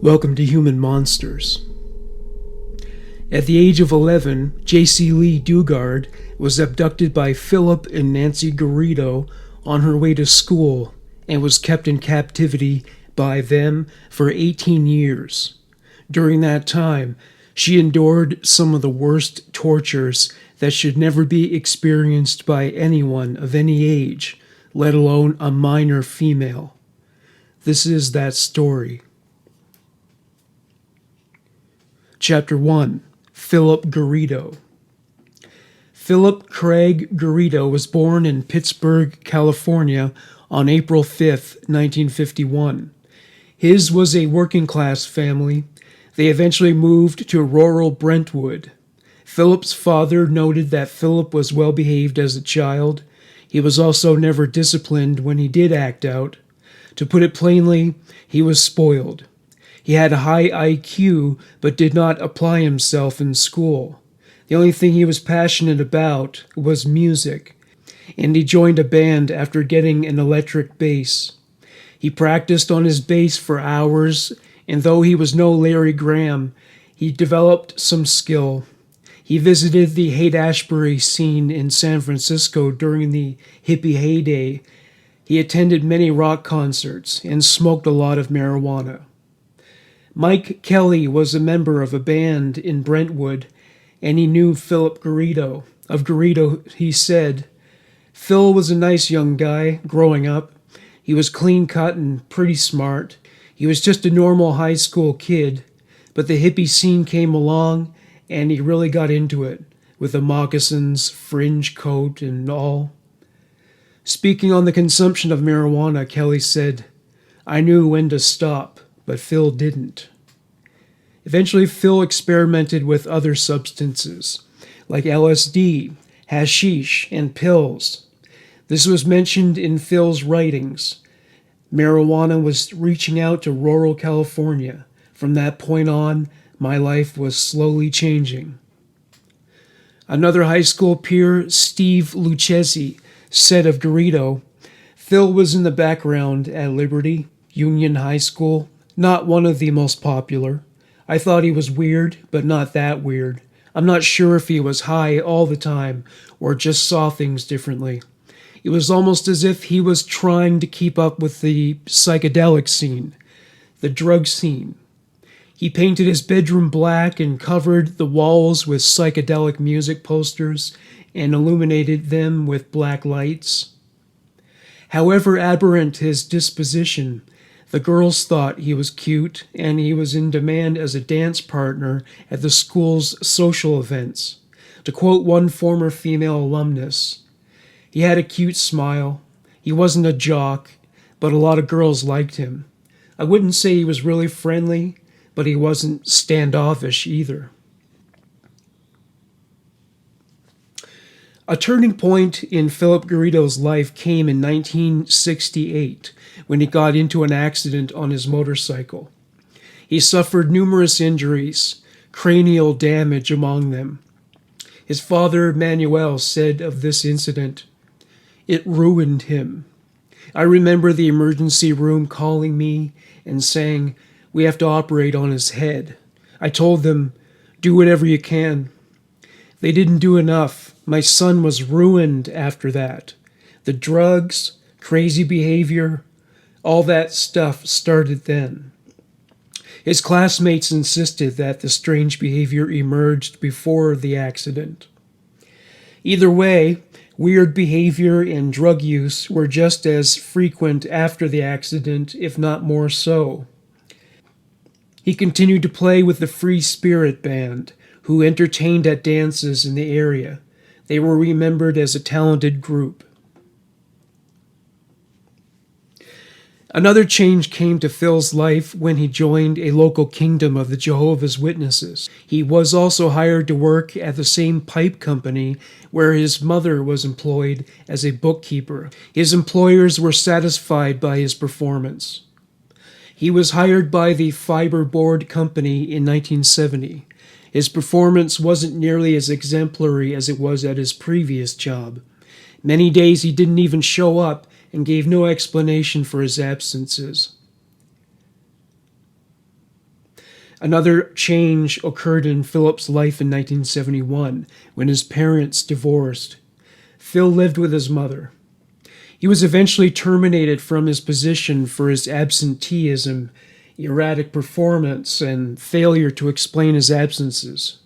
Welcome to Human Monsters. At the age of 11, Jaycee Lee Dugard was abducted by Phillip and Nancy Garrido on her way to school and was kept in captivity by them for 18 years. During that time, she endured some of the worst tortures that should never be experienced by anyone of any age, let alone a minor female. This is that story. Chapter 1. Phillip Garrido. Phillip Craig Garrido was born in Pittsburgh, California on April 5, 1951. His was a working-class family. They eventually moved to rural Brentwood. Phillip's father noted that Phillip was well-behaved as a child. He was also never disciplined when he did act out. To put it plainly, he was spoiled. He had a high IQ, but did not apply himself in school. The only thing he was passionate about was music, and he joined a band after getting an electric bass. He practiced on his bass for hours, and though he was no Larry Graham, he developed some skill. He visited the Haight-Ashbury scene in San Francisco during the hippie heyday. He attended many rock concerts and smoked a lot of marijuana. Mike Kelly was a member of a band in Brentwood, and he knew Phillip Garrido. Of Garrido, he said, "Phil was a nice young guy growing up. He was clean-cut and pretty smart. He was just a normal high school kid, but the hippie scene came along, and he really got into it, with the moccasins, fringe coat, and all." Speaking on the consumption of marijuana, Kelly said, "I knew when to stop, but Phil didn't." Eventually, Phil experimented with other substances, like LSD, hashish, and pills. This was mentioned in Phil's writings. Marijuana was reaching out to rural California. From that point on, my life was slowly changing. Another high school peer, Steve Lucchesi, said of Garrido, "Phil was in the background at Liberty, Union High School, not one of the most popular. I thought he was weird, but not that weird. I'm not sure if he was high all the time or just saw things differently. It was almost as if he was trying to keep up with the psychedelic scene, the drug scene. He painted his bedroom black and covered the walls with psychedelic music posters and illuminated them with black lights. However aberrant his disposition, the girls thought he was cute, and he was in demand as a dance partner at the school's social events. To quote one former female alumnus, "He had a cute smile. He wasn't a jock, but a lot of girls liked him. I wouldn't say he was really friendly, but he wasn't standoffish either." A turning point in Phillip Garrido's life came in 1968 when he got into an accident on his motorcycle. He suffered numerous injuries, cranial damage among them. His father, Manuel, said of this incident, "It ruined him. I remember the emergency room calling me and saying, 'We have to operate on his head.' I told them, 'Do whatever you can.' They didn't do enough. My son was ruined after that. The drugs, crazy behavior, all that stuff started then." His classmates insisted that the strange behavior emerged before the accident. Either way, weird behavior and drug use were just as frequent after the accident, if not more so. He continued to play with the Free Spirit Band, who entertained at dances in the area. They were remembered as a talented group. Another change came to Phil's life when he joined a local kingdom of the Jehovah's Witnesses. He was also hired to work at the same pipe company where his mother was employed as a bookkeeper. His employers were satisfied by his performance. He was hired by the Fiber Board Company in 1970. His performance wasn't nearly as exemplary as it was at his previous job. Many days he didn't even show up and gave no explanation for his absences. Another change occurred in Phillip's life in 1971 when his parents divorced. Phil lived with his mother. He was eventually terminated from his position for his absenteeism, erratic performance, and failure to explain his absences.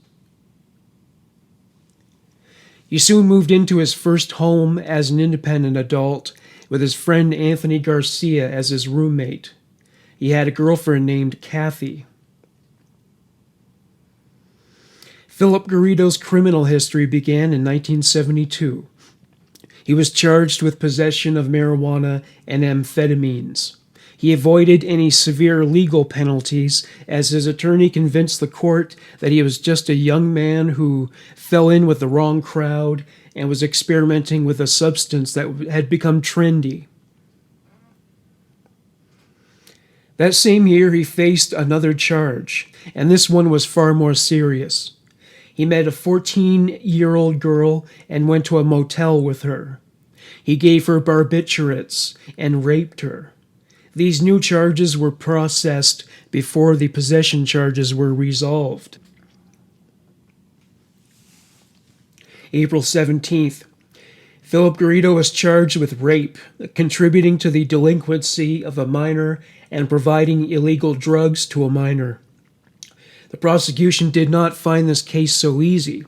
He soon moved into his first home as an independent adult with his friend Anthony Garcia as his roommate. He had a girlfriend named Kathy. Phillip Garrido's criminal history began in 1972. He was charged with possession of marijuana and amphetamines. He avoided any severe legal penalties as his attorney convinced the court that he was just a young man who fell in with the wrong crowd and was experimenting with a substance that had become trendy. That same year, he faced another charge, and this one was far more serious. He met a 14-year-old girl and went to a motel with her. He gave her barbiturates and raped her. These new charges were processed before the possession charges were resolved. April 17th, Phillip Garrido was charged with rape, contributing to the delinquency of a minor and providing illegal drugs to a minor. The prosecution did not find this case so easy.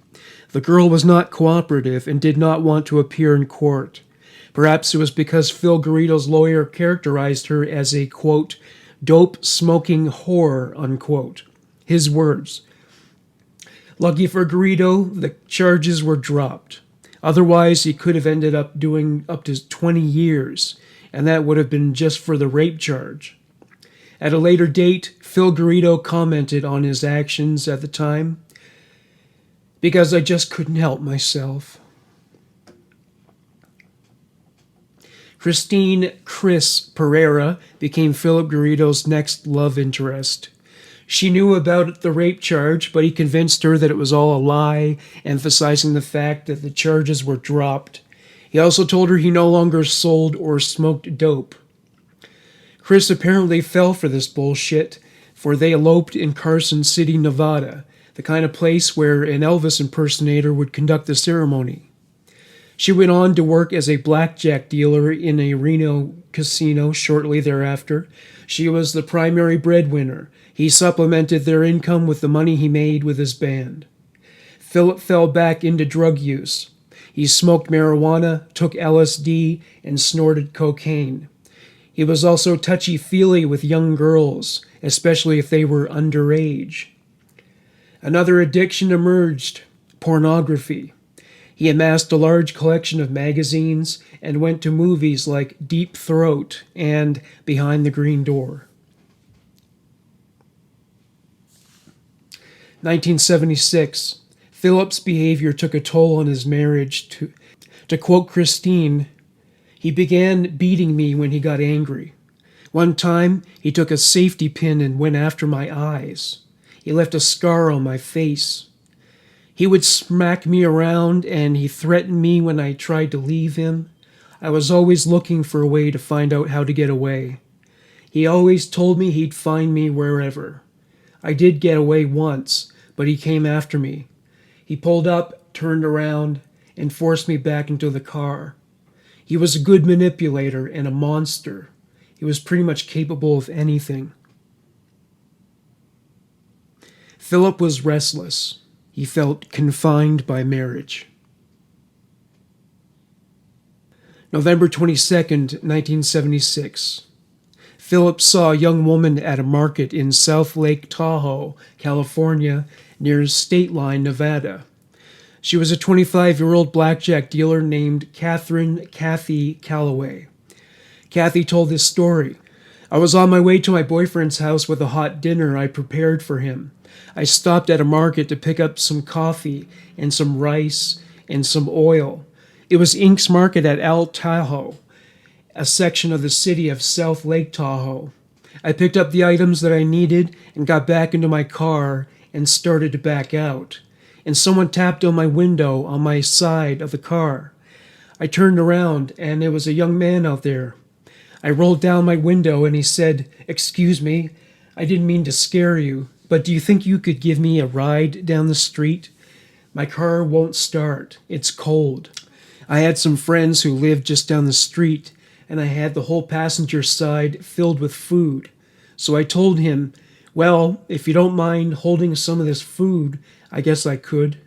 The girl was not cooperative and did not want to appear in court. Perhaps it was because Phil Garrido's lawyer characterized her as a, quote, dope-smoking whore, unquote. His words. Lucky for Garrido, the charges were dropped. Otherwise, he could have ended up doing up to 20 years, and that would have been just for the rape charge. At a later date, Phil Garrido commented on his actions at the time, because I just couldn't help myself. Christine "Chris" Pereira became Phillip Garrido's next love interest. She knew about the rape charge, but he convinced her that it was all a lie, emphasizing the fact that the charges were dropped. He also told her he no longer sold or smoked dope. Chris apparently fell for this bullshit, for they eloped in Carson City, Nevada, the kind of place where an Elvis impersonator would conduct the ceremony. She went on to work as a blackjack dealer in a Reno casino shortly thereafter. She was the primary breadwinner. He supplemented their income with the money he made with his band. Phillip fell back into drug use. He smoked marijuana, took LSD, and snorted cocaine. He was also touchy-feely with young girls, especially if they were underage. Another addiction emerged: pornography. He amassed a large collection of magazines and went to movies like Deep Throat and Behind the Green Door. 1976. Phillip's behavior took a toll on his marriage. To quote Christine, he began beating me when he got angry. One time, he took a safety pin and went after my eyes. He left a scar on my face. He would smack me around, and he threatened me when I tried to leave him. I was always looking for a way to find out how to get away. He always told me he'd find me wherever. I did get away once, but he came after me. He pulled up, turned around, and forced me back into the car. He was a good manipulator and a monster. He was pretty much capable of anything. Phillip was restless. He felt confined by marriage. November 22nd, 1976. Phillip saw a young woman at a market in South Lake Tahoe, California, near State Line, Nevada. She was a 25-year-old blackjack dealer named Kathy Calloway. Kathy told this story. I was on my way to my boyfriend's house with a hot dinner I prepared for him. I stopped at a market to pick up some coffee and some rice and some oil. It was Inc.'s Market at El Tahoe, a section of the city of South Lake Tahoe. I picked up the items that I needed and got back into my car and started to back out. And someone tapped on my window on my side of the car. I turned around and there was a young man out there. I rolled down my window and he said, "Excuse me, I didn't mean to scare you, But do you think you could give me a ride down the street? My car won't start. It's cold. I had some friends who lived just down the street, and I had the whole passenger side filled with food. So I told him, well, if you don't mind holding some of this food, I guess I could.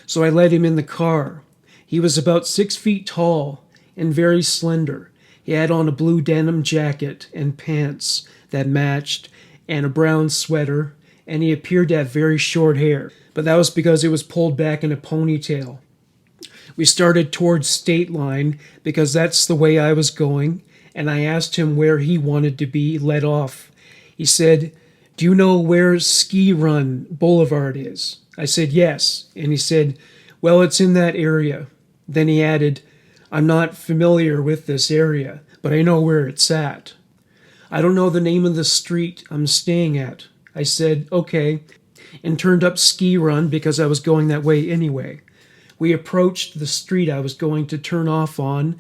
So I let him in the car. He was about 6 feet tall and very slender. He had on a blue denim jacket and pants that matched, and a brown sweater, and he appeared to have very short hair, but that was because it was pulled back in a ponytail. We started towards State Line because that's the way I was going, and I asked him where he wanted to be let off. He said, do you know where Ski Run Boulevard is? I said, yes, and he said, well, it's in that area. Then he added, I'm not familiar with this area, but I know where it's at. I don't know the name of the street I'm staying at. I said, okay, and turned up Ski Run because I was going that way anyway. We approached the street I was going to turn off on,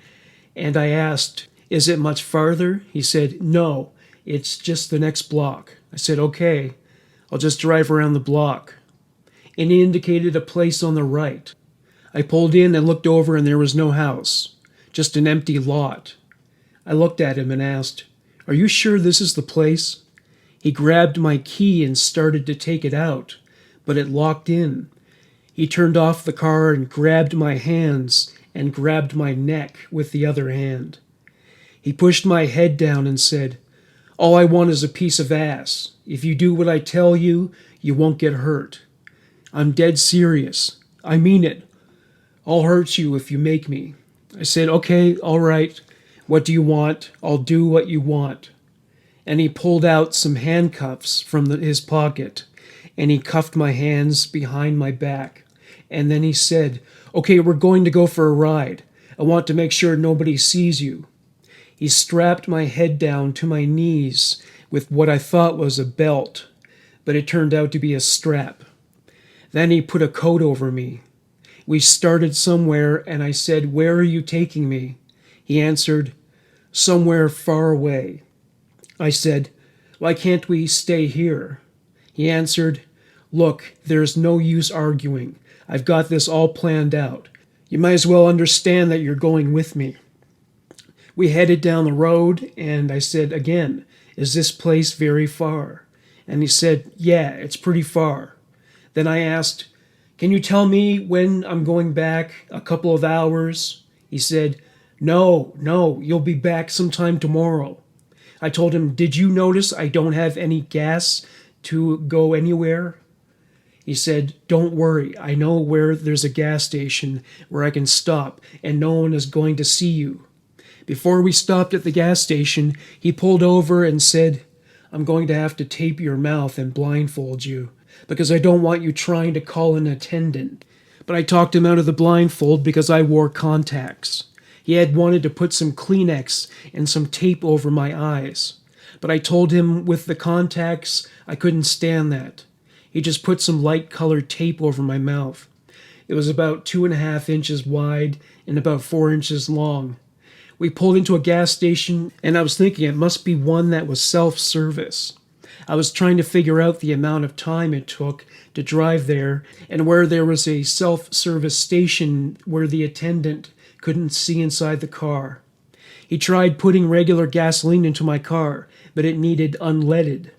and I asked, is it much farther? He said, no, it's just the next block. I said, okay, I'll just drive around the block. And he indicated a place on the right. I pulled in and looked over, and there was no house, just an empty lot. I looked at him and asked, are you sure this is the place? He grabbed my key and started to take it out, but it locked in. He turned off the car and grabbed my hands and grabbed my neck with the other hand. He pushed my head down and said, all I want is a piece of ass. If you do what I tell you, you won't get hurt. I'm dead serious. I mean it. I'll hurt you if you make me. I said, okay, all right. What do you want? I'll do what you want. And he pulled out some handcuffs from his pocket, and he cuffed my hands behind my back. And then he said, okay, we're going to go for a ride. I want to make sure nobody sees you. He strapped my head down to my knees with what I thought was a belt, but it turned out to be a strap. Then he put a coat over me. We started somewhere, and I said, where are you taking me? He answered, somewhere far away. I said, why can't we stay here? He answered, look, there's no use arguing. I've got this all planned out. You might as well understand that you're going with me. We headed down the road, and I said again, is this place very far? And he said, yeah, it's pretty far. Then I asked, can you tell me when I'm going back? A couple of hours? He said, no, you'll be back sometime tomorrow. I told him, did you notice I don't have any gas to go anywhere? He said, don't worry, I know where there's a gas station where I can stop and no one is going to see you. Before we stopped at the gas station, he pulled over and said, I'm going to have to tape your mouth and blindfold you because I don't want you trying to call an attendant. But I talked him out of the blindfold because I wore contacts. He had wanted to put some Kleenex and some tape over my eyes. But I told him with the contacts, I couldn't stand that. He just put some light-colored tape over my mouth. It was about 2.5 inches wide and about 4 inches long. We pulled into a gas station, and I was thinking it must be one that was self-service. I was trying to figure out the amount of time it took to drive there and where there was a self-service station where the attendant couldn't see inside the car. He tried putting regular gasoline into my car, but it needed unleaded.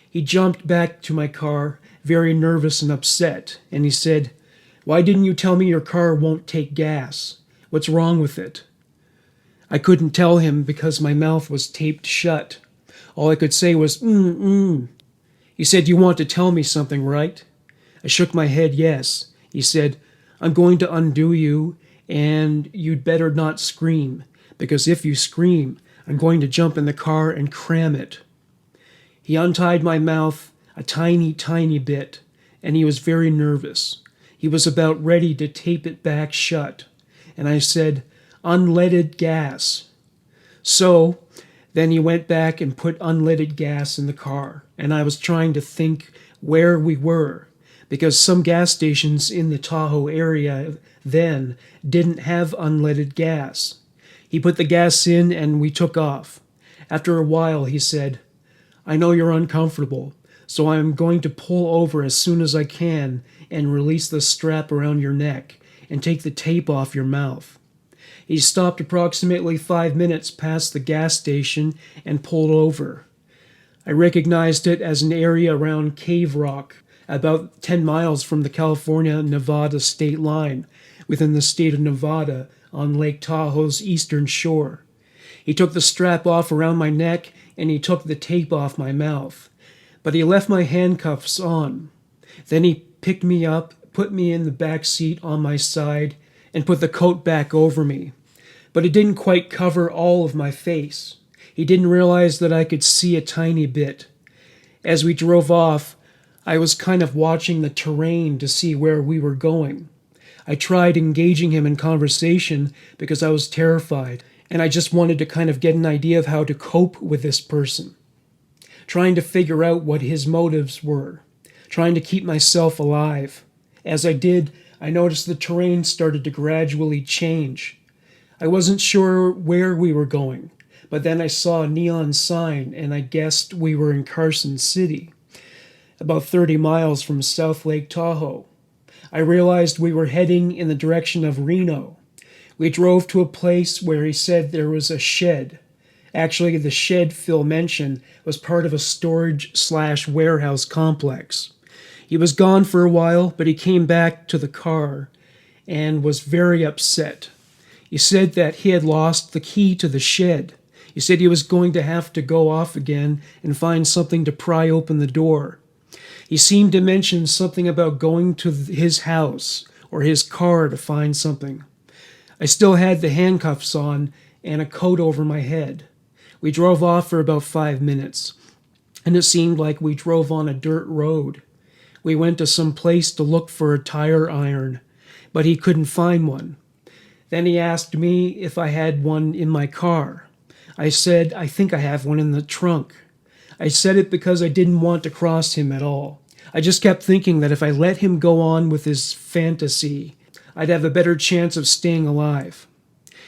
He jumped back to my car, very nervous and upset, and he said, why didn't you tell me your car won't take gas? What's wrong with it? I couldn't tell him because my mouth was taped shut. All I could say was, He said, you want to tell me something, right? I shook my head, yes. He said, I'm going to undo you, and you'd better not scream, because if you scream, I'm going to jump in the car and cram it. He untied my mouth a tiny, tiny bit, and he was very nervous. He was about ready to tape it back shut. And I said, unleaded gas. So then he went back and put unleaded gas in the car, and I was trying to think where we were, because some gas stations in the Tahoe area then didn't have unleaded gas. He put the gas in and we took off. After a while he said, I know you're uncomfortable, so I'm going to pull over as soon as I can and release the strap around your neck and take the tape off your mouth." He stopped approximately 5 minutes past the gas station and pulled over. I recognized it as an area around Cave Rock, about 10 miles from the California-Nevada state line, within the state of Nevada on Lake Tahoe's eastern shore. He took the strap off around my neck and he took the tape off my mouth, but he left my handcuffs on. Then he picked me up, put me in the back seat on my side, and put the coat back over me. But it didn't quite cover all of my face. He didn't realize that I could see a tiny bit. As we drove off, I was kind of watching the terrain to see where we were going. I tried engaging him in conversation because I was terrified, and I just wanted to kind of get an idea of how to cope with this person. Trying to figure out what his motives were. Trying to keep myself alive. As I did, I noticed the terrain started to gradually change. I wasn't sure where we were going, but then I saw a neon sign and I guessed we were in Carson City, about 30 miles from South Lake Tahoe. I realized we were heading in the direction of Reno. We drove to a place where he said there was a shed. Actually, the shed Phil mentioned was part of a storage/warehouse complex. He was gone for a while, but he came back to the car and was very upset. He said that he had lost the key to the shed. He said he was going to have to go off again and find something to pry open the door. He seemed to mention something about going to his house or his car to find something. I still had the handcuffs on and a coat over my head. We drove off for about 5 minutes, and it seemed like we drove on a dirt road. We went to some place to look for a tire iron, but he couldn't find one. Then he asked me if I had one in my car. I said, "I think I have one in the trunk." I said it because I didn't want to cross him at all. I just kept thinking that if I let him go on with his fantasy, I'd have a better chance of staying alive.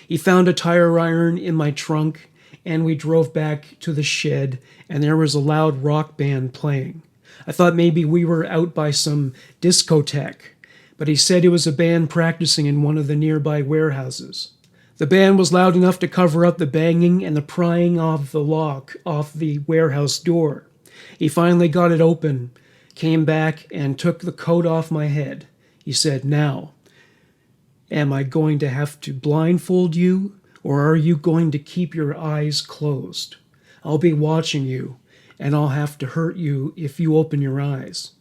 He found a tire iron in my trunk, and we drove back to the shed, and there was a loud rock band playing. I thought maybe we were out by some discotheque, but he said it was a band practicing in one of the nearby warehouses. The band was loud enough to cover up the banging and the prying of the lock off the warehouse door. He finally got it open, came back, and took the coat off my head. He said, "Now, am I going to have to blindfold you, or are you going to keep your eyes closed? I'll be watching you, and I'll have to hurt you if you open your eyes."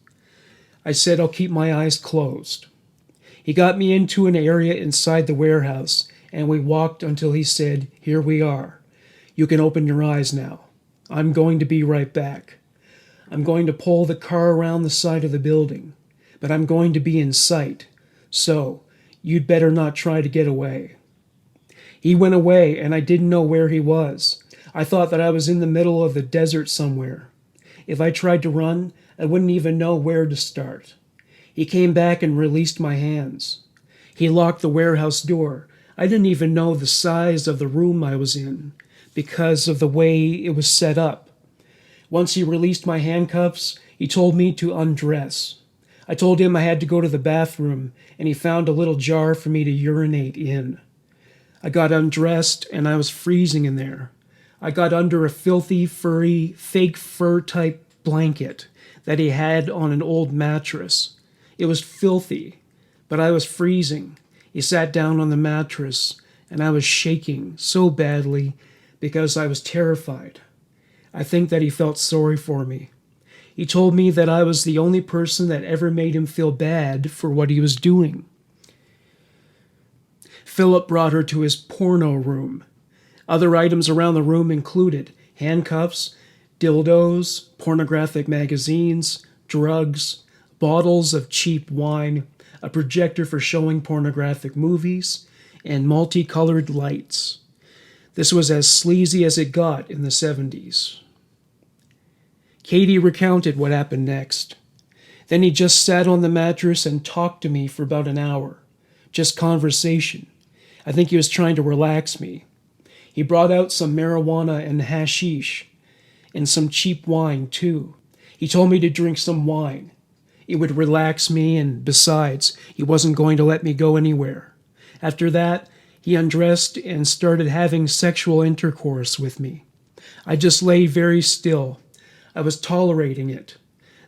I said, "I'll keep my eyes closed." He got me into an area inside the warehouse, and we walked until he said, "Here we are. You can open your eyes now. I'm going to be right back. I'm going to pull the car around the side of the building, but I'm going to be in sight, so you'd better not try to get away." He went away, and I didn't know where he was. I thought that I was in the middle of the desert somewhere. If I tried to run, I wouldn't even know where to start. He came back and released my hands. He locked the warehouse door. I didn't even know the size of the room I was in because of the way it was set up. Once he released my handcuffs, he told me to undress. I told him I had to go to the bathroom, and he found a little jar for me to urinate in. I got undressed, and I was freezing in there. I got under a filthy, furry, fake fur-type blanket that he had on an old mattress. It was filthy, but I was freezing. He sat down on the mattress, and I was shaking so badly because I was terrified. I think that he felt sorry for me. He told me that I was the only person that ever made him feel bad for what he was doing. Philip brought her to his porno room. Other items around the room included handcuffs, dildos, pornographic magazines, drugs, bottles of cheap wine, a projector for showing pornographic movies, and multicolored lights. This was as sleazy as it got in the 70s. Katie recounted what happened next. Then he just sat on the mattress and talked to me for about an hour. Just conversation. I think he was trying to relax me. He brought out some marijuana and hashish, and some cheap wine, too. He told me to drink some wine. It would relax me, and besides, he wasn't going to let me go anywhere. After that, he undressed and started having sexual intercourse with me. I just lay very still. I was tolerating it.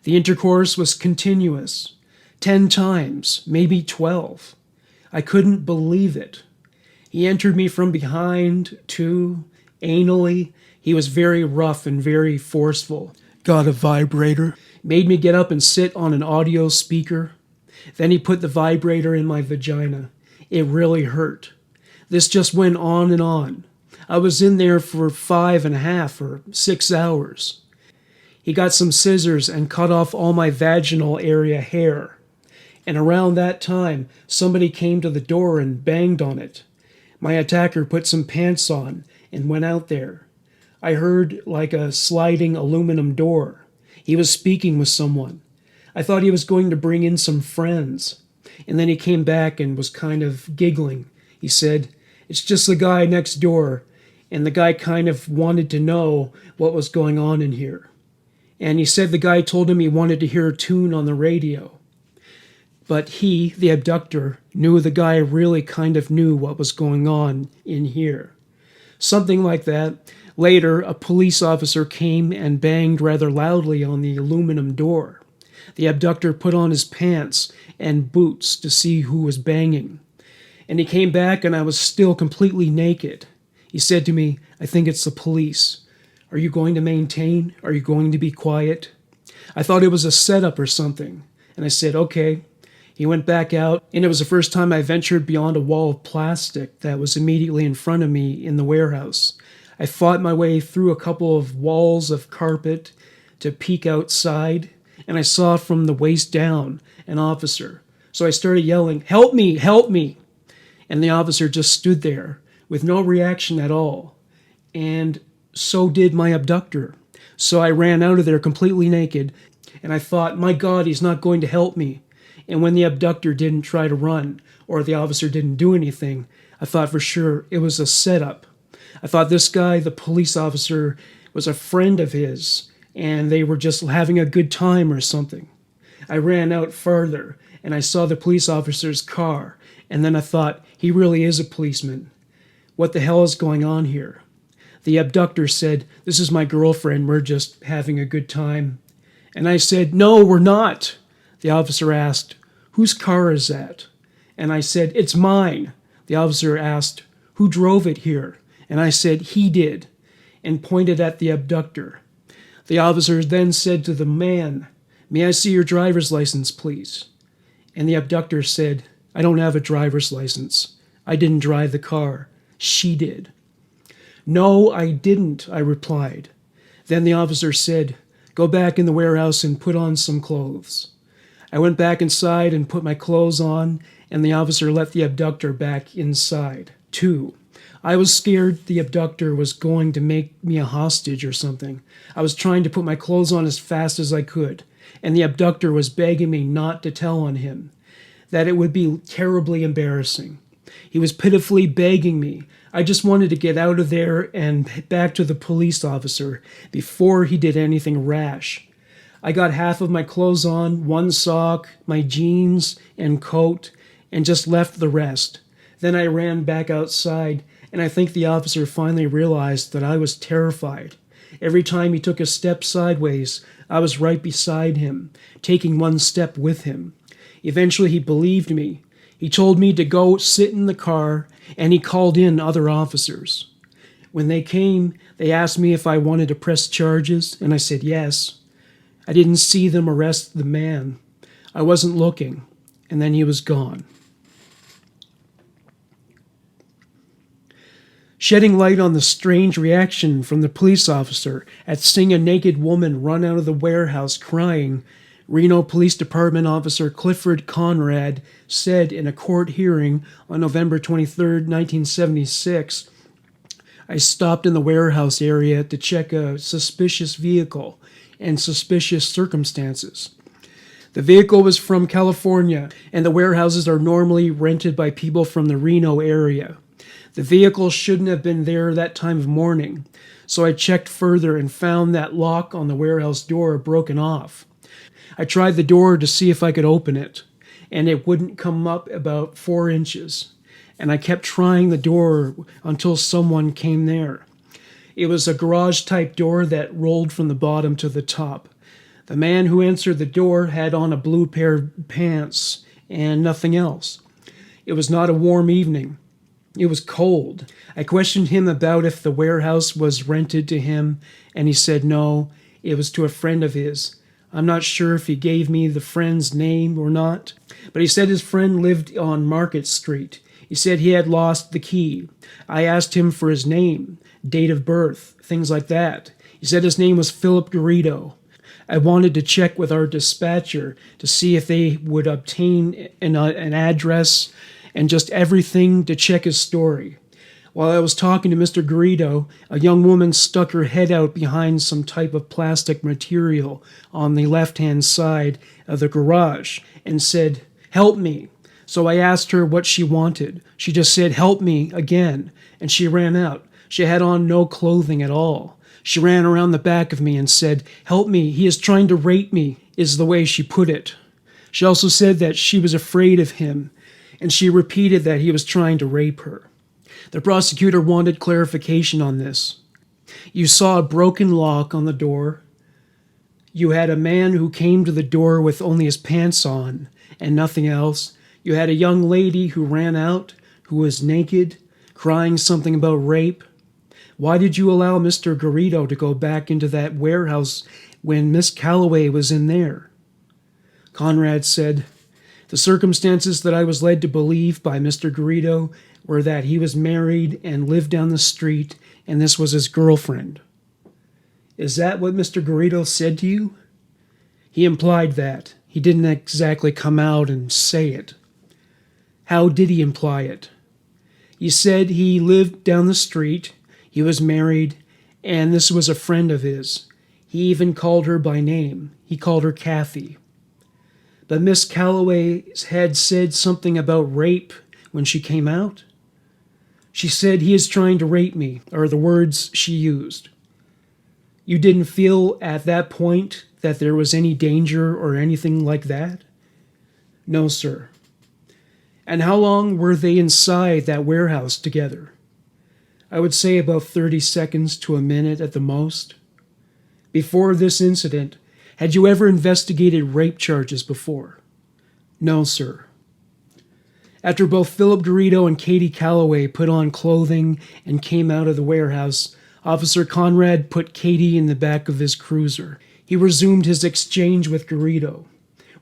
The intercourse was continuous. 10 times, maybe 12. I couldn't believe it. He entered me from behind, too, anally. He was very rough and very forceful. Got a vibrator. Made me get up and sit on an audio speaker. Then he put the vibrator in my vagina. It really hurt. This just went on and on. I was in there for 5.5 or 6 hours. He got some scissors and cut off all my vaginal area hair. And around that time, somebody came to the door and banged on it. My attacker put some pants on and went out there. I heard like a sliding aluminum door. He was speaking with someone. I thought he was going to bring in some friends. And then he came back and was kind of giggling. He said, "It's just the guy next door." And the guy kind of wanted to know what was going on in here. And he said the guy told him he wanted to hear a tune on the radio. But he, the abductor, knew the guy really kind of knew what was going on in here. Something like that. Later, a police officer came and banged rather loudly on the aluminum door. The abductor put on his pants and boots to see who was banging. And he came back and I was still completely naked. He said to me, "I think it's the police. Are you going to maintain? Are you going to be quiet?" I thought it was a setup or something. And I said, "Okay." He went back out, and it was the first time I ventured beyond a wall of plastic that was immediately in front of me in the warehouse. I fought my way through a couple of walls of carpet to peek outside, and I saw from the waist down an officer. So I started yelling, "Help me! Help me!" And the officer just stood there with no reaction at all. And so did my abductor. So I ran out of there completely naked, and I thought, my God, he's not going to help me. And when the abductor didn't try to run, or the officer didn't do anything, I thought for sure it was a setup. I thought this guy, the police officer, was a friend of his, and they were just having a good time or something. I ran out farther, and I saw the police officer's car, and then I thought, he really is a policeman. What the hell is going on here? The abductor said, "This is my girlfriend, we're just having a good time." And I said, "No, we're not." The officer asked, "Whose car is that?" And I said, "It's mine." The officer asked, "Who drove it here?" And I said, "He did," and pointed at the abductor. The officer then said to the man, "May I see your driver's license, please?" And the abductor said, "I don't have a driver's license. I didn't drive the car. She did." "No, I didn't," I replied. Then the officer said, "Go back in the warehouse and put on some clothes." I went back inside and put my clothes on, and the officer let the abductor back inside, too. I was scared the abductor was going to make me a hostage or something. I was trying to put my clothes on as fast as I could, and the abductor was begging me not to tell on him, that it would be terribly embarrassing. He was pitifully begging me. I just wanted to get out of there and back to the police officer before he did anything rash. I got half of my clothes on, one sock, my jeans and coat, and just left the rest. Then I ran back outside, and I think the officer finally realized that I was terrified. Every time he took a step sideways, I was right beside him, taking one step with him. Eventually he believed me. He told me to go sit in the car, and he called in other officers. When they came, they asked me if I wanted to press charges, and I said yes. I didn't see them arrest the man. I wasn't looking, and then he was gone. Shedding light on the strange reaction from the police officer at seeing a naked woman run out of the warehouse crying, Reno Police Department Officer Clifford Conrad said in a court hearing on November 23, 1976, "I stopped in the warehouse area to check a suspicious vehicle and suspicious circumstances. The vehicle was from California, and the warehouses are normally rented by people from the Reno area. The vehicle shouldn't have been there that time of morning, so I checked further and found that lock on the warehouse door broken off. I tried the door to see if I could open it, and it wouldn't come up about 4 inches. And I kept trying the door until someone came there. It was a garage-type door that rolled from the bottom to the top. The man who answered the door had on a blue pair of pants and nothing else. It was not a warm evening. It was cold. I questioned him about if the warehouse was rented to him, and he said no, it was to a friend of his. I'm not sure if he gave me the friend's name or not, but he said his friend lived on Market Street. He said he had lost the key. I asked him for his name, date of birth, things like that. He said his name was Phillip Garrido. I wanted to check with our dispatcher to see if they would obtain an address and just everything to check his story. While I was talking to Mr. Garrido, a young woman stuck her head out behind some type of plastic material on the left-hand side of the garage and said, "Help me." So I asked her what she wanted. She just said, "Help me," again, and she ran out. She had on no clothing at all. She ran around the back of me and said, "Help me, he is trying to rape me," is the way she put it. She also said that she was afraid of him, and she repeated that he was trying to rape her. The prosecutor wanted clarification on this. You saw a broken lock on the door. You had a man who came to the door with only his pants on and nothing else. You had a young lady who ran out, who was naked, crying something about rape. Why did you allow Mr. Garrido to go back into that warehouse when Miss Calloway was in there? Conrad said, "The circumstances that I was led to believe by Mr. Garrido were that he was married and lived down the street, and this was his girlfriend." Is that what Mr. Garrido said to you? He implied that. He didn't exactly come out and say it. How did he imply it? He said he lived down the street, he was married, and this was a friend of his. He even called her by name. He called her Kathy. But Miss Calloway had said something about rape when she came out. She said, "He is trying to rape me," are the words she used. You didn't feel at that point that there was any danger or anything like that? No, sir. And how long were they inside that warehouse together? I would say about 30 seconds to a minute at the most. Before this incident, had you ever investigated rape charges before? No, sir. After both Phillip Garrido and Katie Calloway put on clothing and came out of the warehouse, Officer Conrad put Katie in the back of his cruiser. He resumed his exchange with Garrido.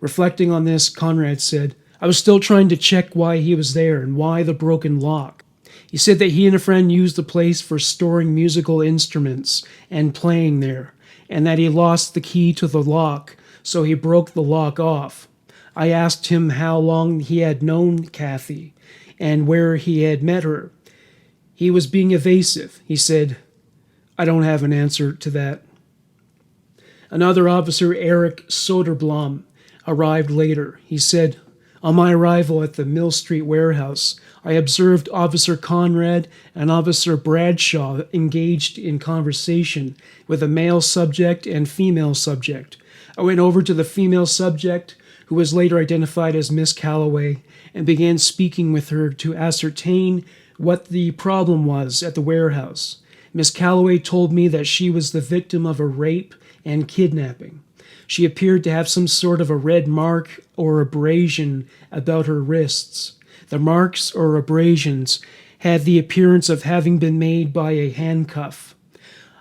Reflecting on this, Conrad said, "I was still trying to check why he was there and why the broken lock. He said that he and a friend used the place for storing musical instruments and playing there, and that he lost the key to the lock, so he broke the lock off. I asked him how long he had known Kathy and where he had met her. He was being evasive. He said, 'I don't have an answer to that.'" Another officer, Eric Soderblom, arrived later. He said, "On my arrival at the Mill Street warehouse, I observed Officer Conrad and Officer Bradshaw engaged in conversation with a male subject and female subject. I went over to the female subject, who was later identified as Miss Calloway, and began speaking with her to ascertain what the problem was at the warehouse. Miss Calloway told me that she was the victim of a rape and kidnapping. She appeared to have some sort of a red mark or abrasion about her wrists. The marks or abrasions had the appearance of having been made by a handcuff.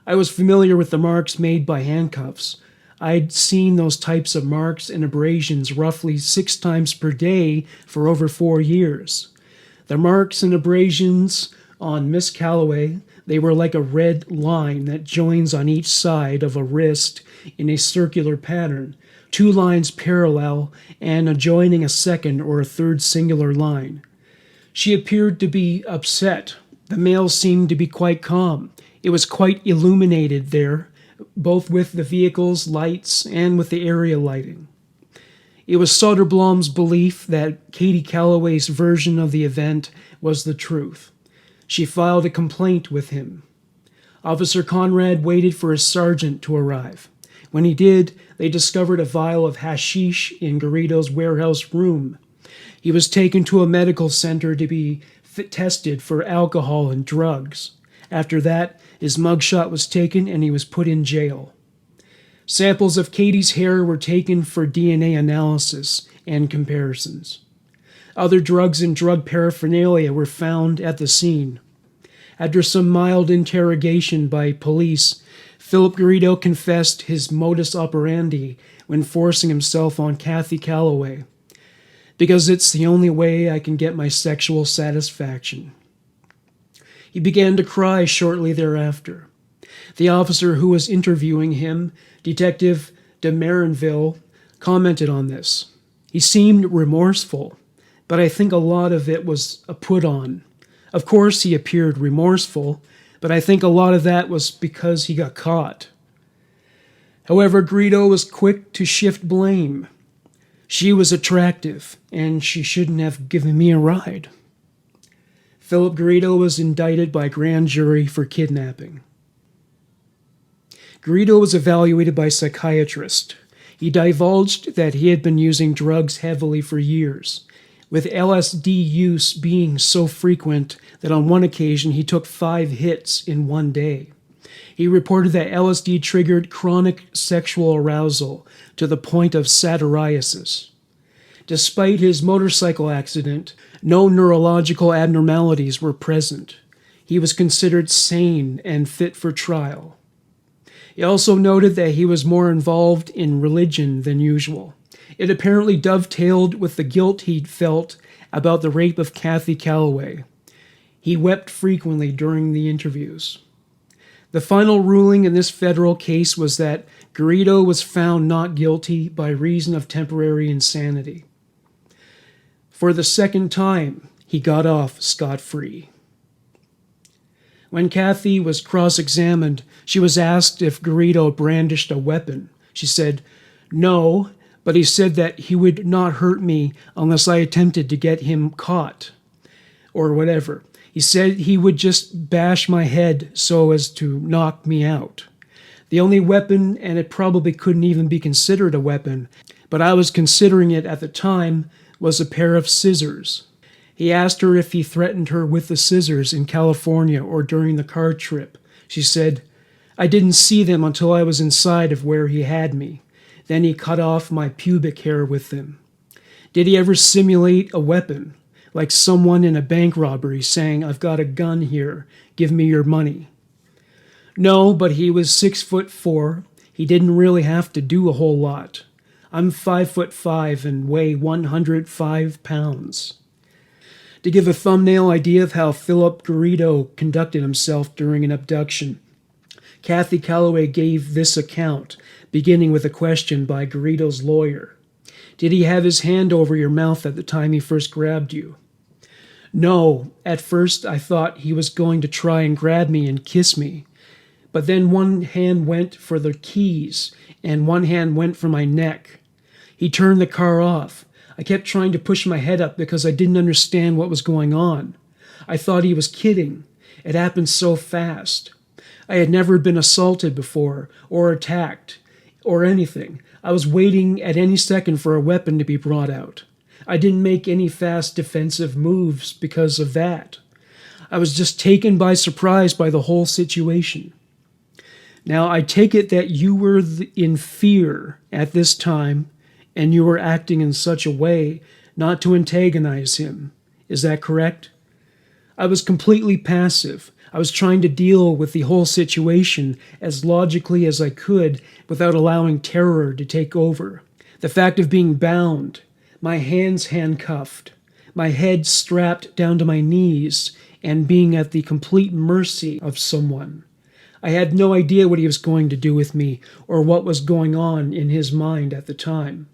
I was familiar with the marks made by handcuffs. I'd seen those types of marks and abrasions roughly 6 times per day for over 4 years. The marks and abrasions on Miss Calloway, they were like a red line that joins on each side of a wrist in a circular pattern, 2 lines parallel and adjoining a second or a third singular line. She appeared to be upset. The male seemed to be quite calm. It was quite illuminated there, both with the vehicle's lights and with the area lighting. It was Soderblom's belief that Katie Calloway's version of the event was the truth. She filed a complaint with him. Officer Conrad waited for his sergeant to arrive. When he did, they discovered a vial of hashish in Garrido's warehouse room. He was taken to a medical center to be tested for alcohol and drugs. After that, his mugshot was taken and he was put in jail. Samples of Katie's hair were taken for DNA analysis and comparisons. Other drugs and drug paraphernalia were found at the scene. After some mild interrogation by police, Phillip Garrido confessed his modus operandi when forcing himself on Kathy Calloway, because it's the only way I can get my sexual satisfaction. He began to cry shortly thereafter. The officer who was interviewing him, Detective de Marinville, commented on this. He seemed remorseful, but I think a lot of it was a put-on. Of course he appeared remorseful, but I think a lot of that was because he got caught. However, Garrido was quick to shift blame. She was attractive, and she shouldn't have given me a ride. Phillip Garrido was indicted by grand jury for kidnapping. Garrido was evaluated by a psychiatrist. He divulged that he had been using drugs heavily for years, with LSD use being so frequent that on one occasion he took 5 hits in one day. He reported that LSD triggered chronic sexual arousal to the point of satyriasis. Despite his motorcycle accident, no neurological abnormalities were present. He was considered sane and fit for trial. He also noted that he was more involved in religion than usual. It apparently dovetailed with the guilt he'd felt about the rape of Kathy Calloway. He wept frequently during the interviews. The final ruling in this federal case was that Garrido was found not guilty by reason of temporary insanity. For the second time, he got off scot-free. When Kathy was cross-examined, she was asked if Garrido brandished a weapon. She said, "No, but he said that he would not hurt me unless I attempted to get him caught," or whatever. He said he would just bash my head so as to knock me out. The only weapon, and it probably couldn't even be considered a weapon, but I was considering it at the time, was a pair of scissors. He asked her if he threatened her with the scissors in California or during the car trip. She said, "I didn't see them until I was inside of where he had me. Then he cut off my pubic hair with them." Did he ever simulate a weapon, like someone in a bank robbery saying, "I've got a gun here, give me your money"? No, but he was 6'4". He didn't really have to do a whole lot. I'm 5'5" and weigh 105 pounds. To give a thumbnail idea of how Phillip Garrido conducted himself during an abduction, Kathy Calloway gave this account, beginning with a question by Garrido's lawyer. "Did he have his hand over your mouth at the time he first grabbed you?" "No. At first I thought he was going to try and grab me and kiss me. But then one hand went for the keys and one hand went for my neck. He turned the car off. I kept trying to push my head up because I didn't understand what was going on. I thought he was kidding. It happened so fast. I had never been assaulted before, or attacked, or anything. I was waiting at any second for a weapon to be brought out. I didn't make any fast defensive moves because of that. I was just taken by surprise by the whole situation. Now, I take it that you were in fear at this time, and you were acting in such a way not to antagonize him. Is that correct?" "I was completely passive. I was trying to deal with the whole situation as logically as I could without allowing terror to take over. The fact of being bound, my hands handcuffed, my head strapped down to my knees, and being at the complete mercy of someone. I had no idea what he was going to do with me or what was going on in his mind at the time.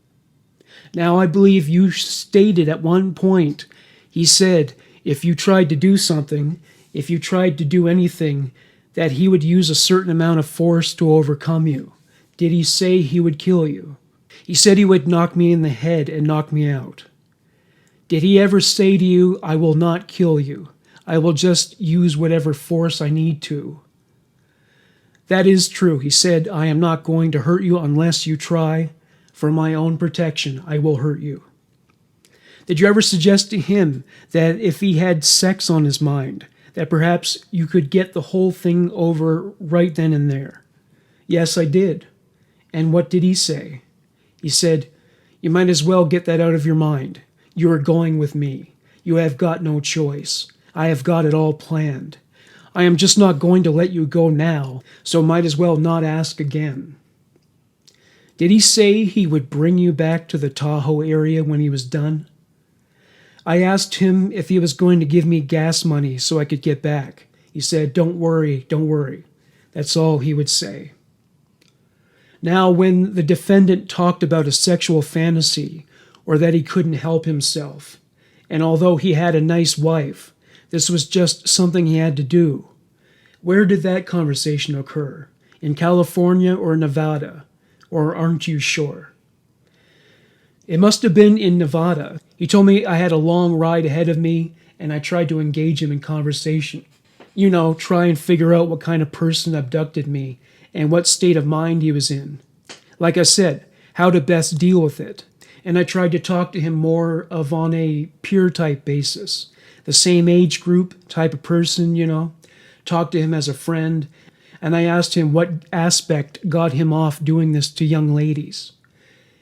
Now, I believe you stated at one point, he said, if you tried to do something, if you tried to do anything, that he would use a certain amount of force to overcome you. Did he say he would kill you?" "He said he would knock me in the head and knock me out." "Did he ever say to you, 'I will not kill you. I will just use whatever force I need to. That is true. He said, I am not going to hurt you unless you try. For my own protection, I will hurt you. Did you ever suggest to him that if he had sex on his mind, that perhaps you could get the whole thing over right then and there? Yes, I did. And what did he say? He said, you might as well get that out of your mind. You are going with me. You have got no choice. I have got it all planned. I am just not going to let you go now, so might as well not ask again. Did he say he would bring you back to the Tahoe area when he was done? I asked him if he was going to give me gas money so I could get back. He said, don't worry, don't worry. That's all he would say. Now, when the defendant talked about a sexual fantasy or that he couldn't help himself, and although he had a nice wife, this was just something he had to do. Where did that conversation occur? In California or Nevada? Or aren't you sure? It must have been in Nevada. He told me I had a long ride ahead of me, and I tried to engage him in conversation. You know, try and figure out what kind of person abducted me and what state of mind he was in. Like I said, how to best deal with it. And I tried to talk to him more of on a peer type basis. The same age group type of person, you know. Talk to him as a friend. And I asked him what aspect got him off doing this to young ladies.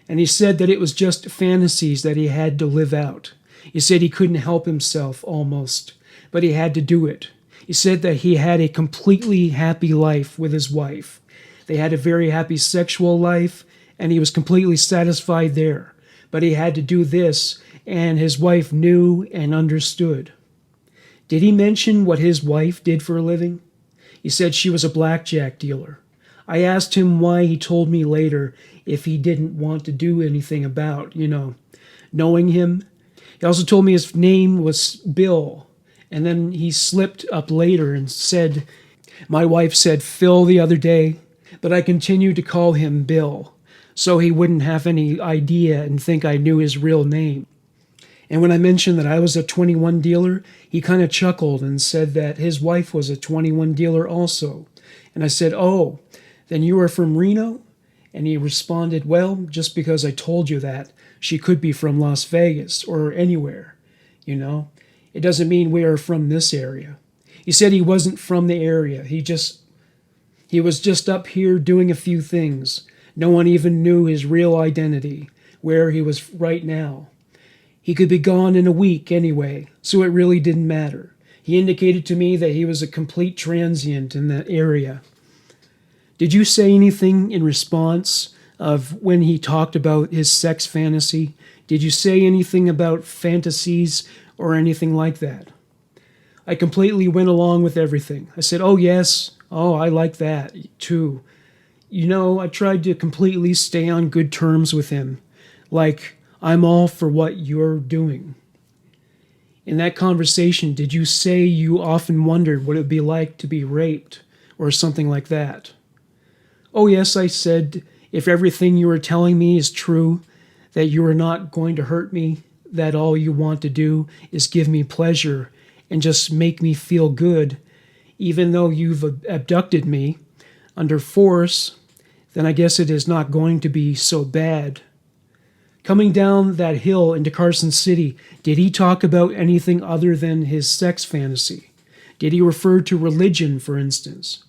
And he said that it was just fantasies that he had to live out. He said he couldn't help himself almost, but he had to do it. He said that he had a completely happy life with his wife. They had a very happy sexual life, and he was completely satisfied there. But he had to do this, and his wife knew and understood. Did he mention what his wife did for a living? He said she was a blackjack dealer. I asked him why. He told me later if he didn't want to do anything about, knowing him. He also told me his name was Bill, and then he slipped up later and said, my wife said Phil the other day, but I continued to call him Bill, so he wouldn't have any idea and think I knew his real name. And when I mentioned that I was a 21 dealer, he kind of chuckled and said that his wife was a 21 dealer also. And I said, oh, then you are from Reno? And he responded, well, just because I told you that, she could be from Las Vegas or anywhere, It doesn't mean we are from this area. He said he wasn't from the area. He was just up here doing a few things. No one even knew his real identity, where he was right now. He could be gone in a week anyway, so it really didn't matter. He indicated to me that he was a complete transient in that area. Did you say anything in response of when he talked about his sex fantasy? Did you say anything about fantasies or anything like that? I completely went along with everything. I said, oh, yes. Oh, I like that, too. I tried to completely stay on good terms with him. Like, I'm all for what you're doing. In that conversation, did you say you often wondered what it would be like to be raped or something like that? Oh, yes, I said, if everything you are telling me is true, that you are not going to hurt me, that all you want to do is give me pleasure and just make me feel good, even though you've abducted me under force, then I guess it is not going to be so bad. Coming down that hill into Carson City, did he talk about anything other than his sex fantasy? Did he refer to religion, for instance?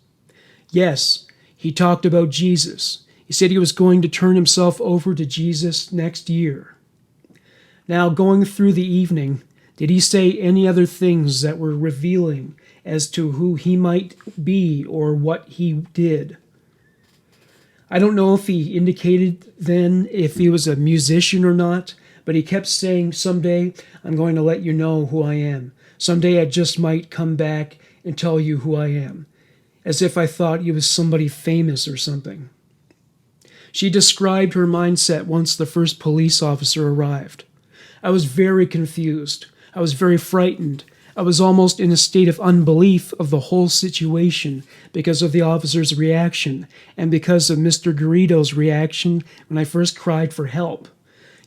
Yes. He talked about Jesus. He said he was going to turn himself over to Jesus next year. Now, going through the evening, did he say any other things that were revealing as to who he might be or what he did? I don't know if he indicated then if he was a musician or not, but he kept saying, someday I'm going to let you know who I am. Someday I just might come back and tell you who I am. As if I thought he was somebody famous or something. She described her mindset once the first police officer arrived. I was very confused. I was very frightened. I was almost in a state of unbelief of the whole situation because of the officer's reaction and because of Mr. Garrido's reaction when I first cried for help.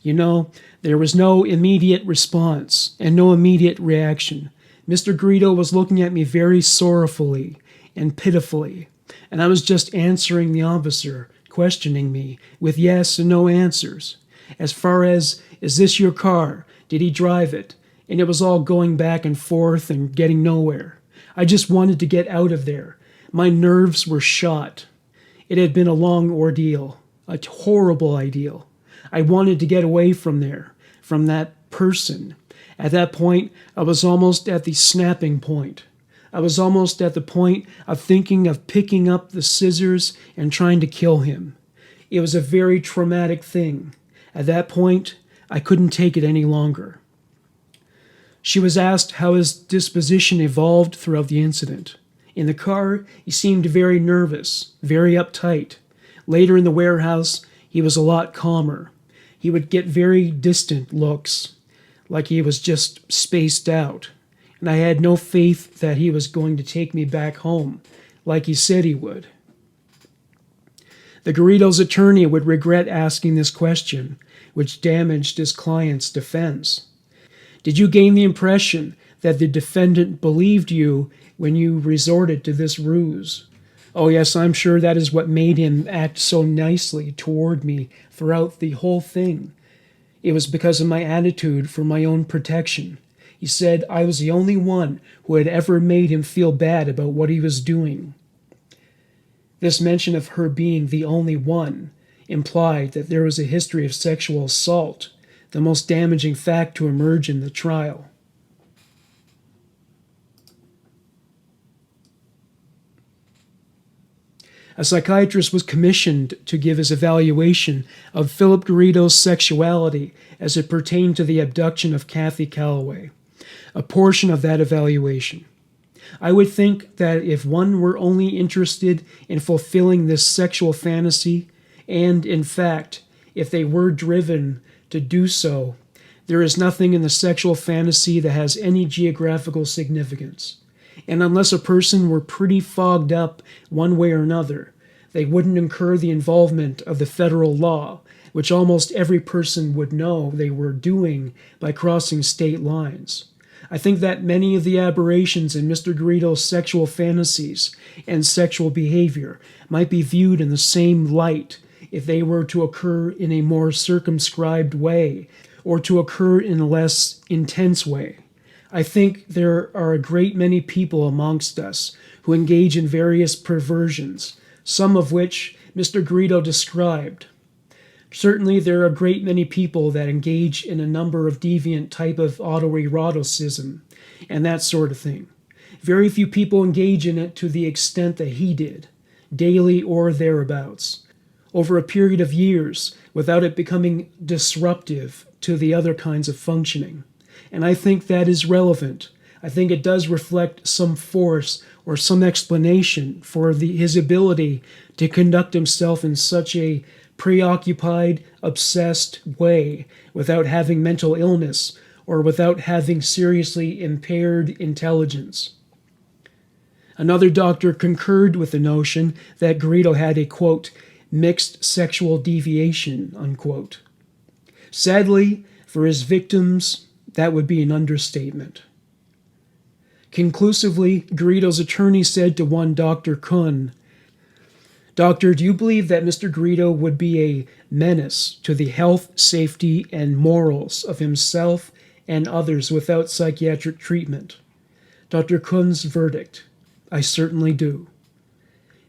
There was no immediate response and no immediate reaction. Mr. Garrido was looking at me very sorrowfully and pitifully, and I was just answering the officer, questioning me, with yes and no answers. As far as, is this your car? Did he drive it? And it was all going back and forth and getting nowhere. I just wanted to get out of there. My nerves were shot. It had been a long ordeal, a horrible ordeal. I wanted to get away from there, from that person. At that point, I was almost at the snapping point. I was almost at the point of thinking of picking up the scissors and trying to kill him. It was a very traumatic thing. At that point, I couldn't take it any longer. She was asked how his disposition evolved throughout the incident. In the car, he seemed very nervous, very uptight. Later in the warehouse, he was a lot calmer. He would get very distant looks, like he was just spaced out. And I had no faith that he was going to take me back home, like he said he would. The Garrido's attorney would regret asking this question, which damaged his client's defense. Did you gain the impression that the defendant believed you when you resorted to this ruse? Oh yes, I'm sure that is what made him act so nicely toward me throughout the whole thing. It was because of my attitude for my own protection. He said I was the only one who had ever made him feel bad about what he was doing. This mention of her being the only one implied that there was a history of sexual assault, the most damaging fact to emerge in the trial. A psychiatrist was commissioned to give his evaluation of Phillip Garrido's sexuality as it pertained to the abduction of Kathy Calloway. A portion of that evaluation. I would think that if one were only interested in fulfilling this sexual fantasy, and in fact, if they were driven to do so, there is nothing in the sexual fantasy that has any geographical significance. And unless a person were pretty fogged up one way or another, they wouldn't incur the involvement of the federal law, which almost every person would know they were doing by crossing state lines. I think that many of the aberrations in Mr. Garrido's sexual fantasies and sexual behavior might be viewed in the same light if they were to occur in a more circumscribed way or to occur in a less intense way. I think there are a great many people amongst us who engage in various perversions, some of which Mr. Garrido described. Certainly there are a great many people that engage in a number of deviant type of autoeroticism and that sort of thing. Very few people engage in it to the extent that he did, daily or thereabouts, over a period of years without it becoming disruptive to the other kinds of functioning. And I think that is relevant. I think it does reflect some force or some explanation for his ability to conduct himself in such a preoccupied, obsessed way without having mental illness or without having seriously impaired intelligence. Another doctor concurred with the notion that Garrido had a, quote, mixed sexual deviation, unquote. Sadly, for his victims, that would be an understatement. Conclusively, Garrido's attorney said to one Dr. Kuhn, Doctor, do you believe that Mr. Garrido would be a menace to the health, safety, and morals of himself and others without psychiatric treatment? Dr. Kuhn's verdict, I certainly do.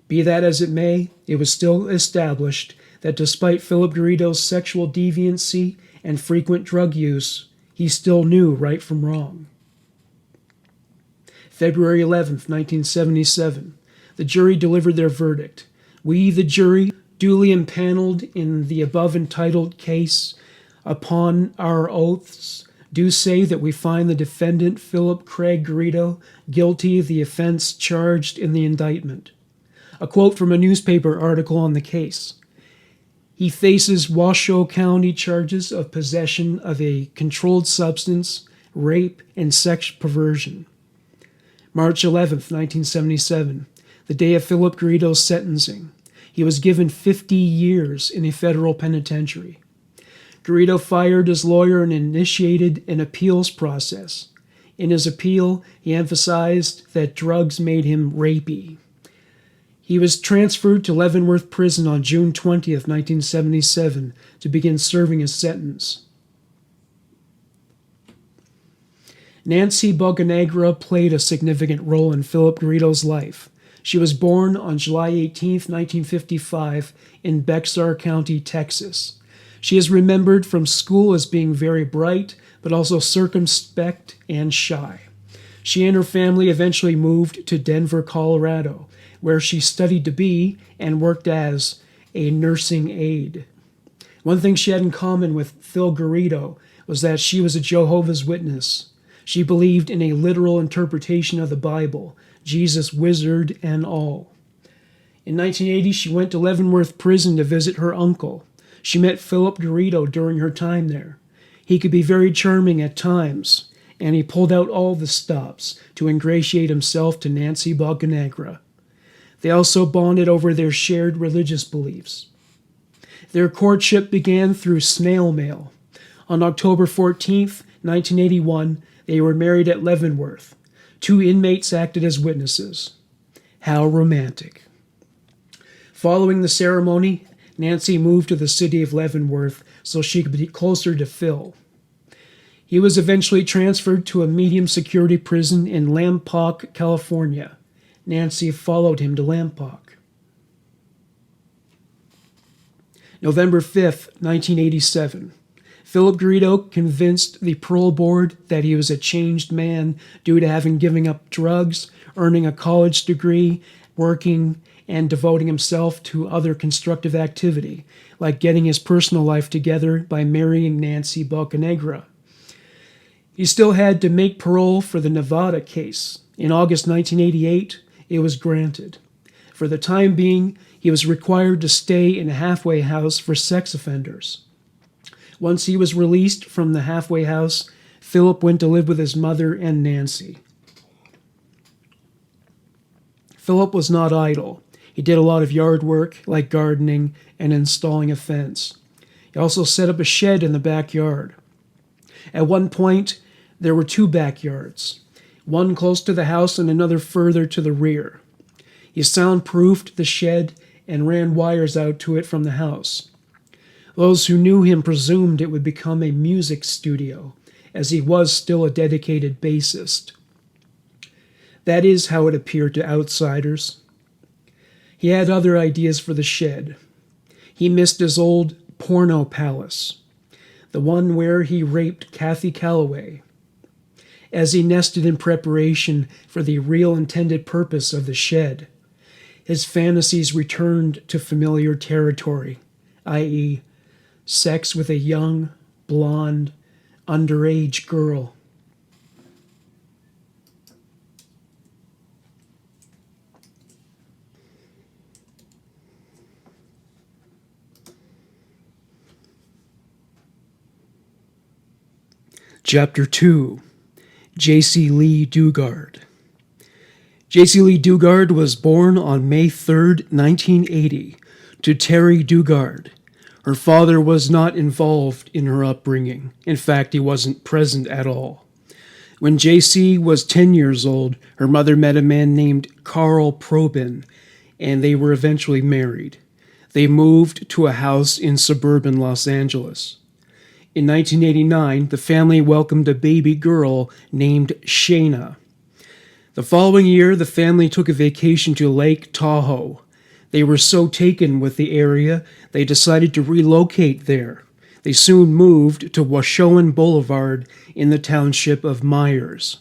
Be that as it may, it was still established that despite Phillip Garrido's sexual deviancy and frequent drug use, he still knew right from wrong. February 11th, 1977, the jury delivered their verdict. We, the jury, duly impaneled in the above entitled case, upon our oaths, do say that we find the defendant, Phillip Craig Garrido, guilty of the offense charged in the indictment. A quote from a newspaper article on the case. He faces Washoe County charges of possession of a controlled substance, rape, and sex perversion. March 11th, 1977, the day of Phillip Garrido's sentencing. He was given 50 years in a federal penitentiary. Garrido fired his lawyer and initiated an appeals process. In his appeal, he emphasized that drugs made him rapey. He was transferred to Leavenworth Prison on June 20th, 1977, to begin serving his sentence. Nancy Bocanegra played a significant role in Phillip Garrido's life. She was born on July 18, 1955, in Bexar County, Texas. She is remembered from school as being very bright, but also circumspect and shy. She and her family eventually moved to Denver, Colorado, where she studied to be and worked as a nursing aide. One thing she had in common with Phil Garrido was that she was a Jehovah's Witness. She believed in a literal interpretation of the Bible, Jesus wizard and all. In 1980, she went to Leavenworth Prison to visit her uncle. She met Phillip Garrido during her time there. He could be very charming at times, and he pulled out all the stops to ingratiate himself to Nancy Bocanegra. They also bonded over their shared religious beliefs. Their courtship began through snail mail. On October 14th, 1981, they were married at Leavenworth. 2 inmates acted as witnesses. How romantic. Following the ceremony, Nancy moved to the city of Leavenworth so she could be closer to Phil. He was eventually transferred to a medium security prison in Lompoc, California. Nancy followed him to Lompoc. November 5th, 1987. Phillip Garrido convinced the parole board that he was a changed man due to having given up drugs, earning a college degree, working, and devoting himself to other constructive activity, like getting his personal life together by marrying Nancy Bocanegra. He still had to make parole for the Nevada case. In August 1988, it was granted. For the time being, he was required to stay in a halfway house for sex offenders. Once he was released from the halfway house, Phillip went to live with his mother and Nancy. Phillip was not idle. He did a lot of yard work, like gardening and installing a fence. He also set up a shed in the backyard. At one point, there were 2 backyards, one close to the house and another further to the rear. He soundproofed the shed and ran wires out to it from the house. Those who knew him presumed it would become a music studio, as he was still a dedicated bassist. That is how it appeared to outsiders. He had other ideas for the shed. He missed his old porno palace, the one where he raped Kathy Calloway. As he nested in preparation for the real intended purpose of the shed, his fantasies returned to familiar territory, i.e., sex with a young, blonde, underage girl. Chapter 2. Jaycee Lee Dugard. Jaycee Lee Dugard was born on May 3rd, 1980, to Terry Dugard. Her father was not involved in her upbringing. In fact, he wasn't present at all. When Jaycee was 10 years old, her mother met a man named Carl Probin, and they were eventually married. They moved to a house in suburban Los Angeles. In 1989, the family welcomed a baby girl named Shayna. The following year, the family took a vacation to Lake Tahoe. They were so taken with the area, they decided to relocate there. They soon moved to Washoan Boulevard in the township of Myers.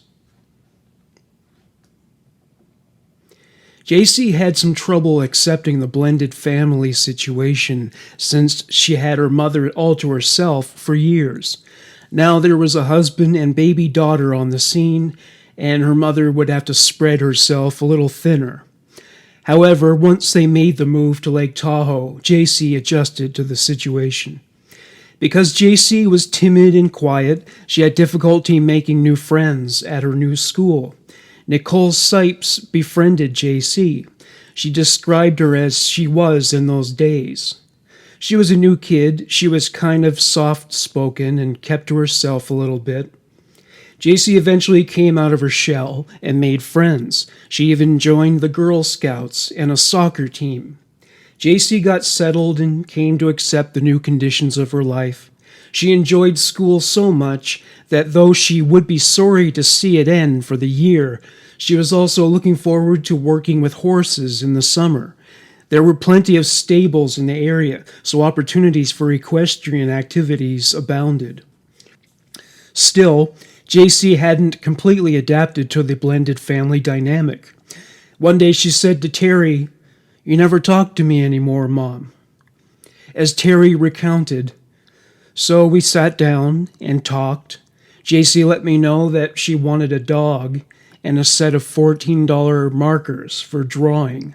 Jaycee had some trouble accepting the blended family situation since she had her mother all to herself for years. Now there was a husband and baby daughter on the scene, and her mother would have to spread herself a little thinner. However, once they made the move to Lake Tahoe, Jaycee adjusted to the situation. Because Jaycee was timid and quiet, she had difficulty making new friends at her new school. Nicole Sipes befriended Jaycee. She described her as she was in those days. She was a new kid. She was kind of soft-spoken and kept to herself a little bit. Jaycee eventually came out of her shell and made friends. She even joined the Girl Scouts and a soccer team. Jaycee got settled and came to accept the new conditions of her life. She enjoyed school so much that though she would be sorry to see it end for the year, she was also looking forward to working with horses in the summer. There were plenty of stables in the area, so opportunities for equestrian activities abounded. Still, Jaycee hadn't completely adapted to the blended family dynamic. One day she said to Terry, "You never talk to me anymore, Mom." As Terry recounted, "So we sat down and talked. Jaycee let me know that she wanted a dog and a set of $14 markers for drawing.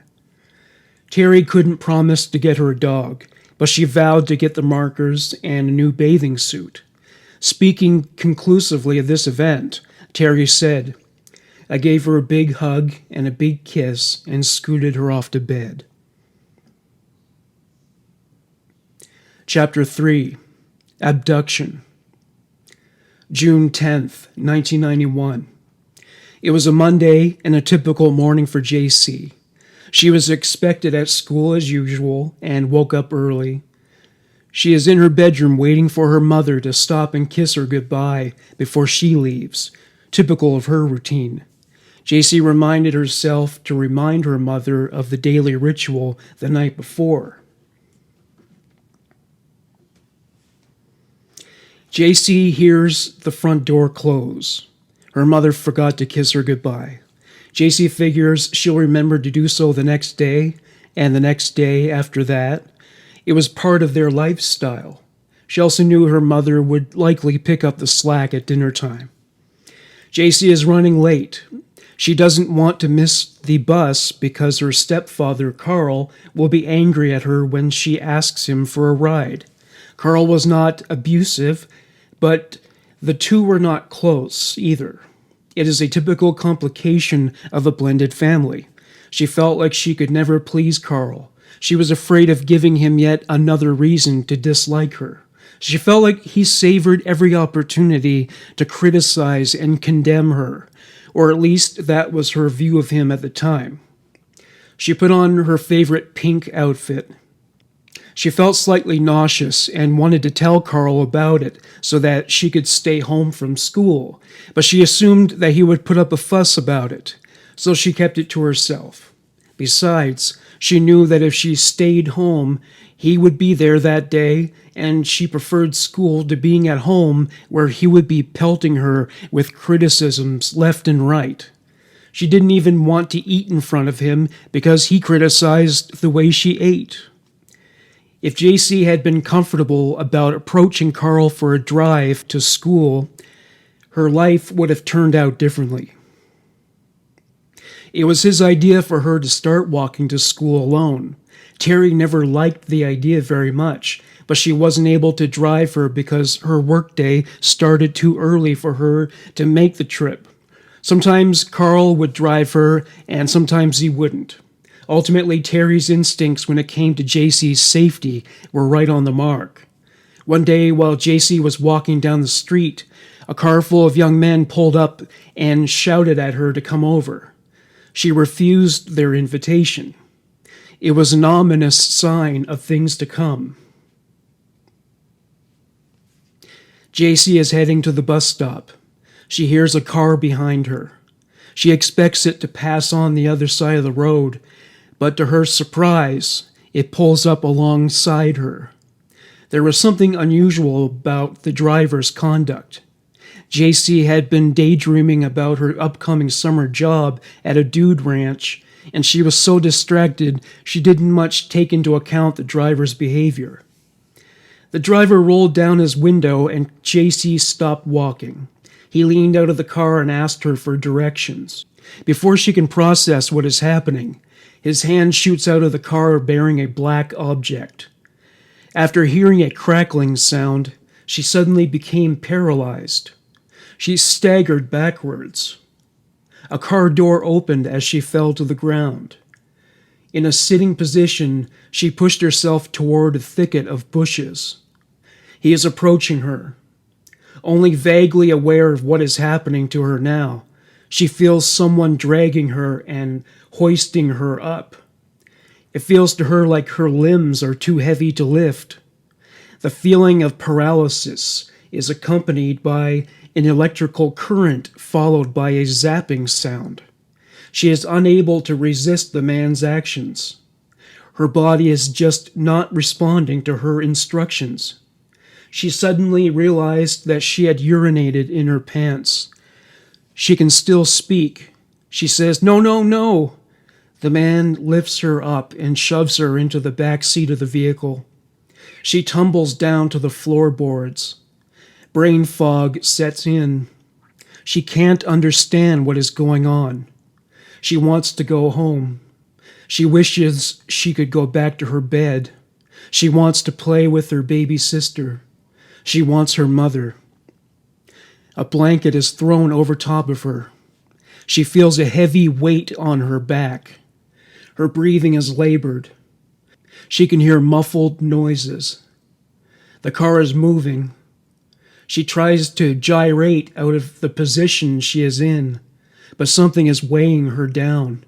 Terry couldn't promise to get her a dog, but she vowed to get the markers and a new bathing suit. Speaking conclusively of this event, Terry said, "I gave her a big hug and a big kiss and scooted her off to bed." Chapter 3. Abduction. June 10th, 1991. It was a Monday and a typical morning for Jaycee. She was expected at school as usual and woke up early. She is in her bedroom waiting for her mother to stop and kiss her goodbye before she leaves, typical of her routine. Jaycee reminded herself to remind her mother of the daily ritual the night before. Jaycee hears the front door close. Her mother forgot to kiss her goodbye. Jaycee figures she'll remember to do so the next day, and the next day after that. It was part of their lifestyle. She also knew her mother would likely pick up the slack at dinner time. Jaycee is running late. She doesn't want to miss the bus because her stepfather, Carl, will be angry at her when she asks him for a ride. Carl was not abusive, but the two were not close either. It is a typical complication of a blended family. She felt like she could never please Carl. She was afraid of giving him yet another reason to dislike her. She felt like he savored every opportunity to criticize and condemn her, or at least that was her view of him at the time. She put on her favorite pink outfit. She felt slightly nauseous and wanted to tell Carl about it so that she could stay home from school, but she assumed that he would put up a fuss about it, so she kept it to herself. Besides, she knew that if she stayed home, he would be there that day, and she preferred school to being at home where he would be pelting her with criticisms left and right. She didn't even want to eat in front of him because he criticized the way she ate. If Jaycee had been comfortable about approaching Carl for a drive to school, her life would have turned out differently. It was his idea for her to start walking to school alone. Terry never liked the idea very much, but she wasn't able to drive her because her workday started too early for her to make the trip. Sometimes Carl would drive her, and sometimes he wouldn't. Ultimately, Terry's instincts when it came to Jaycee's safety were right on the mark. One day, while Jaycee was walking down the street, a car full of young men pulled up and shouted at her to come over. She refused their invitation. It was an ominous sign of things to come. Jaycee is heading to the bus stop. She hears a car behind her. She expects it to pass on the other side of the road, but to her surprise, it pulls up alongside her. There was something unusual about the driver's conduct. Jaycee had been daydreaming about her upcoming summer job at a dude ranch, and she was so distracted she didn't much take into account the driver's behavior. The driver rolled down his window and Jaycee stopped walking. He leaned out of the car and asked her for directions. Before she can process what is happening, his hand shoots out of the car bearing a black object. After hearing a crackling sound, she suddenly became paralyzed. She staggered backwards. A car door opened as she fell to the ground. In a sitting position, she pushed herself toward a thicket of bushes. He is approaching her. only vaguely aware of what is happening to her now. She feels someone dragging her and hoisting her up. It feels to her like her limbs are too heavy to lift. The feeling of paralysis is accompanied by an electrical current followed by a zapping sound. She is unable to resist the man's actions. Her body is just not responding to her instructions. She suddenly realized that she had urinated in her pants. She can still speak. She says, "No, no, no." The man lifts her up and shoves her into the back seat of the vehicle. She tumbles down to the floorboards. Brain fog sets in. She can't understand what is going on. She wants to go home. She wishes she could go back to her bed. She wants to play with her baby sister. She wants her mother. A blanket is thrown over top of her. She feels a heavy weight on her back. Her breathing is labored. She can hear muffled noises. The car is moving. She tries to gyrate out of the position she is in, but something is weighing her down,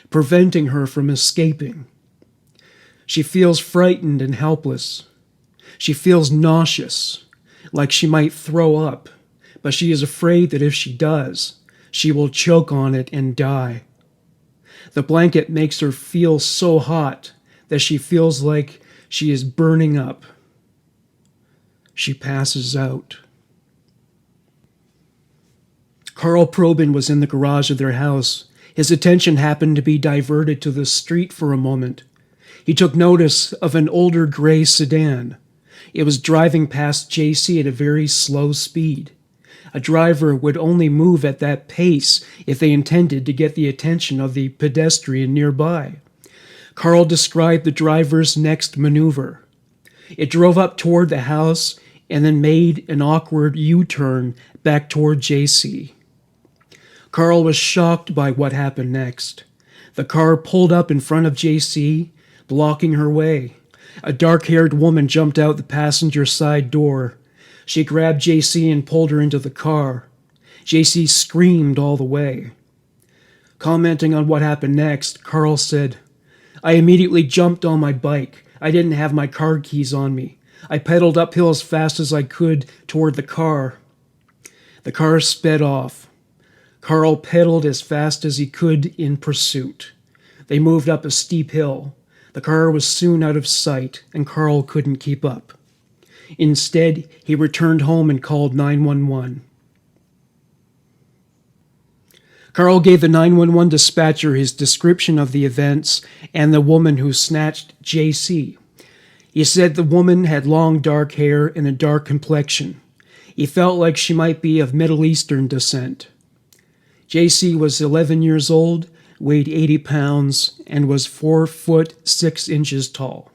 preventing her from escaping. She feels frightened and helpless. She feels nauseous, like she might throw up, but she is afraid that if she does, she will choke on it and die. The blanket makes her feel so hot that she feels like she is burning up. She passes out. Carl Probin was in the garage of their house. His attention happened to be diverted to the street for a moment. He took notice of an older gray sedan. It was driving past Jaycee at a very slow speed. A driver would only move at that pace if they intended to get the attention of the pedestrian nearby. Carl described the driver's next maneuver. It drove up toward the house and then made an awkward U-turn back toward Jaycee. Carl was shocked by what happened next. The car pulled up in front of Jaycee, blocking her way. A dark-haired woman jumped out the passenger side door. She grabbed Jaycee and pulled her into the car. Jaycee screamed all the way. Commenting on what happened next, Carl said, "I immediately jumped on my bike. I didn't have my car keys on me. I pedaled uphill as fast as I could toward the car. The car sped off. Carl pedaled as fast as he could in pursuit. They moved up a steep hill. The car was soon out of sight, and Carl couldn't keep up. Instead, he returned home and called 911. Carl gave the 911 dispatcher his description of the events and the woman who snatched Jaycee. He said the woman had long dark hair and a dark complexion. He felt like she might be of Middle Eastern descent. Jaycee was 11 years old, weighed 80 pounds, and was 4 foot 6 inches tall.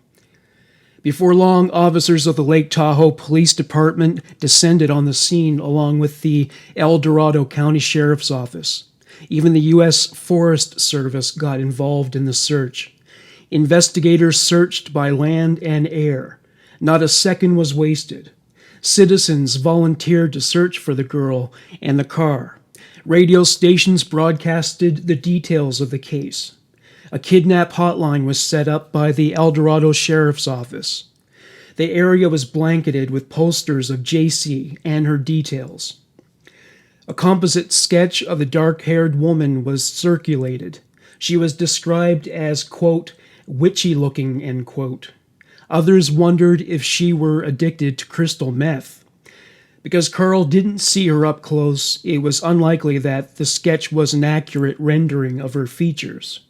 Before long, officers of the Lake Tahoe Police Department descended on the scene along with the El Dorado County Sheriff's Office. Even the U.S. Forest Service got involved in the search. Investigators searched by land and air. Not a second was wasted. Citizens volunteered to search for the girl and the car. Radio stations broadcasted the details of the case. A kidnap hotline was set up by the El Dorado Sheriff's Office. The area was blanketed with posters of Jaycee and her details. A composite sketch of the dark-haired woman was circulated. She was described as, quote, witchy-looking, end quote. Others wondered if she were addicted to crystal meth. Because Carl didn't see her up close, it was unlikely that the sketch was an accurate rendering of her features.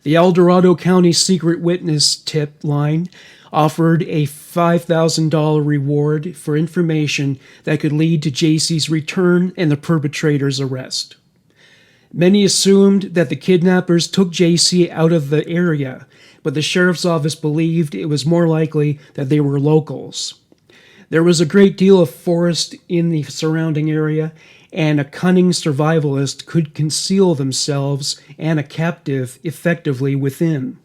The El Dorado County Secret Witness tip line offered a $5,000 reward for information that could lead to Jaycee's return and the perpetrator's arrest. Many assumed that the kidnappers took Jaycee out of the area, but the sheriff's office believed it was more likely that they were locals. There was a great deal of forest in the surrounding area, and a cunning survivalist could conceal themselves and a captive effectively within.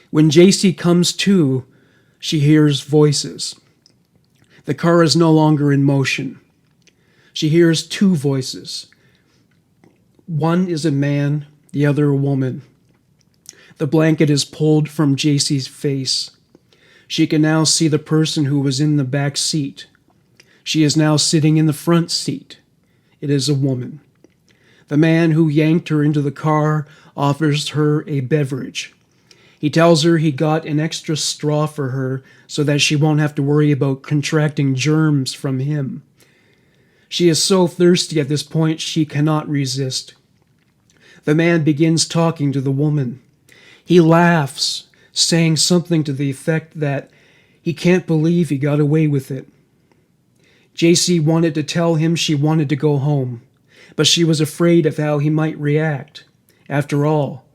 When Jaycee comes to, She hears voices. The car is no longer in motion. She hears two voices. One is a man, the other a woman. The blanket is pulled from Jaycee's face. She can now see the person who was in the back seat. She is now sitting in the front seat. It is a woman. The man who yanked her into the car offers her a beverage. He tells her he got an extra straw for her so that she won't have to worry about contracting germs from him. She is so thirsty at this point she cannot resist. The man begins talking to the woman. He laughs, saying something to the effect that he can't believe he got away with it. Jaycee wanted to tell him she wanted to go home, but she was afraid of how he might react. After all,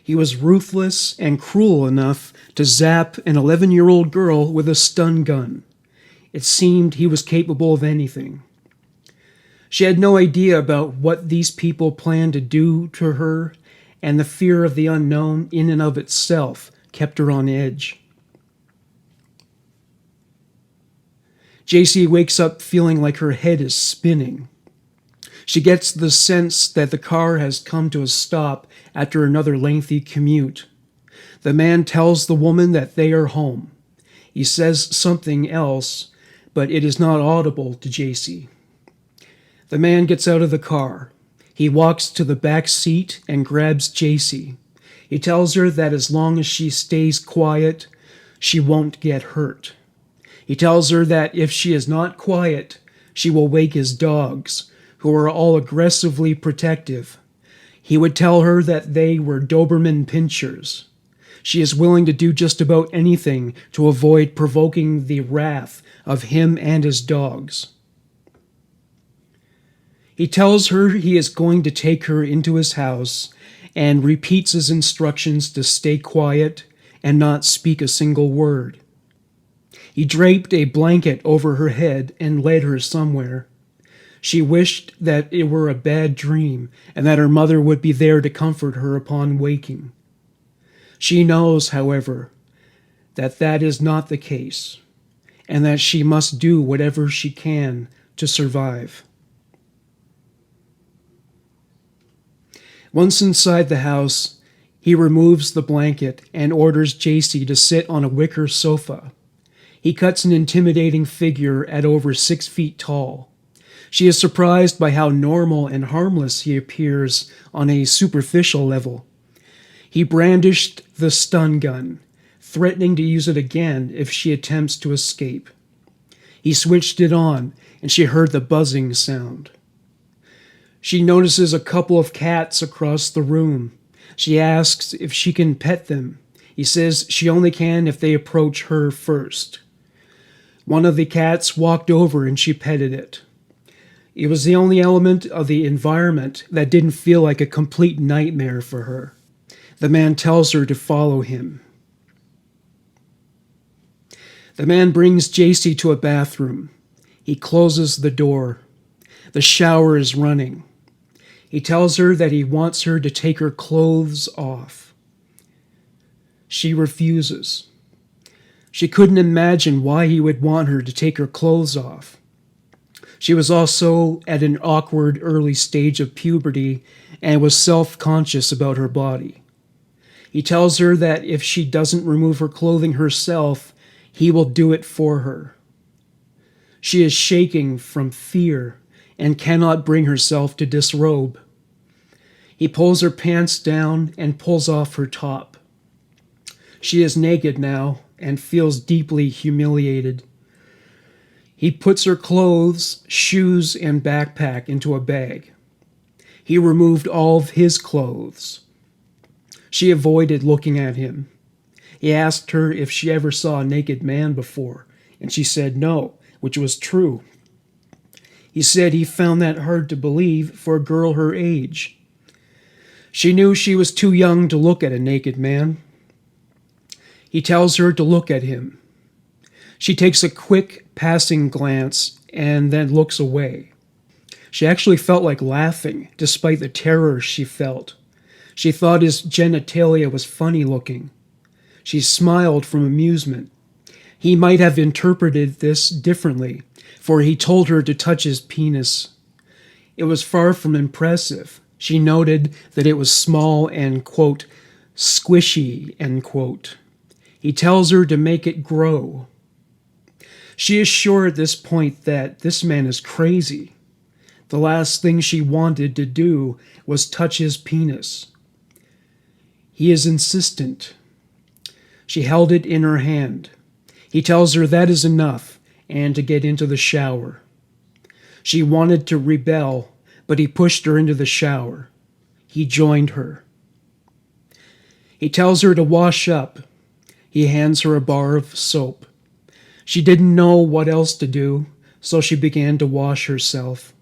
he was ruthless and cruel enough to zap an 11-year-old girl with a stun gun. It seemed he was capable of anything. She had no idea about what these people planned to do to her, and the fear of the unknown in and of itself kept her on edge. Jaycee wakes up feeling like her head is spinning. She gets the sense that the car has come to a stop after another lengthy commute. The man tells the woman that they are home. He says something else, but it is not audible to Jaycee. The man gets out of the car. He walks to the back seat and grabs Jaycee. He tells her that as long as she stays quiet, she won't get hurt. He tells her that if she is not quiet, she will wake his dogs, who are all aggressively protective. He would tell her that they were Doberman pinschers. She is willing to do just about anything to avoid provoking the wrath of him and his dogs. He tells her he is going to take her into his house and repeats his instructions to stay quiet and not speak a single word. He draped a blanket over her head and led her somewhere. She wished that it were a bad dream and that her mother would be there to comfort her upon waking. She knows, however, that that is not the case, and that she must do whatever she can to survive. Once inside the house, he removes the blanket and orders Jaycee to sit on a wicker sofa. He cuts an intimidating figure at over 6 feet tall. She is surprised by how normal and harmless he appears on a superficial level. He brandished the stun gun, threatening to use it again if she attempts to escape. He switched it on, and she heard the buzzing sound. She notices a couple of cats across the room. She asks if she can pet them. He says she only can if they approach her first. One of the cats walked over and she petted it. It was the only element of the environment that didn't feel like a complete nightmare for her. The man tells her to follow him. The man brings Jaycee to a bathroom. He closes the door. The shower is running. He tells her that he wants her to take her clothes off. She refuses. She couldn't imagine why he would want her to take her clothes off. She was also at an awkward early stage of puberty and was self-conscious about her body. He tells her that if she doesn't remove her clothing herself, he will do it for her. She is shaking from fear and cannot bring herself to disrobe. He pulls her pants down and pulls off her top. She is naked now and feels deeply humiliated. He puts her clothes, shoes, and backpack into a bag. He removed all of his clothes. She avoided looking at him. He asked her if she ever saw a naked man before, and she said no, which was true. He said he found that hard to believe for a girl her age. She knew she was too young to look at a naked man. He tells her to look at him. She takes a quick, passing glance and then looks away. She actually felt like laughing, despite the terror she felt. She thought his genitalia was funny looking. She smiled from amusement. He might have interpreted this differently, for he told her to touch his penis. It was far from impressive. She noted that it was small and, quote, squishy, end quote. He tells her to make it grow. She is sure at this point that this man is crazy. The last thing she wanted to do was touch his penis. He is insistent. She held it in her hand. He tells her that is enough and to get into the shower. She wanted to rebel, but he pushed her into the shower. He joined her. He tells her to wash up. He hands her a bar of soap. She didn't know what else to do, so she began to wash herself.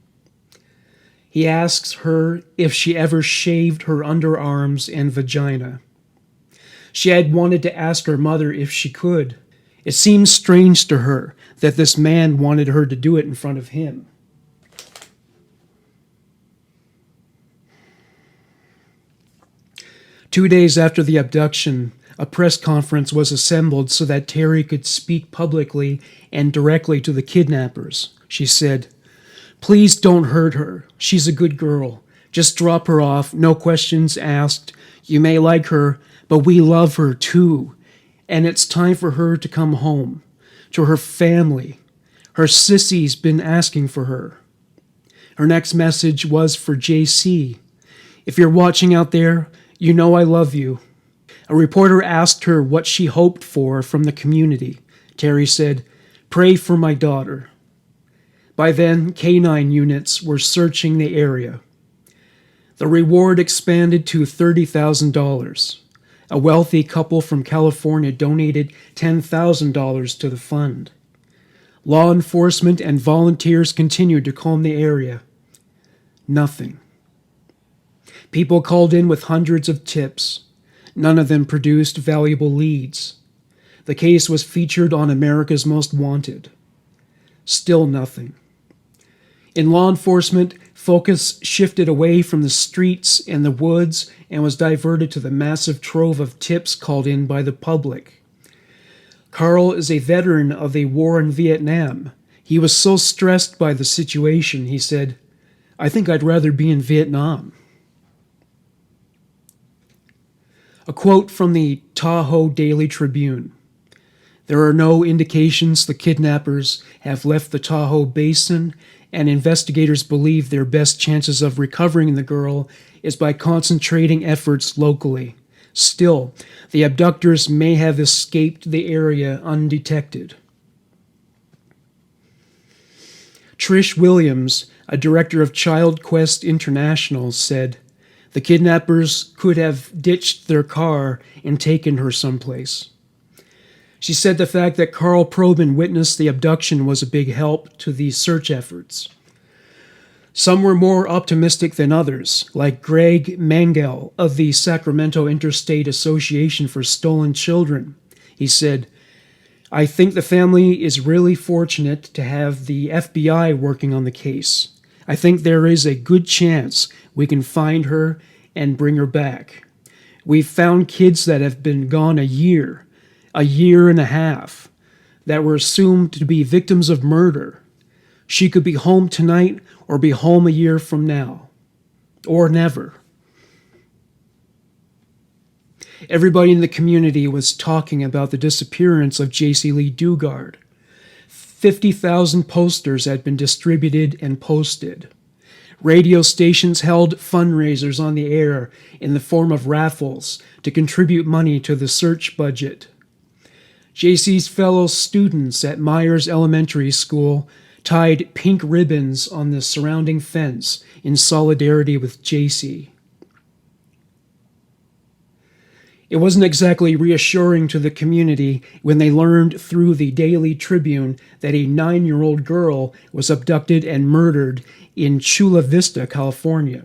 He asks her if she ever shaved her underarms and vagina. She had wanted to ask her mother if she could. It seemed strange to her that this man wanted her to do it in front of him. Two days after the abduction, a press conference was assembled so that Terry could speak publicly and directly to the kidnappers. She said, "Please don't hurt her. She's a good girl. Just drop her off, no questions asked. You may like her, but we love her too. And it's time for her to come home, to her family. Her sissy's been asking for her." Her next message was for Jaycee. "If you're watching out there, you know I love you." A reporter asked her what she hoped for from the community. Terry said, "Pray for my daughter." By then, canine units were searching the area. The reward expanded to $30,000. A wealthy couple from California donated $10,000 to the fund. Law enforcement and volunteers continued to comb the area. Nothing. People called in with hundreds of tips. None of them produced valuable leads. The case was featured on America's Most Wanted. Still nothing. In law enforcement, focus shifted away from the streets and the woods and was diverted to the massive trove of tips called in by the public. Carl is a veteran of the war in Vietnam. He was so stressed by the situation, he said, "I think I'd rather be in Vietnam." A quote from the Tahoe Daily Tribune. "There are no indications the kidnappers have left the Tahoe Basin, and investigators believe their best chances of recovering the girl is by concentrating efforts locally. Still, the abductors may have escaped the area undetected." Trish Williams, a director of Child Quest International, said, "The kidnappers could have ditched their car and taken her someplace." She said the fact that Carl Probin witnessed the abduction was a big help to these search efforts. Some were more optimistic than others, like Greg Mangel of the Sacramento Interstate Association for Stolen Children. He said, "I think the family is really fortunate to have the FBI working on the case. I think there is a good chance we can find her and bring her back. We've found kids that have been gone a year and a half, that were assumed to be victims of murder. She could be home tonight or be home a year from now. Or never." Everybody in the community was talking about the disappearance of Jaycee Lee Dugard. 50,000 posters had been distributed and posted. Radio stations held fundraisers on the air in the form of raffles to contribute money to the search budget. Jaycee's fellow students at Myers Elementary School tied pink ribbons on the surrounding fence in solidarity with Jaycee. It wasn't exactly reassuring to the community when they learned through the Daily Tribune that a 9-year-old girl was abducted and murdered in Chula Vista, California.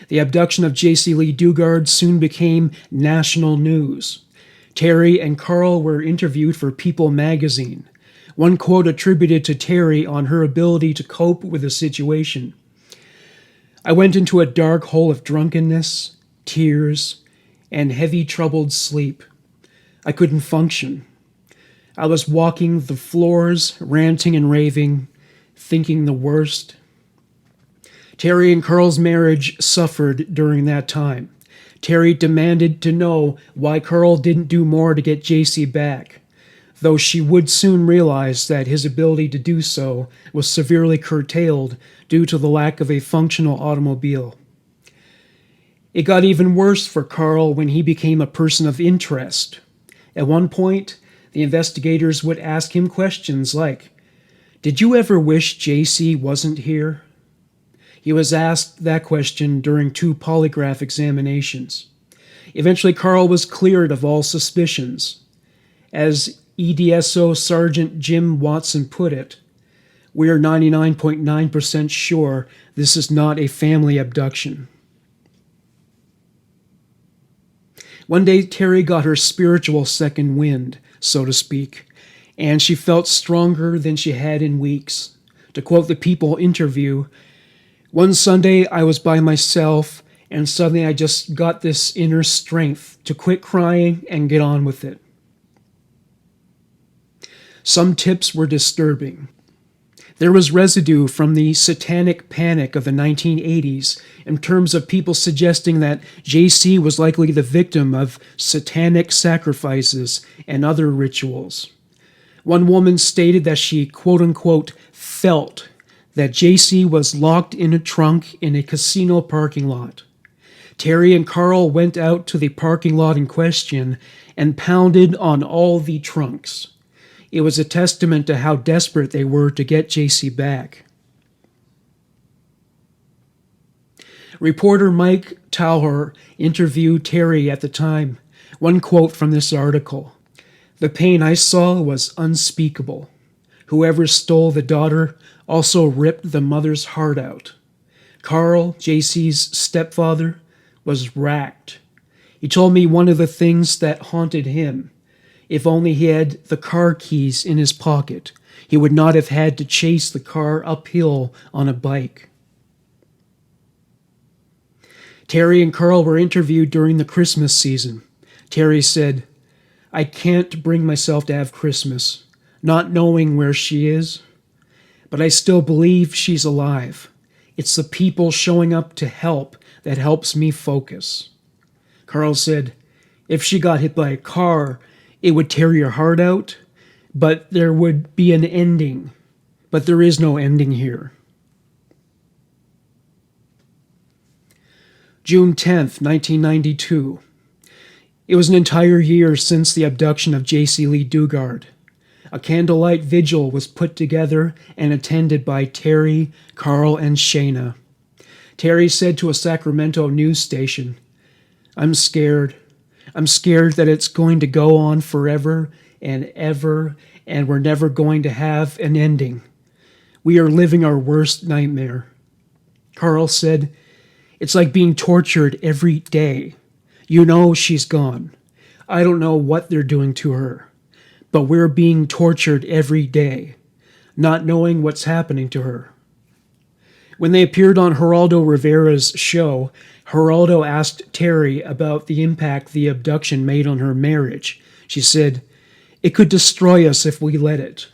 The abduction of Jaycee Lee Dugard soon became national news. Terry and Carl were interviewed for People magazine. One quote attributed to Terry on her ability to cope with the situation: "I went into a dark hole of drunkenness, tears, and heavy troubled sleep. I couldn't function. I was walking the floors, ranting and raving, thinking the worst. Terry and Carl's marriage suffered during that time. Terry demanded to know why Carl didn't do more to get Jaycee back, though she would soon realize that his ability to do so was severely curtailed due to the lack of a functional automobile. It got even worse for Carl when he became a person of interest. At one point, the investigators would ask him questions like, "Did you ever wish Jaycee wasn't here?" He was asked that question during 2 polygraph examinations. Eventually, Carl was cleared of all suspicions. As EDSO Sergeant Jim Watson put it, "We are 99.9% sure this is not a family abduction." One day, Terry got her spiritual second wind, so to speak, and she felt stronger than she had in weeks. To quote the People interview, "One Sunday I was by myself, and suddenly I just got this inner strength to quit crying and get on with it." Some tips were disturbing. There was residue from the satanic panic of the 1980s in terms of people suggesting that Jaycee was likely the victim of satanic sacrifices and other rituals. One woman stated that she, quote-unquote, felt that Jaycee was locked in a trunk in a casino parking lot. Terry and Carl went out to the parking lot in question and pounded on all the trunks. It was a testament to how desperate they were to get Jaycee back. Reporter Mike Tauher interviewed Terry at the time. One quote from this article: "The pain I saw was unspeakable. Whoever stole the daughter also ripped the mother's heart out. Carl, Jaycee's stepfather, was racked. He told me one of the things that haunted him. If only he had the car keys in his pocket, he would not have had to chase the car uphill on a bike." Terry and Carl were interviewed during the Christmas season. Terry said, "I can't bring myself to have Christmas, not knowing where she is. But I still believe she's alive. It's the people showing up to help that helps me focus." Carl said, "If she got hit by a car, it would tear your heart out, but there would be an ending. But there is no ending here." June 10th, 1992. It was an entire year since the abduction of Jaycee Lee Dugard. A candlelight vigil was put together and attended by Terry, Carl, and Shayna. Terry said to a Sacramento news station, "I'm scared. I'm scared that it's going to go on forever and ever, and we're never going to have an ending. We are living our worst nightmare." Carl said, "It's like being tortured every day. You know she's gone. I don't know what they're doing to her, but we're being tortured every day, not knowing what's happening to her." When they appeared on Geraldo Rivera's show, Geraldo asked Terry about the impact the abduction made on her marriage. She said, "It could destroy us if we let it.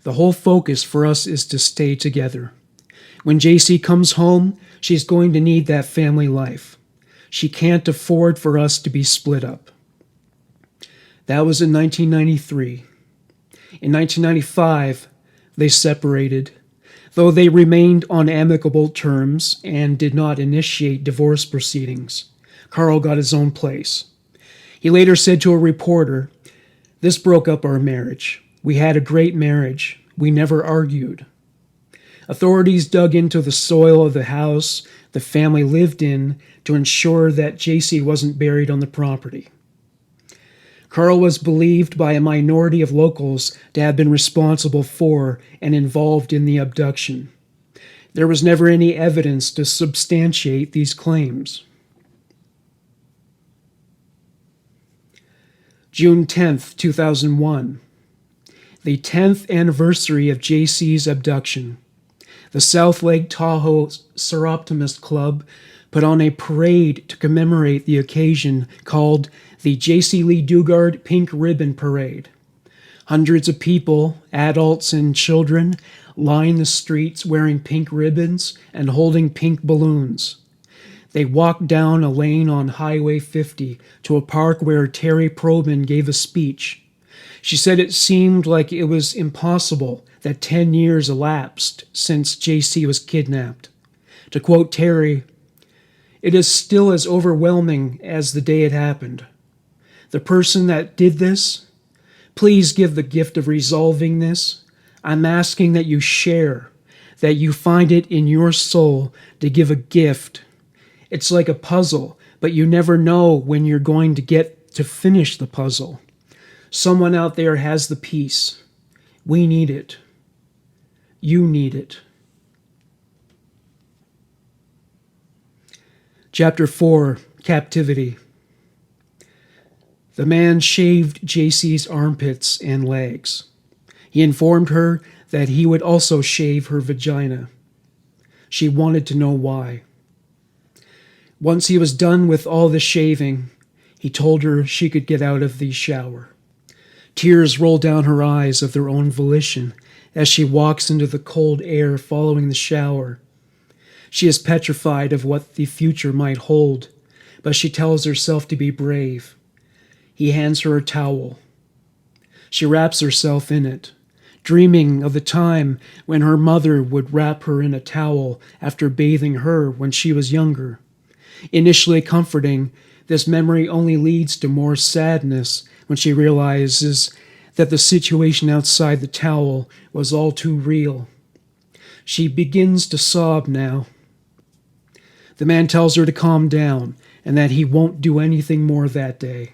The whole focus for us is to stay together. When Jaycee comes home, she's going to need that family life. She can't afford for us to be split up." That was in 1993. In 1995, they separated, though they remained on amicable terms and did not initiate divorce proceedings. Carl got his own place. He later said to a reporter, "This broke up our marriage. We had a great marriage. We never argued." Authorities dug into the soil of the house the family lived in to ensure that Jaycee wasn't buried on the property. Carl was believed by a minority of locals to have been responsible for and involved in the abduction. There was never any evidence to substantiate these claims. June 10th, 2001. The 10th anniversary of Jaycee's abduction. The South Lake Tahoe Seroptimist Club put on a parade to commemorate the occasion called the Jaycee Lee Dugard Pink Ribbon Parade. Hundreds of people, adults and children, line the streets wearing pink ribbons and holding pink balloons. They walk down a lane on Highway 50 to a park where Terry Probin gave a speech. She said it seemed like it was impossible that 10 years elapsed since Jaycee was kidnapped. To quote Terry, "It is still as overwhelming as the day it happened. The person that did this, please give the gift of resolving this. I'm asking that you share, that you find it in your soul to give a gift. It's like a puzzle, but you never know when you're going to get to finish the puzzle. Someone out there has the piece. We need it. You need it." Chapter 4, Captivity. The man shaved Jaycee's armpits and legs. He informed her that he would also shave her vagina. She wanted to know why. Once he was done with all the shaving, he told her she could get out of the shower. Tears roll down her eyes of their own volition as she walks into the cold air following the shower. She is petrified of what the future might hold, but she tells herself to be brave. He hands her a towel. She wraps herself in it, dreaming of the time when her mother would wrap her in a towel after bathing her when she was younger. Initially comforting, this memory only leads to more sadness when she realizes that the situation outside the towel was all too real. She begins to sob now. The man tells her to calm down and that he won't do anything more that day.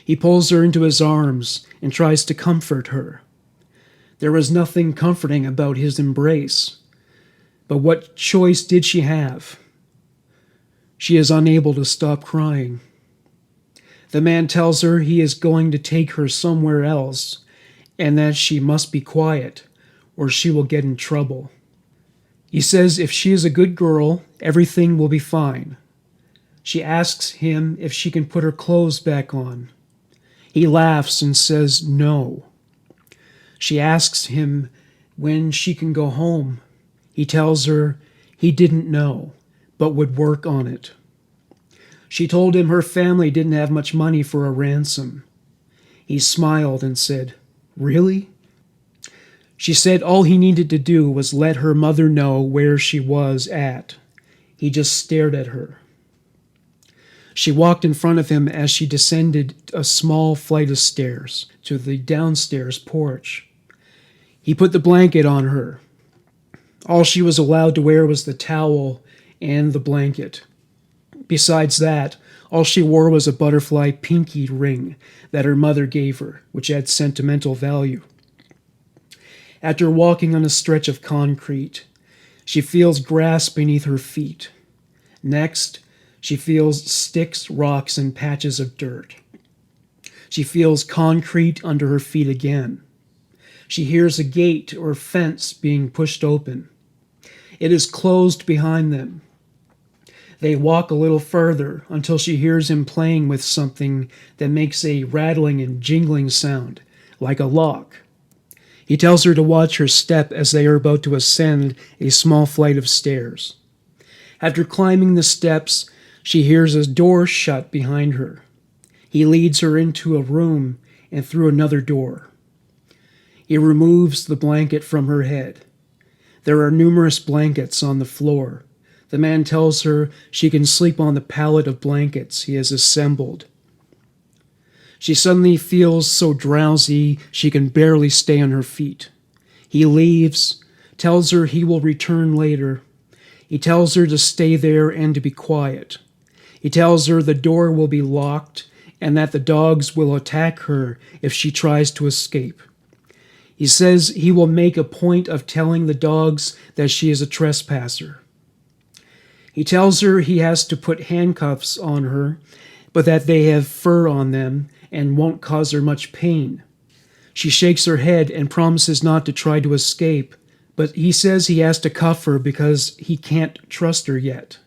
He pulls her into his arms and tries to comfort her. There was nothing comforting about his embrace. But what choice did she have? She is unable to stop crying. The man tells her he is going to take her somewhere else and that she must be quiet or she will get in trouble. He says if she is a good girl, everything will be fine. She asks him if she can put her clothes back on. He laughs and says no. She asks him when she can go home. He tells her he didn't know, but would work on it. She told him her family didn't have much money for a ransom. He smiled and said, "Really?" She said all he needed to do was let her mother know where she was at. He just stared at her. She walked in front of him as she descended a small flight of stairs to the downstairs porch. He put the blanket on her. All she was allowed to wear was the towel and the blanket. Besides that, all she wore was a butterfly pinky ring that her mother gave her, which had sentimental value. After walking on a stretch of concrete, she feels grass beneath her feet. Next, she feels sticks, rocks, and patches of dirt. She feels concrete under her feet again. She hears a gate or fence being pushed open. It is closed behind them. They walk a little further until she hears him playing with something that makes a rattling and jingling sound, like a lock. He tells her to watch her step as they are about to ascend a small flight of stairs. After climbing the steps, she hears a door shut behind her. He leads her into a room and through another door. He removes the blanket from her head. There are numerous blankets on the floor. The man tells her she can sleep on the pallet of blankets he has assembled. She suddenly feels so drowsy she can barely stay on her feet. He leaves, tells her he will return later. He tells her to stay there and to be quiet. He tells her the door will be locked and that the dogs will attack her if she tries to escape. He says he will make a point of telling the dogs that she is a trespasser. He tells her he has to put handcuffs on her, but that they have fur on them and won't cause her much pain. She shakes her head and promises not to try to escape, but he says he has to cuff her because he can't trust her yet.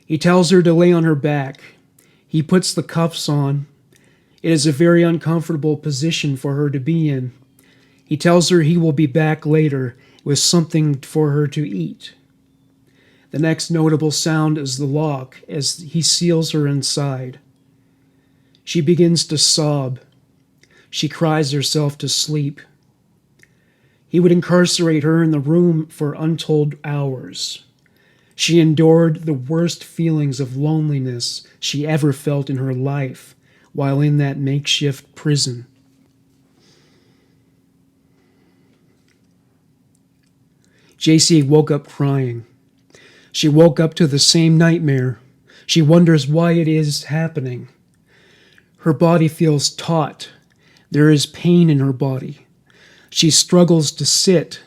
He tells her to lay on her back. He puts the cuffs on. It is a very uncomfortable position for her to be in. He tells her he will be back later with something for her to eat. The next notable sound is the lock as he seals her inside. She begins to sob. She cries herself to sleep. He would incarcerate her in the room for untold hours. She endured the worst feelings of loneliness she ever felt in her life while in that makeshift prison. Jaycee woke up crying. She woke up to the same nightmare. She wonders why it is happening. Her body feels taut. There is pain in her body. She struggles to sit,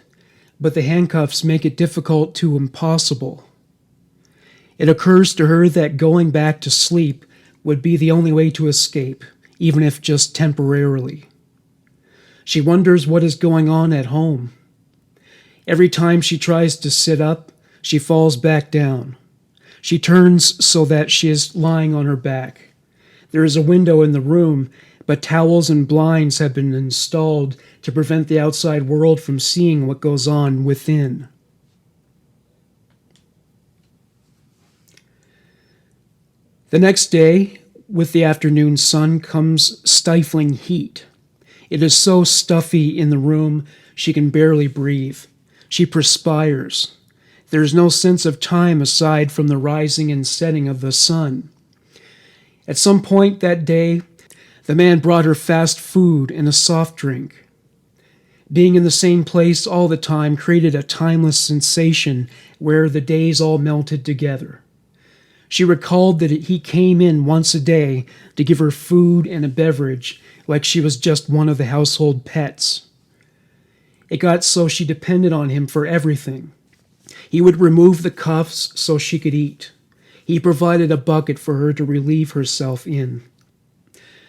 but the handcuffs make it difficult to impossible. It occurs to her that going back to sleep would be the only way to escape, even if just temporarily. She wonders what is going on at home. Every time she tries to sit up, she falls back down. She turns so that she is lying on her back. There is a window in the room, but towels and blinds have been installed to prevent the outside world from seeing what goes on within. The next day, with the afternoon sun, comes stifling heat. It is so stuffy in the room she can barely breathe. She perspires. There is no sense of time aside from the rising and setting of the sun. At some point that day, the man brought her fast food and a soft drink. Being in the same place all the time created a timeless sensation where the days all melted together. She recalled that he came in once a day to give her food and a beverage like she was just one of the household pets. It got so she depended on him for everything. He would remove the cuffs so she could eat. He provided a bucket for her to relieve herself in.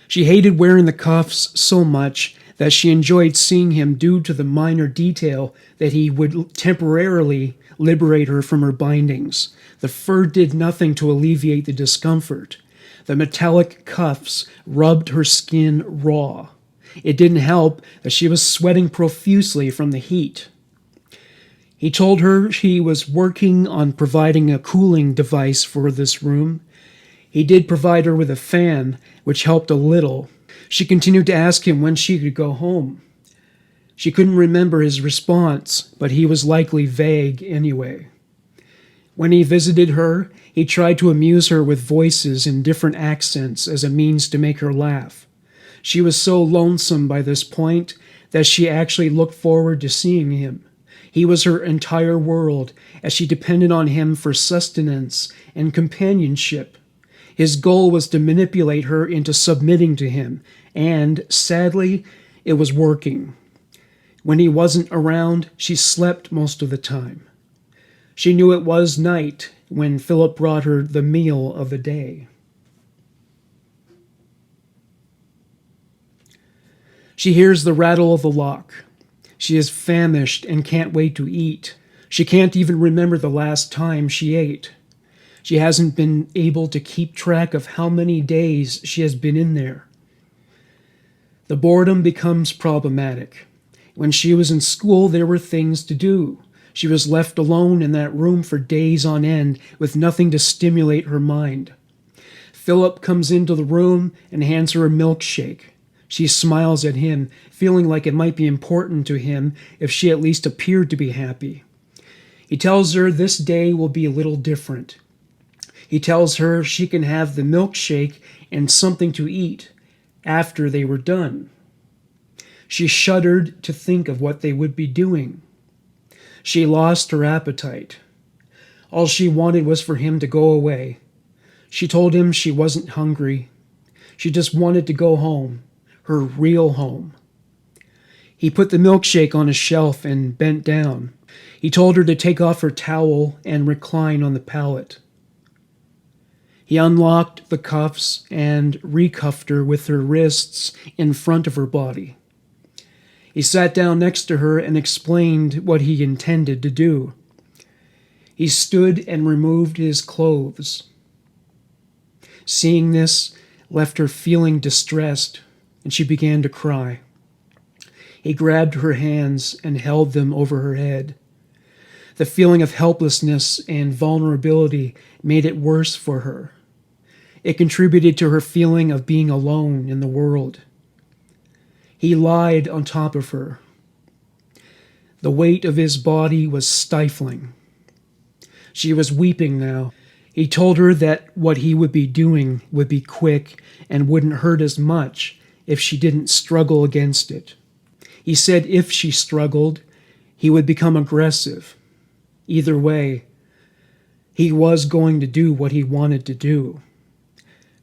She hated wearing the cuffs so much that she enjoyed seeing him due to the minor detail that he would temporarily liberate her from her bindings. The fur did nothing to alleviate the discomfort. The metallic cuffs rubbed her skin raw. It didn't help that she was sweating profusely from the heat. He told her he was working on providing a cooling device for this room. He did provide her with a fan, which helped a little. She continued to ask him when she could go home. She couldn't remember his response, but he was likely vague anyway. When he visited her, he tried to amuse her with voices in different accents as a means to make her laugh. She was so lonesome by this point that she actually looked forward to seeing him. He was her entire world, as she depended on him for sustenance and companionship. His goal was to manipulate her into submitting to him, and, sadly, it was working. When he wasn't around, she slept most of the time. She knew it was night when Phillip brought her the meal of the day. She hears the rattle of the lock. She is famished and can't wait to eat. She can't even remember the last time she ate. She hasn't been able to keep track of how many days she has been in there. The boredom becomes problematic. When she was in school, there were things to do. She was left alone in that room for days on end with nothing to stimulate her mind. Phillip comes into the room and hands her a milkshake. She smiles at him, feeling like it might be important to him if she at least appeared to be happy. He tells her this day will be a little different. He tells her she can have the milkshake and something to eat after they were done. She shuddered to think of what they would be doing. She lost her appetite. All she wanted was for him to go away. She told him she wasn't hungry. She just wanted to go home, her real home. He put the milkshake on a shelf and bent down. He told her to take off her towel and recline on the pallet. He unlocked the cuffs and recuffed her with her wrists in front of her body. He sat down next to her and explained what he intended to do. He stood and removed his clothes. Seeing this left her feeling distressed, and she began to cry. He grabbed her hands and held them over her head. The feeling of helplessness and vulnerability made it worse for her. It contributed to her feeling of being alone in the world. He lied on top of her. The weight of his body was stifling. She was weeping now. He told her that what he would be doing would be quick and wouldn't hurt as much if she didn't struggle against it. He said if she struggled, he would become aggressive. Either way, he was going to do what he wanted to do.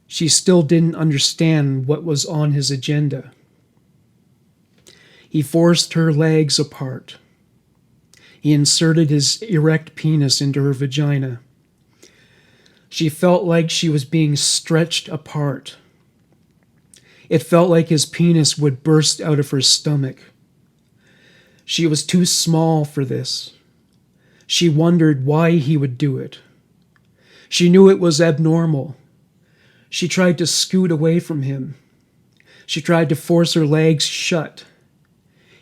She still didn't understand what was on his agenda. He forced her legs apart. He inserted his erect penis into her vagina. She felt like she was being stretched apart. It felt like his penis would burst out of her stomach. She was too small for this. She wondered why he would do it. She knew it was abnormal. She tried to scoot away from him. She tried to force her legs shut.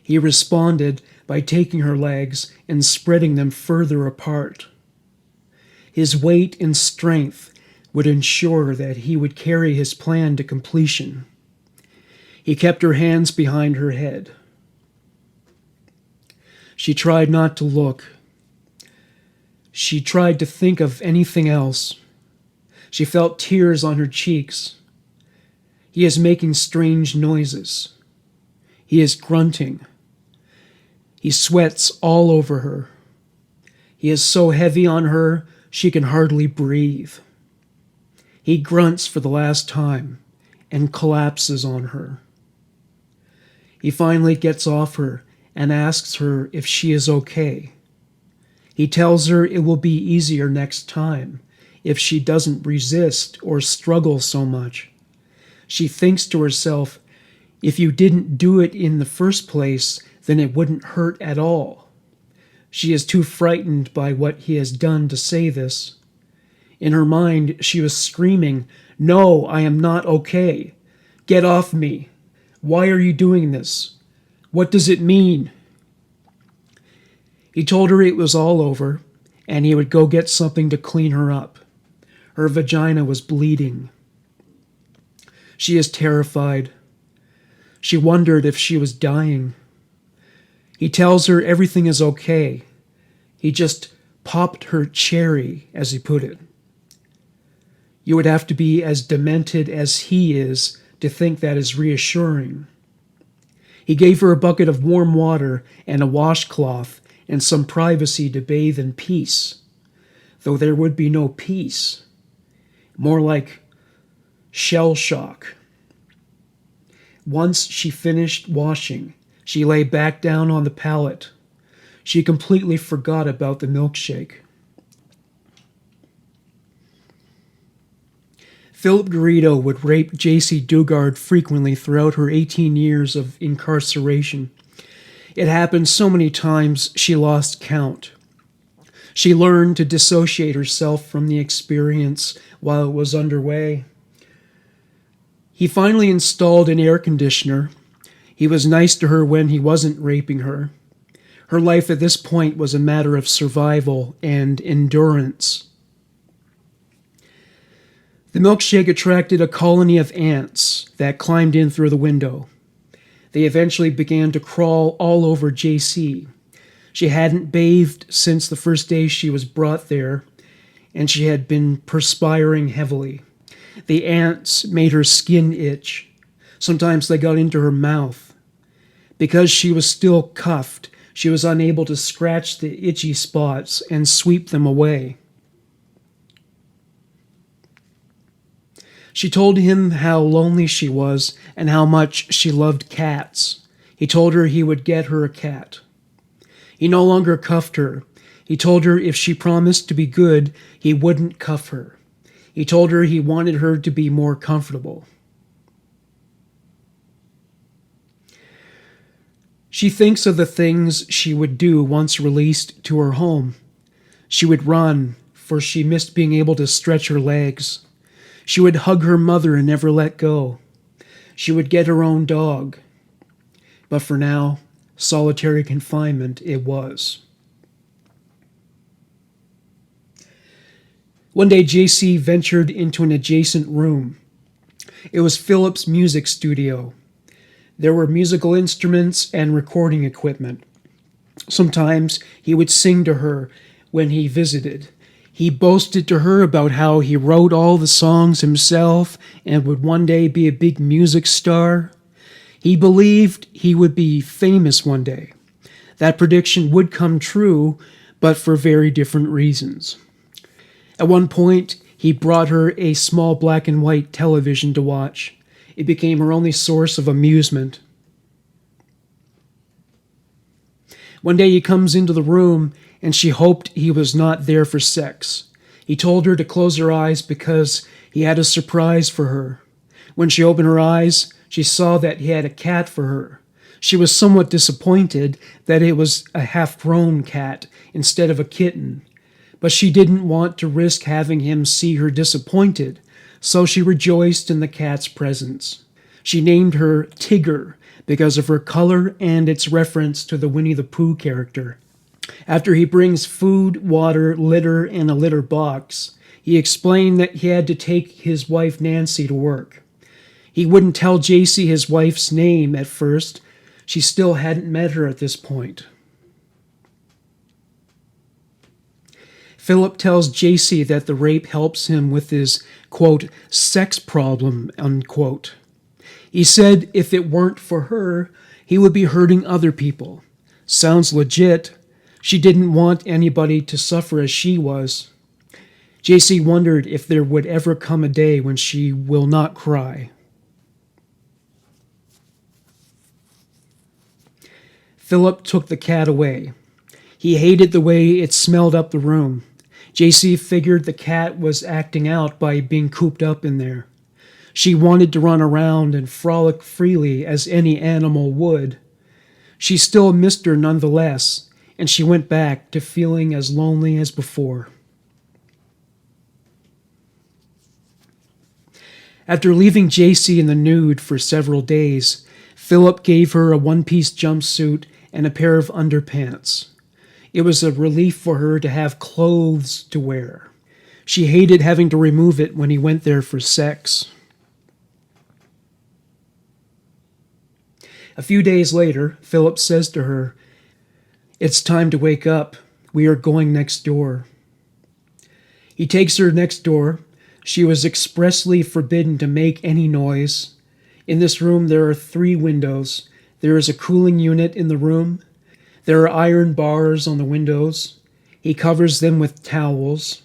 He responded by taking her legs and spreading them further apart. His weight and strength would ensure that he would carry his plan to completion. He kept her hands behind her head. She tried not to look. She tried to think of anything else. She felt tears on her cheeks. He is making strange noises. He is grunting. He sweats all over her. He is so heavy on her, she can hardly breathe. He grunts for the last time and collapses on her. He finally gets off her and asks her if she is okay. He tells her it will be easier next time if she doesn't resist or struggle so much. She thinks to herself, if you didn't do it in the first place, then it wouldn't hurt at all. She is too frightened by what he has done to say this. In her mind, she was screaming, "No, I am not okay. Get off me. Why are you doing this? What does it mean?" He told her it was all over, and he would go get something to clean her up. Her vagina was bleeding. She is terrified. She wondered if she was dying. He tells her everything is okay. He just popped her cherry, as he put it. You would have to be as demented as he is to think that is reassuring. He gave her a bucket of warm water and a washcloth and some privacy to bathe in peace, though there would be no peace, more like shell shock. Once she finished washing, she lay back down on the pallet. She completely forgot about the milkshake. Phillip Garrido would rape Jaycee Dugard frequently throughout her 18 years of incarceration. It happened so many times she lost count. She learned to dissociate herself from the experience while it was underway. He finally installed an air conditioner. He was nice to her when he wasn't raping her. Her life at this point was a matter of survival and endurance. The milkshake attracted a colony of ants that climbed in through the window. They eventually began to crawl all over Jaycee. She hadn't bathed since the first day she was brought there, and she had been perspiring heavily. The ants made her skin itch. Sometimes they got into her mouth. Because she was still cuffed, she was unable to scratch the itchy spots and sweep them away. She told him how lonely she was and how much she loved cats. He told her he would get her a cat. He no longer cuffed her. He told her if she promised to be good, he wouldn't cuff her. He told her he wanted her to be more comfortable. She thinks of the things she would do once released to her home. She would run, for she missed being able to stretch her legs. She would hug her mother and never let go. She would get her own dog. But for now, solitary confinement it was. One day, Jaycee ventured into an adjacent room. It was Phillip's music studio. There were musical instruments and recording equipment. Sometimes he would sing to her when he visited. He boasted to her about how he wrote all the songs himself and would one day be a big music star. He believed he would be famous one day. That prediction would come true, but for very different reasons. At one point, he brought her a small black and white television to watch. It became her only source of amusement. One day he comes into the room, and she hoped he was not there for sex. He told her to close her eyes because he had a surprise for her. When she opened her eyes, she saw that he had a cat for her. She was somewhat disappointed that it was a half-grown cat instead of a kitten, but she didn't want to risk having him see her disappointed, so she rejoiced in the cat's presence. She named her Tigger because of her color and its reference to the Winnie the Pooh character. After he brings food, water, litter, and a litter box, he explained that he had to take his wife Nancy to work. He wouldn't tell Jaycee his wife's name at first. She still hadn't met her at this point. Phillip tells Jaycee that the rape helps him with his, quote, sex problem, unquote. He said if it weren't for her, he would be hurting other people. Sounds legit. She didn't want anybody to suffer as she was. Jaycee wondered if there would ever come a day when she will not cry. Phillip took the cat away. He hated the way it smelled up the room. Jaycee figured the cat was acting out by being cooped up in there. She wanted to run around and frolic freely as any animal would. She still missed her nonetheless, and she went back to feeling as lonely as before. After leaving Jaycee in the nude for several days, Phillip gave her a one-piece jumpsuit and a pair of underpants. It was a relief for her to have clothes to wear. She hated having to remove it when he went there for sex. A few days later, Phillip says to her, "It's time to wake up. We are going next door." He takes her next door. She was expressly forbidden to make any noise. In this room there are 3 windows. There is a cooling unit in the room. There are iron bars on the windows. He covers them with towels.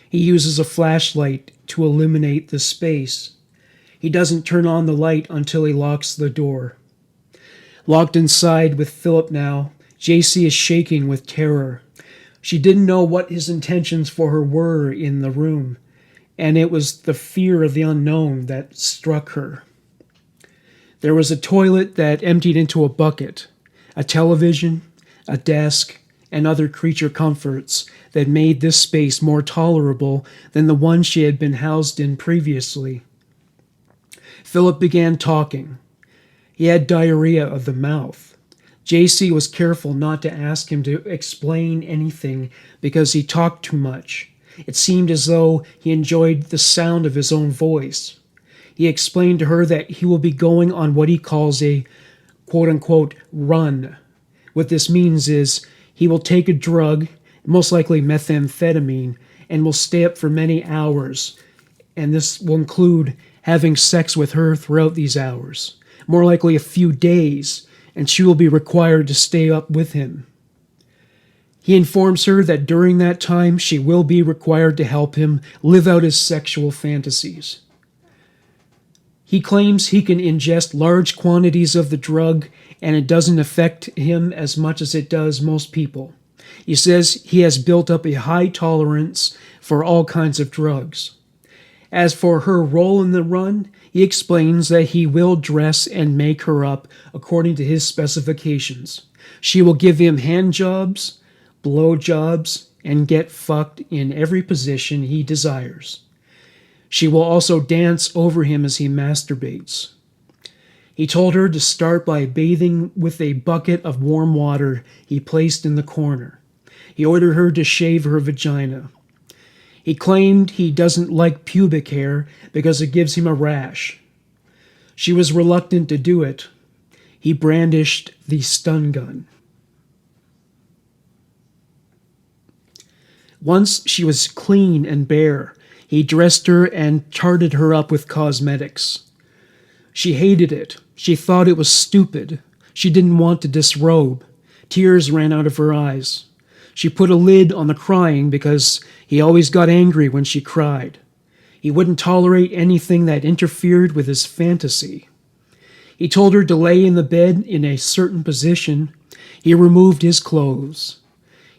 He uses a flashlight to illuminate the space. He doesn't turn on the light until he locks the door. Locked inside with Phillip now, Jaycee is shaking with terror. She didn't know what his intentions for her were in the room, and it was the fear of the unknown that struck her. There was a toilet that emptied into a bucket, a television, a desk, and other creature comforts that made this space more tolerable than the one she had been housed in previously. Phillip began talking. He had diarrhea of the mouth. Jaycee was careful not to ask him to explain anything because he talked too much. It seemed as though he enjoyed the sound of his own voice. He explained to her that he will be going on what he calls a quote-unquote run. What this means is he will take a drug, most likely methamphetamine, and will stay up for many hours. And this will include having sex with her throughout these hours. More likely a few days, and she will be required to stay up with him. He informs her that during that time she will be required to help him live out his sexual fantasies. He claims he can ingest large quantities of the drug and it doesn't affect him as much as it does most people. He says he has built up a high tolerance for all kinds of drugs. As for her role in the run, he explains that he will dress and make her up according to his specifications. She will give him hand jobs, blow jobs, and get fucked in every position he desires. She will also dance over him as he masturbates. He told her to start by bathing with a bucket of warm water he placed in the corner. He ordered her to shave her vagina. He claimed he doesn't like pubic hair because it gives him a rash. She was reluctant to do it. He brandished the stun gun. Once she was clean and bare, he dressed her and tarted her up with cosmetics. She hated it. She thought it was stupid. She didn't want to disrobe. Tears ran out of her eyes. She put a lid on the crying because he always got angry when she cried. He wouldn't tolerate anything that interfered with his fantasy. He told her to lay in the bed in a certain position. He removed his clothes.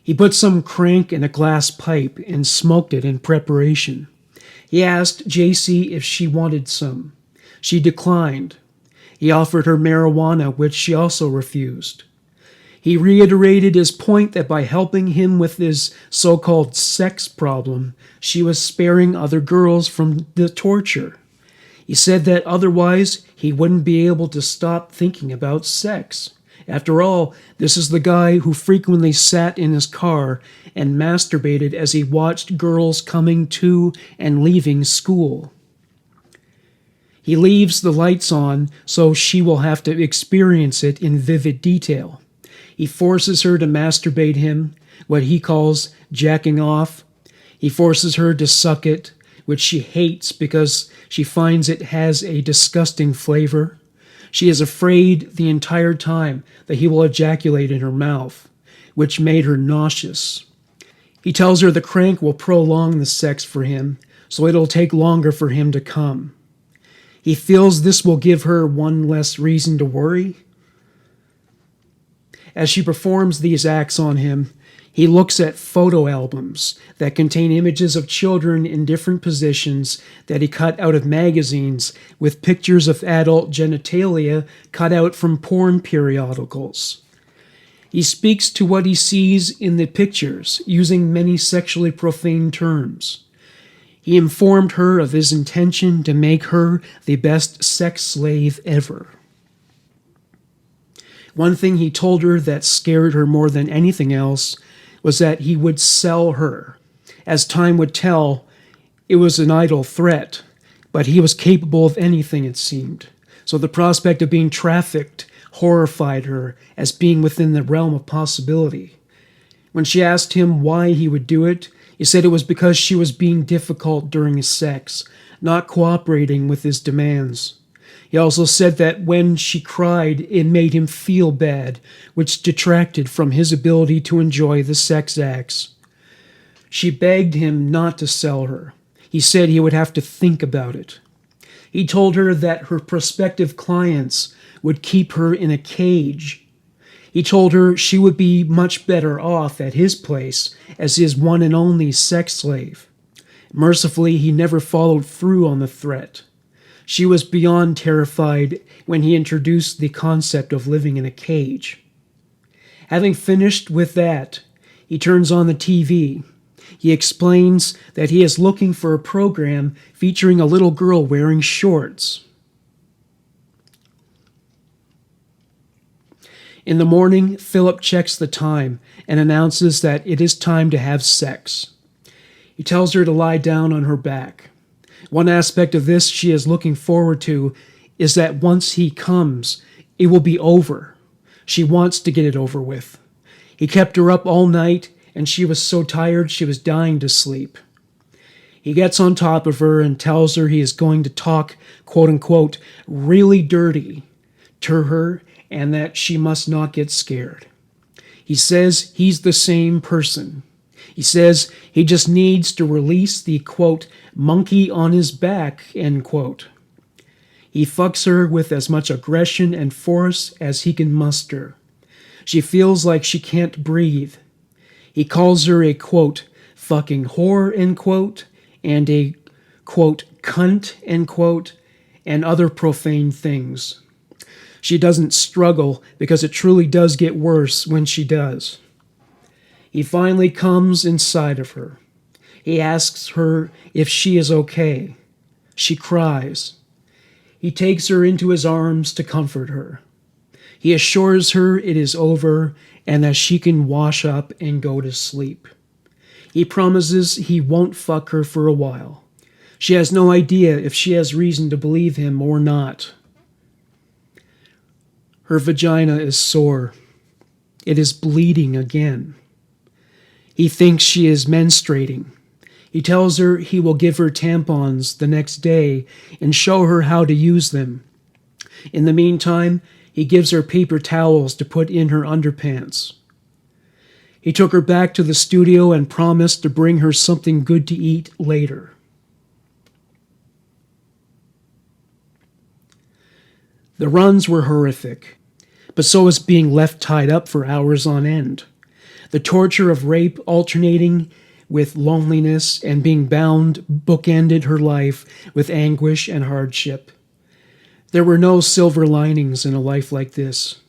He put some crank in a glass pipe and smoked it in preparation. He asked Jaycee if she wanted some. She declined. He offered her marijuana, which she also refused. He reiterated his point that by helping him with his so-called sex problem, she was sparing other girls from the torture. He said that otherwise he wouldn't be able to stop thinking about sex. After all, this is the guy who frequently sat in his car and masturbated as he watched girls coming to and leaving school. He leaves the lights on so she will have to experience it in vivid detail. He forces her to masturbate him, what he calls jacking off. He forces her to suck it, which she hates because she finds it has a disgusting flavor. She is afraid the entire time that he will ejaculate in her mouth, which made her nauseous. He tells her the crank will prolong the sex for him, so it'll take longer for him to come. He feels this will give her one less reason to worry. As she performs these acts on him, he looks at photo albums that contain images of children in different positions that he cut out of magazines with pictures of adult genitalia cut out from porn periodicals. He speaks to what he sees in the pictures, using many sexually profane terms. He informed her of his intention to make her the best sex slave ever. One thing he told her that scared her more than anything else was that he would sell her. As time would tell, it was an idle threat, but he was capable of anything, it seemed. So the prospect of being trafficked horrified her as being within the realm of possibility. When she asked him why he would do it, he said it was because she was being difficult during his sex, not cooperating with his demands. He also said that when she cried, it made him feel bad, which detracted from his ability to enjoy the sex acts. She begged him not to sell her. He said he would have to think about it. He told her that her prospective clients would keep her in a cage. He told her she would be much better off at his place as his one and only sex slave. Mercifully, he never followed through on the threat. She was beyond terrified when he introduced the concept of living in a cage. Having finished with that, he turns on the TV. He explains that he is looking for a program featuring a little girl wearing shorts. In the morning, Phillip checks the time and announces that it is time to have sex. He tells her to lie down on her back. One aspect of this she is looking forward to is that once he comes, it will be over. She wants to get it over with. He kept her up all night, and she was so tired she was dying to sleep. He gets on top of her and tells her he is going to talk, quote-unquote, really dirty to her and that she must not get scared. He says he's the same person. He says he just needs to release the, quote, monkey on his back, end quote. He fucks her with as much aggression and force as he can muster. She feels like she can't breathe. He calls her a, quote, fucking whore, end quote, and a, quote, cunt, end quote, and other profane things. She doesn't struggle because it truly does get worse when she does. He finally comes inside of her. He asks her if she is okay. She cries. He takes her into his arms to comfort her. He assures her it is over and that she can wash up and go to sleep. He promises he won't fuck her for a while. She has no idea if she has reason to believe him or not. Her vagina is sore. It is bleeding again. He thinks she is menstruating. He tells her he will give her tampons the next day and show her how to use them. In the meantime, he gives her paper towels to put in her underpants. He took her back to the studio and promised to bring her something good to eat later. The runs were horrific, but so was being left tied up for hours on end. The torture of rape alternating with loneliness and being bound bookended her life with anguish and hardship. There were no silver linings in a life like this.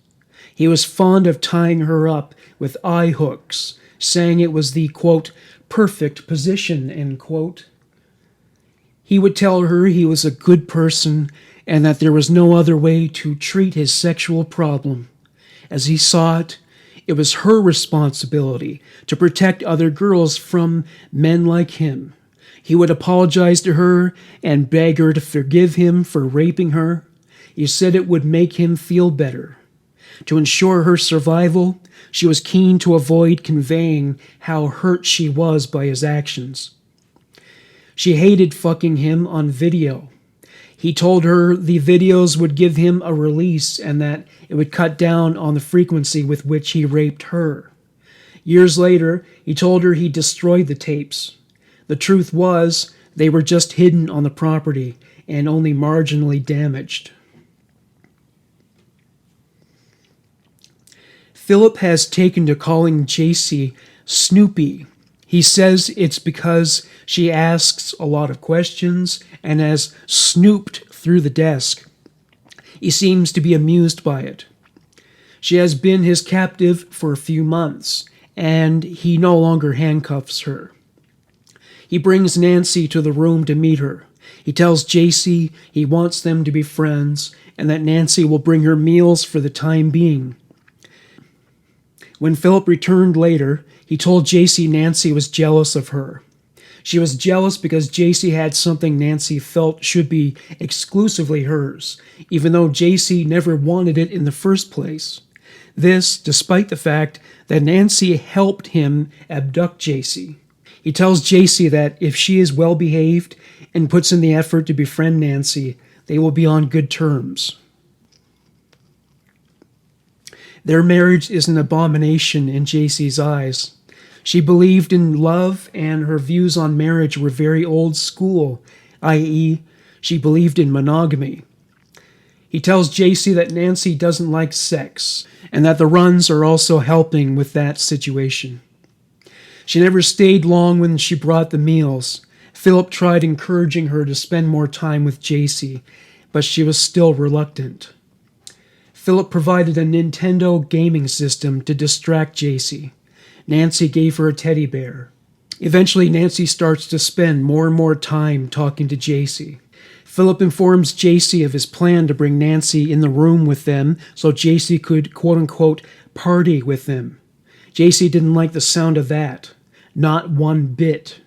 He was fond of tying her up with eye hooks, saying it was the, quote, perfect position, end quote. He would tell her he was a good person and that there was no other way to treat his sexual problem. As he saw it, it was her responsibility to protect other girls from men like him. He would apologize to her and beg her to forgive him for raping her. He said it would make him feel better. To ensure her survival, she was keen to avoid conveying how hurt she was by his actions. She hated fucking him on video. He told her the videos would give him a release and that it would cut down on the frequency with which he raped her. Years later, he told her he destroyed the tapes. The truth was, they were just hidden on the property and only marginally damaged. Phillip has taken to calling Jaycee Snoopy. He says it's because she asks a lot of questions and has snooped through the desk. He seems to be amused by it. She has been his captive for a few months, and he no longer handcuffs her. He brings Nancy to the room to meet her. He tells Jaycee he wants them to be friends and that Nancy will bring her meals for the time being. When Phillip returned later, he told Jaycee Nancy was jealous of her. She was jealous because Jaycee had something Nancy felt should be exclusively hers, even though Jaycee never wanted it in the first place. This, despite the fact that Nancy helped him abduct Jaycee. He tells Jaycee that if she is well behaved and puts in the effort to befriend Nancy, they will be on good terms. Their marriage is an abomination in Jaycee's eyes. She believed in love, and her views on marriage were very old school, i.e., she believed in monogamy. He tells Jaycee that Nancy doesn't like sex, and that the runs are also helping with that situation. She never stayed long when she brought the meals. Phillip tried encouraging her to spend more time with Jaycee, but she was still reluctant. Phillip provided a Nintendo gaming system to distract Jaycee. Nancy gave her a teddy bear. Eventually, Nancy starts to spend more and more time talking to Jaycee. Phillip informs Jaycee of his plan to bring Nancy in the room with them so Jaycee could, quote-unquote, party with them. Jaycee didn't like the sound of that. Not one bit.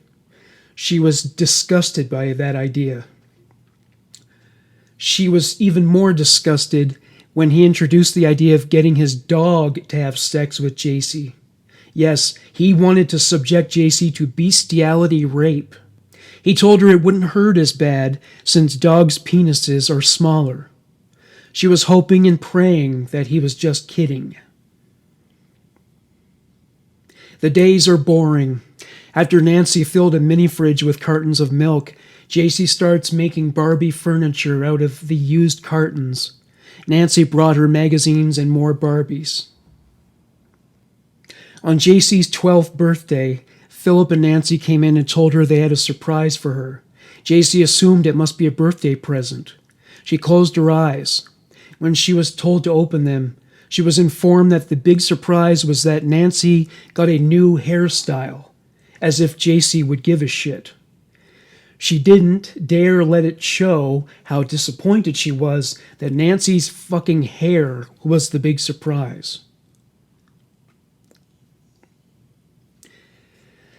She was disgusted by that idea. She was even more disgusted when he introduced the idea of getting his dog to have sex with Jaycee. Yes, he wanted to subject Jaycee to bestiality rape. He told her it wouldn't hurt as bad since dogs' penises are smaller. She was hoping and praying that he was just kidding. The days are boring. After Nancy filled a mini fridge with cartons of milk, Jaycee starts making Barbie furniture out of the used cartons. Nancy brought her magazines and more Barbies. On Jaycee's 12th birthday, Phillip and Nancy came in and told her they had a surprise for her. Jaycee assumed it must be a birthday present. She closed her eyes. When she was told to open them, she was informed that the big surprise was that Nancy got a new hairstyle, as if Jaycee would give a shit. She didn't dare let it show how disappointed she was that Nancy's fucking hair was the big surprise.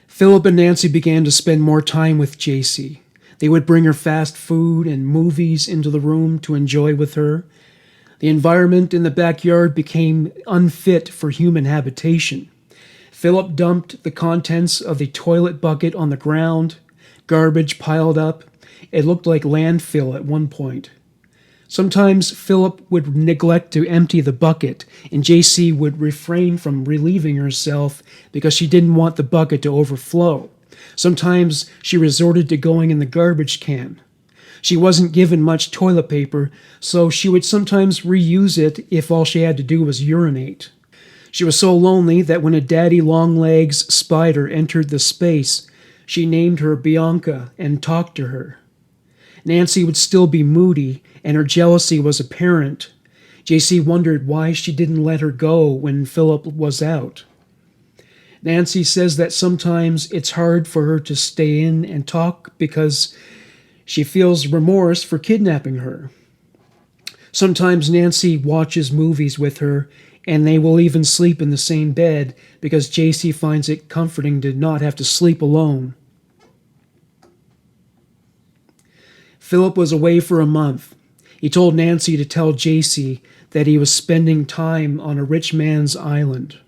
Phillip and Nancy began to spend more time with Jaycee. They would bring her fast food and movies into the room to enjoy with her. The environment in the backyard became unfit for human habitation. Phillip dumped the contents of the toilet bucket on the ground. Garbage piled up. It looked like landfill at one point. Sometimes Phillip would neglect to empty the bucket, and Jaycee would refrain from relieving herself because she didn't want the bucket to overflow. Sometimes she resorted to going in the garbage can. She wasn't given much toilet paper, so she would sometimes reuse it if all she had to do was urinate. She was so lonely that when a daddy longlegs spider entered the space, she named her Bianca and talked to her. Nancy would still be moody, and her jealousy was apparent. Jaycee wondered why she didn't let her go when Phillip was out. Nancy says that sometimes it's hard for her to stay in and talk because she feels remorse for kidnapping her. Sometimes Nancy watches movies with her, and they will even sleep in the same bed because Jaycee finds it comforting to not have to sleep alone. Phillip was away for a month. He told Nancy to tell Jaycee that he was spending time on a rich man's island.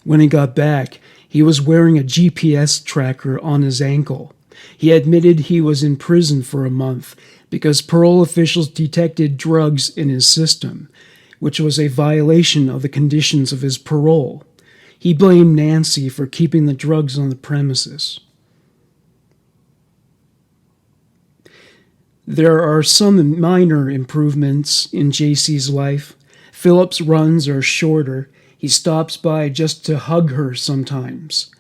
When he got back, he was wearing a GPS tracker on his ankle. He admitted he was in prison for a month because parole officials detected drugs in his system, which was a violation of the conditions of his parole. He blamed Nancy for keeping the drugs on the premises. There are some minor improvements in Jaycee's life. Phillip's runs are shorter. He stops by just to hug her sometimes,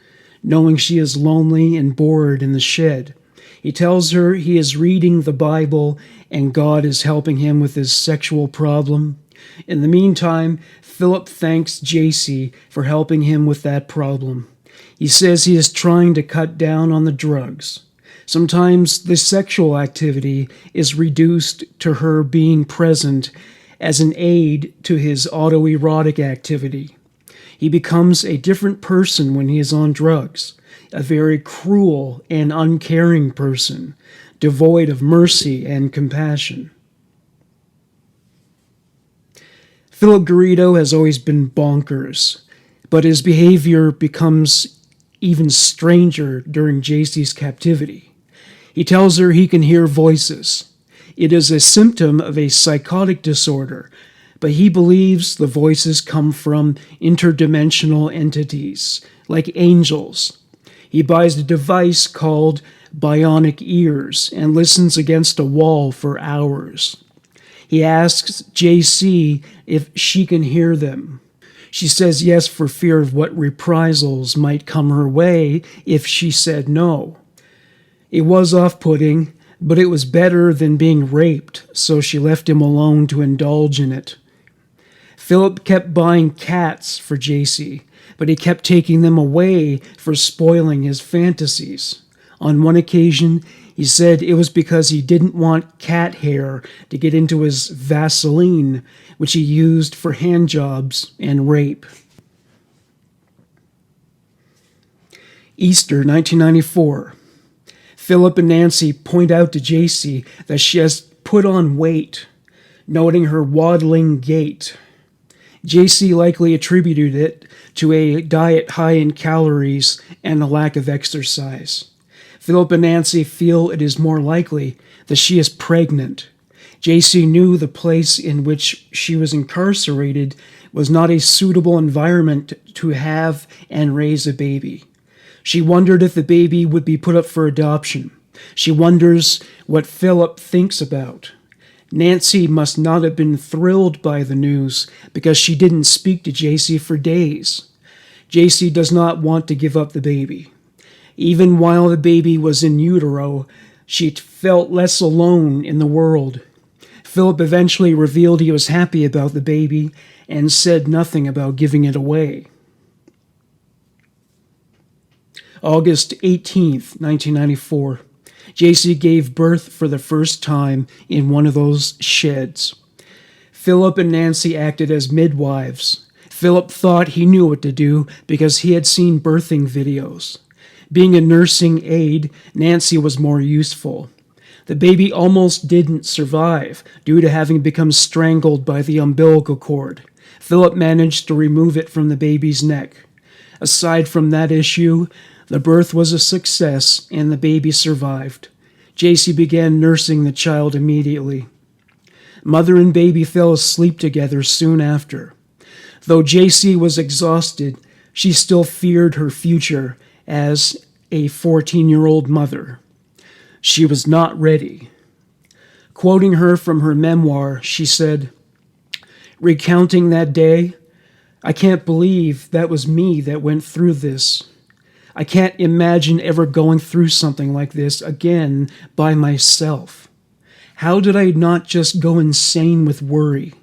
knowing she is lonely and bored in the shed. He tells her he is reading the Bible and God is helping him with his sexual problem. In the meantime, Phillip thanks Jaycee for helping him with that problem. He says he is trying to cut down on the drugs. Sometimes the sexual activity is reduced to her being present as an aid to his autoerotic activity. He becomes a different person when he is on drugs, a very cruel and uncaring person, devoid of mercy and compassion. Phillip Garrido has always been bonkers, but his behavior becomes even stranger during Jaycee's captivity. He tells her he can hear voices. It is a symptom of a psychotic disorder, but he believes the voices come from interdimensional entities, like angels. He buys a device called bionic ears and listens against a wall for hours. He asks Jaycee if she can hear them. She says yes for fear of what reprisals might come her way if she said no. It was off-putting, but it was better than being raped, so she left him alone to indulge in it. Phillip kept buying cats for Jaycee, but he kept taking them away for spoiling his fantasies. On one occasion, he said it was because he didn't want cat hair to get into his Vaseline, which he used for handjobs and rape. Easter 1994. Phillip and Nancy point out to Jaycee that she has put on weight, noting her waddling gait. Jaycee likely attributed it to a diet high in calories and a lack of exercise. Phillip and Nancy feel it is more likely that she is pregnant. Jaycee knew the place in which she was incarcerated was not a suitable environment to have and raise a baby. She wondered if the baby would be put up for adoption. She wonders what Phillip thinks about. Nancy must not have been thrilled by the news because she didn't speak to Jaycee for days. Jaycee does not want to give up the baby. Even while the baby was in utero, she felt less alone in the world. Phillip eventually revealed he was happy about the baby and said nothing about giving it away. August 18th, 1994. Jaycee gave birth for the first time in one of those sheds. Phillip and Nancy acted as midwives. Phillip thought he knew what to do because he had seen birthing videos. Being a nursing aide, Nancy was more useful. The baby almost didn't survive due to having become strangled by the umbilical cord. Phillip managed to remove it from the baby's neck. Aside from that issue, the birth was a success and the baby survived. Jaycee began nursing the child immediately. Mother and baby fell asleep together soon after. Though Jaycee was exhausted, she still feared her future as a 14-year-old mother. She was not ready. Quoting her from her memoir, she said, recounting that day, "I can't believe that was me that went through this. I can't imagine ever going through something like this again by myself. How did I not just go insane with worry?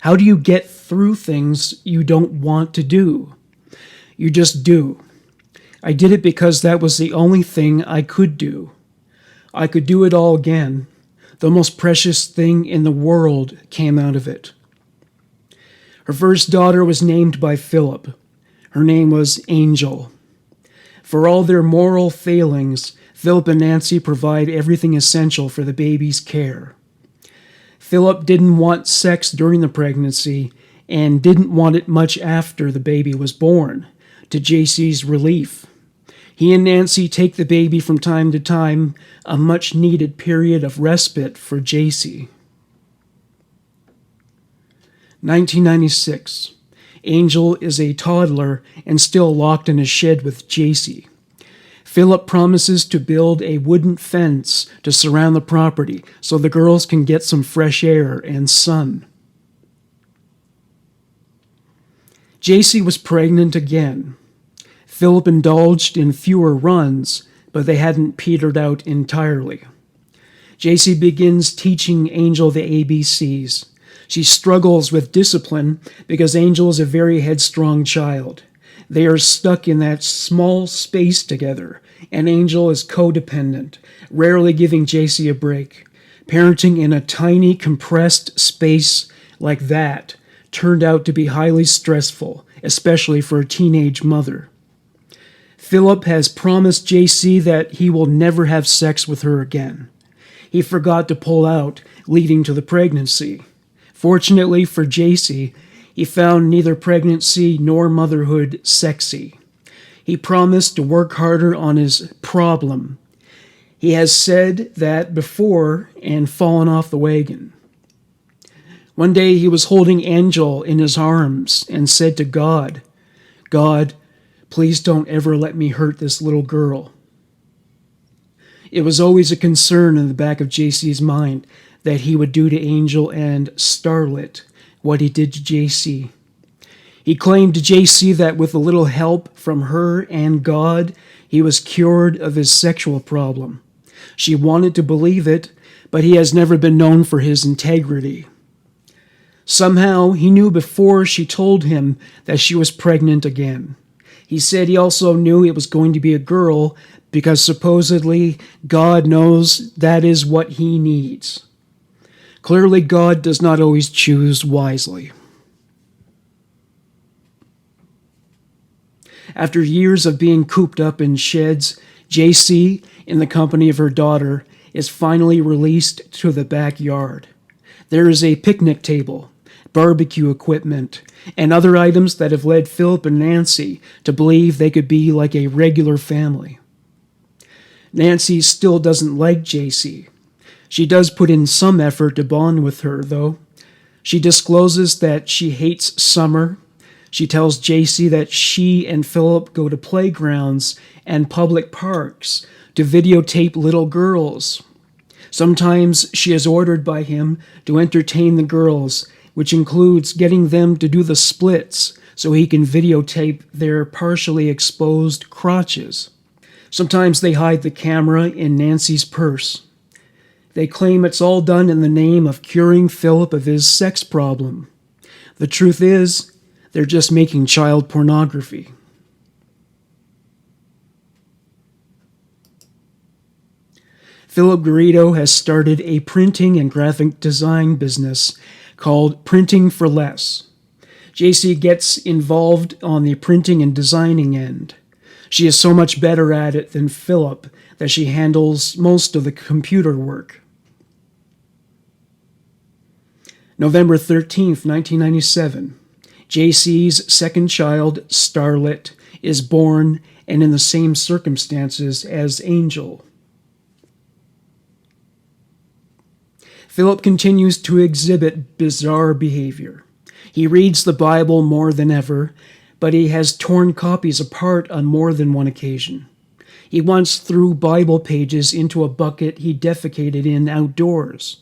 How do you get through things you don't want to do? You just do. I did it because that was the only thing I could do. I could do it all again. The most precious thing in the world came out of it." Her first daughter was named by Phillip. Her name was Angel. For all their moral failings, Phillip and Nancy provide everything essential for the baby's care. Phillip didn't want sex during the pregnancy and didn't want it much after the baby was born, to Jaycee's relief. He and Nancy take the baby from time to time, a much-needed period of respite for Jaycee. 1996. Angel is a toddler and still locked in a shed with Jaycee. Phillip promises to build a wooden fence to surround the property so the girls can get some fresh air and sun. Jaycee was pregnant again. Phillip indulged in fewer runs, but they hadn't petered out entirely. Jaycee begins teaching Angel the ABCs. She struggles with discipline because Angel is a very headstrong child. They are stuck in that small space together, and Angel is codependent, rarely giving Jaycee a break. Parenting in a tiny, compressed space like that turned out to be highly stressful, especially for a teenage mother. Phillip has promised Jaycee that he will never have sex with her again. He forgot to pull out, leading to the pregnancy. Fortunately for Jaycee, he found neither pregnancy nor motherhood sexy. He promised to work harder on his problem. He has said that before and fallen off the wagon. One day he was holding Angel in his arms and said to God, "God, please don't ever let me hurt this little girl." It was always a concern in the back of Jaycee's mind that he would do to Angel and Starlet what he did to Jaycee. He claimed to Jaycee that with a little help from her and God, he was cured of his sexual problem. She wanted to believe it, but he has never been known for his integrity. Somehow, he knew before she told him that she was pregnant again. He said he also knew it was going to be a girl because supposedly God knows that is what he needs. Clearly, God does not always choose wisely. After years of being cooped up in sheds, Jaycee, in the company of her daughter, is finally released to the backyard. There is a picnic table, barbecue equipment, and other items that have led Phillip and Nancy to believe they could be like a regular family. Nancy still doesn't like Jaycee. She does put in some effort to bond with her, though. She discloses that she hates summer. She tells Jaycee that she and Phillip go to playgrounds and public parks to videotape little girls. Sometimes she is ordered by him to entertain the girls, which includes getting them to do the splits so he can videotape their partially exposed crotches. Sometimes they hide the camera in Nancy's purse. They claim it's all done in the name of curing Phillip of his sex problem. The truth is, they're just making child pornography. Phillip Garrido has started a printing and graphic design business called Printing for Less. Jaycee gets involved on the printing and designing end. She is so much better at it than Phillip that she handles most of the computer work. November 13th, 1997. Jaycee's second child, Starlet, is born and in the same circumstances as Angel. Phillip continues to exhibit bizarre behavior. He reads the Bible more than ever, but he has torn copies apart on more than one occasion. He once threw Bible pages into a bucket he defecated in outdoors.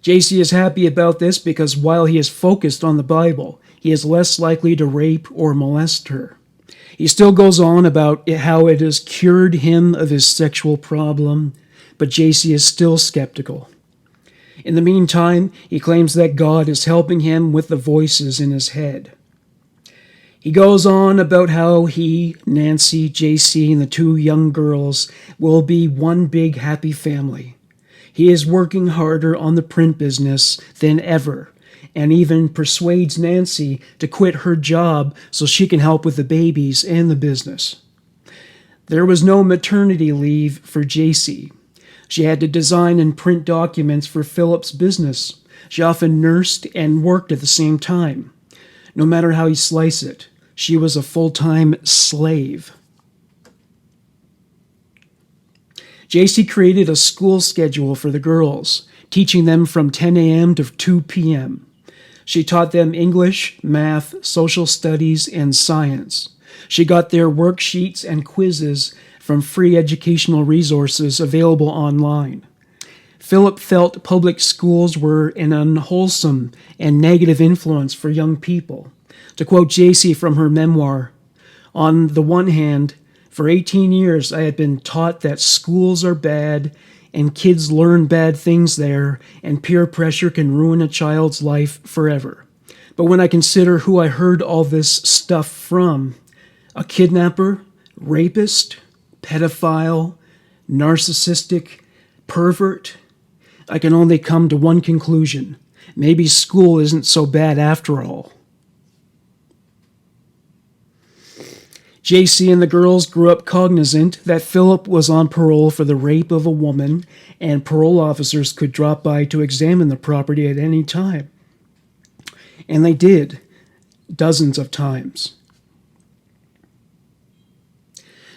Jaycee is happy about this because while he is focused on the Bible, he is less likely to rape or molest her. He still goes on about how it has cured him of his sexual problem, but Jaycee is still skeptical. In the meantime, he claims that God is helping him with the voices in his head. He goes on about how he, Nancy, Jaycee, and the two young girls will be one big happy family. He is working harder on the print business than ever, and even persuades Nancy to quit her job so she can help with the babies and the business. There was no maternity leave for Jaycee. She had to design and print documents for Phillip's business. She often nursed and worked at the same time. No matter how you slice it, she was a full-time slave. Jaycee created a school schedule for the girls, teaching them from 10 a.m. to 2 p.m. She taught them English, math, social studies, and science. She got their worksheets and quizzes from free educational resources available online. Phillip felt public schools were an unwholesome and negative influence for young people. To quote Jaycee from her memoir, "On the one hand, for 18 years I had been taught that schools are bad and kids learn bad things there and peer pressure can ruin a child's life forever. But when I consider who I heard all this stuff from, a kidnapper, rapist, pedophile, narcissistic, pervert, I can only come to one conclusion. Maybe school isn't so bad after all." Jaycee and the girls grew up cognizant that Phillip was on parole for the rape of a woman, and parole officers could drop by to examine the property at any time. And they did, dozens of times.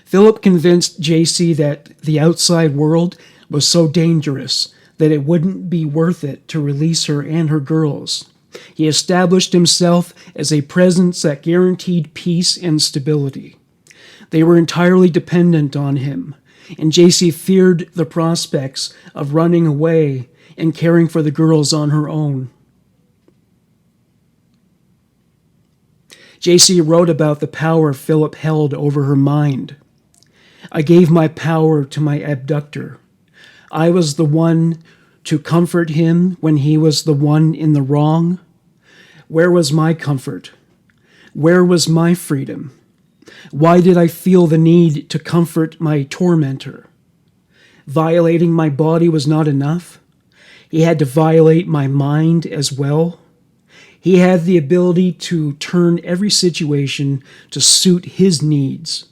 Phillip convinced Jaycee that the outside world was so dangerous that it wouldn't be worth it to release her and her girls. He established himself as a presence that guaranteed peace and stability. They were entirely dependent on him, and Jaycee feared the prospects of running away and caring for the girls on her own. Jaycee wrote about the power Phillip held over her mind. "I gave my power to my abductor. I was the one to comfort him when he was the one in the wrong. Where was my comfort? Where was my freedom? Why did I feel the need to comfort my tormentor? Violating my body was not enough. He had to violate my mind as well. He had the ability to turn every situation to suit his needs.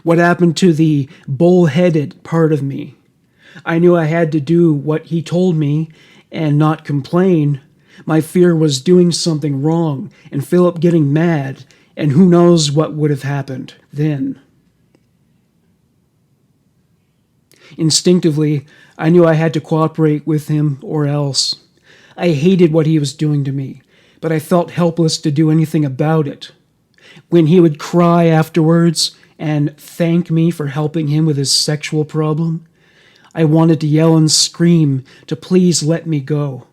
What happened to the bull-headed part of me? I knew I had to do what he told me and not complain. My fear was doing something wrong and Phillip getting mad, and who knows what would have happened then. Instinctively, I knew I had to cooperate with him or else. I hated what he was doing to me, but I felt helpless to do anything about it. When he would cry afterwards and thank me for helping him with his sexual problem, I wanted to yell and scream to please let me go.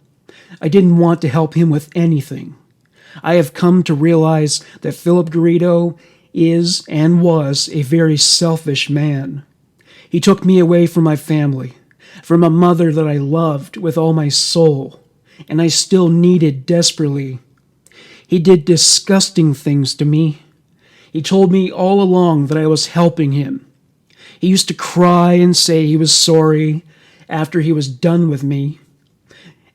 I didn't want to help him with anything. I have come to realize that Phillip Garrido is and was a very selfish man. He took me away from my family, from a mother that I loved with all my soul, and I still needed desperately. He did disgusting things to me. He told me all along that I was helping him. He used to cry and say he was sorry after he was done with me.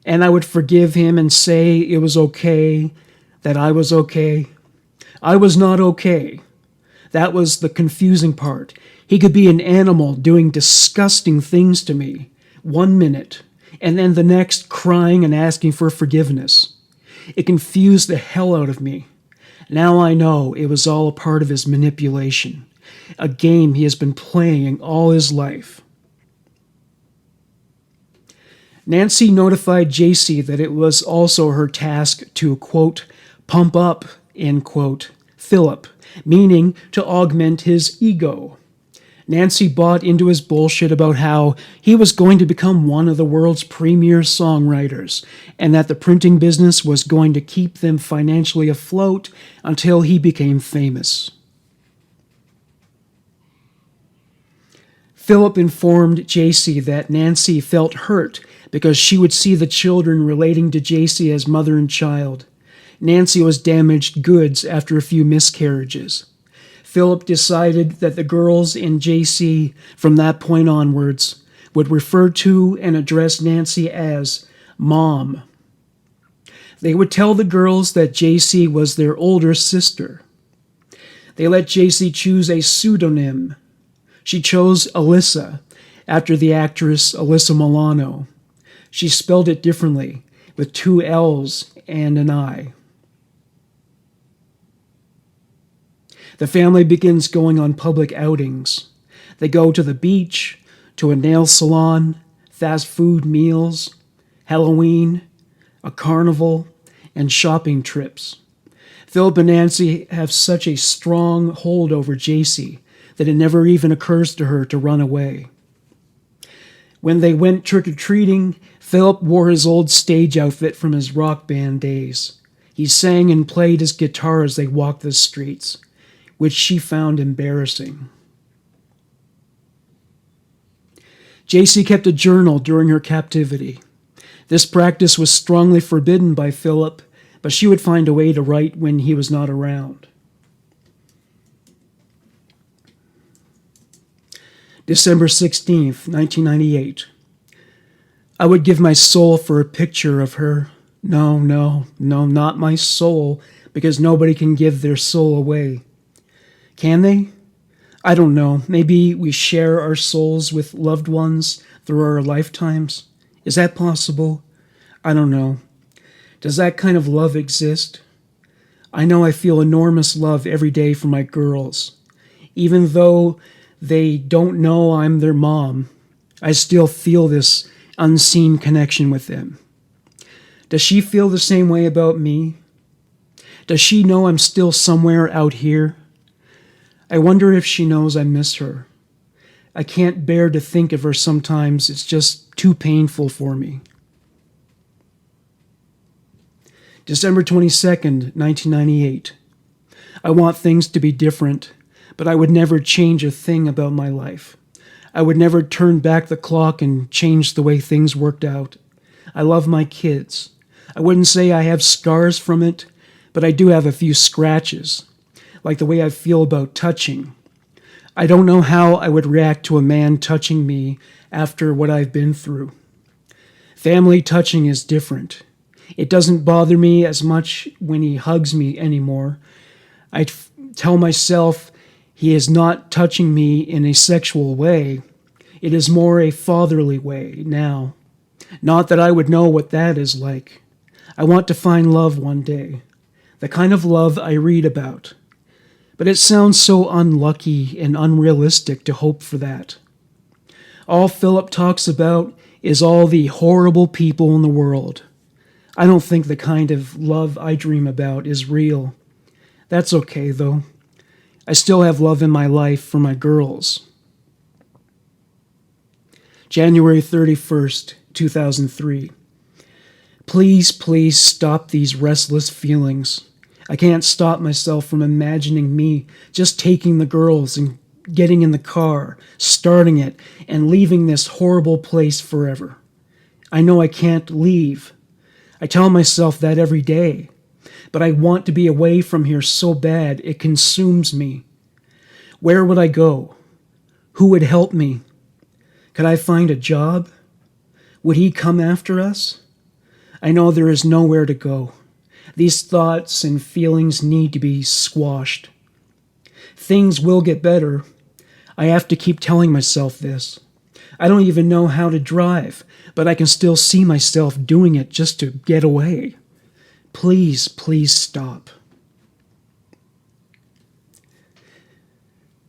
And I would forgive him and say it was okay, that I was okay. I was not okay. That was the confusing part. He could be an animal doing disgusting things to me 1 minute, and then the next crying and asking for forgiveness. It confused the hell out of me. Now I know it was all a part of his manipulation, a game he has been playing all his life. Nancy notified Jaycee that it was also her task to, quote, pump up, end quote, Phillip, meaning to augment his ego. Nancy bought into his bullshit about how he was going to become one of the world's premier songwriters and that the printing business was going to keep them financially afloat until he became famous. Phillip informed Jaycee that Nancy felt hurt because she would see the children relating to Jaycee as mother and child. Nancy was damaged goods after a few miscarriages. Phillip decided that the girls and Jaycee, from that point onwards, would refer to and address Nancy as Mom. They would tell the girls that Jaycee was their older sister. They let Jaycee choose a pseudonym. She chose Alyssa, after the actress Alyssa Milano. She spelled it differently, with 2 L's and an I. The family begins going on public outings. They go to the beach, to a nail salon, fast food meals, Halloween, a carnival, and shopping trips. Phillip and Nancy have such a strong hold over Jaycee that it never even occurs to her to run away. When they went trick-or-treating, Phillip wore his old stage outfit from his rock band days. He sang and played his guitar as they walked the streets, which she found embarrassing. Jaycee kept a journal during her captivity. This practice was strongly forbidden by Phillip, but she would find a way to write when he was not around. December 16th, 1998. I would give my soul for a picture of her. No, not my soul, because nobody can give their soul away. Can they? I don't know. Maybe we share our souls with loved ones through our lifetimes. Is that possible? I don't know. Does that kind of love exist? I know I feel enormous love every day for my girls. Even though they don't know I'm their mom, I still feel this unseen connection with them. Does she feel the same way about me? Does she know I'm still somewhere out here? I wonder if she knows I miss her. I can't bear to think of her sometimes. It's just too painful for me. December 22nd, 1998. I want things to be different, but I would never change a thing about my life. I would never turn back the clock and change the way things worked out. I love my kids. I wouldn't say I have scars from it, but I do have a few scratches, like the way I feel about touching. I don't know how I would react to a man touching me after what I've been through. Family touching is different. It doesn't bother me as much when he hugs me anymore. I tell myself he is not touching me in a sexual way. It is more a fatherly way now. Not that I would know what that is like. I want to find love one day, the kind of love I read about. But it sounds so unlucky and unrealistic to hope for that. All Phillip talks about is all the horrible people in the world. I don't think the kind of love I dream about is real. That's okay, though. I still have love in my life for my girls. January 31st, 2003. Please stop these restless feelings. I can't stop myself from imagining me just taking the girls and getting in the car, starting it, and leaving this horrible place forever. I know I can't leave. I tell myself that every day, but I want to be away from here so bad it consumes me. Where would I go? Who would help me? Could I find a job? Would he come after us? I know there is nowhere to go. These thoughts and feelings need to be squashed. Things will get better. I have to keep telling myself this. I don't even know how to drive, but I can still see myself doing it just to get away. Please, please stop.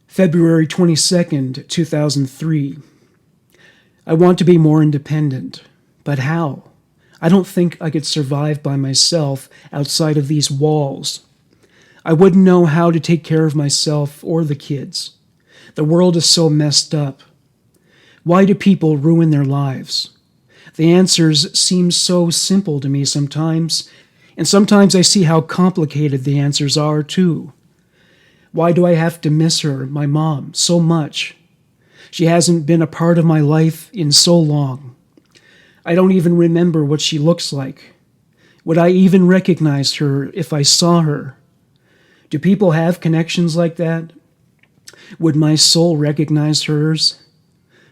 February 22nd, 2003. I want to be more independent, but how? I don't think I could survive by myself outside of these walls. I wouldn't know how to take care of myself or the kids. The world is so messed up. Why do people ruin their lives? The answers seem so simple to me sometimes, and sometimes I see how complicated the answers are too. Why do I have to miss her, my mom, so much? She hasn't been a part of my life in so long. I don't even remember what she looks like. Would I even recognize her if I saw her? Do people have connections like that? Would my soul recognize hers?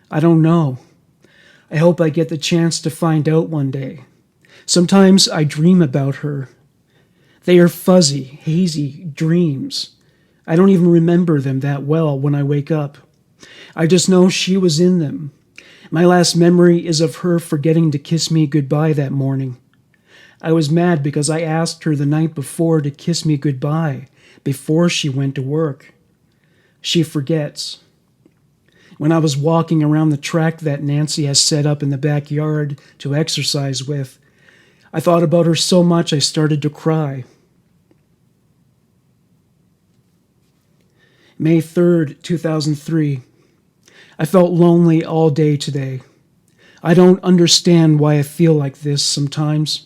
I don't know. I hope I get the chance to find out one day. Sometimes I dream about her. They are fuzzy, hazy dreams. I don't even remember them that well when I wake up. I just know she was in them. My last memory is of her forgetting to kiss me goodbye that morning. I was mad because I asked her the night before to kiss me goodbye before she went to work. She forgets. When I was walking around the track that Nancy has set up in the backyard to exercise with, I thought about her so much I started to cry. May 3rd, 2003. I felt lonely all day today. I don't understand why I feel like this sometimes.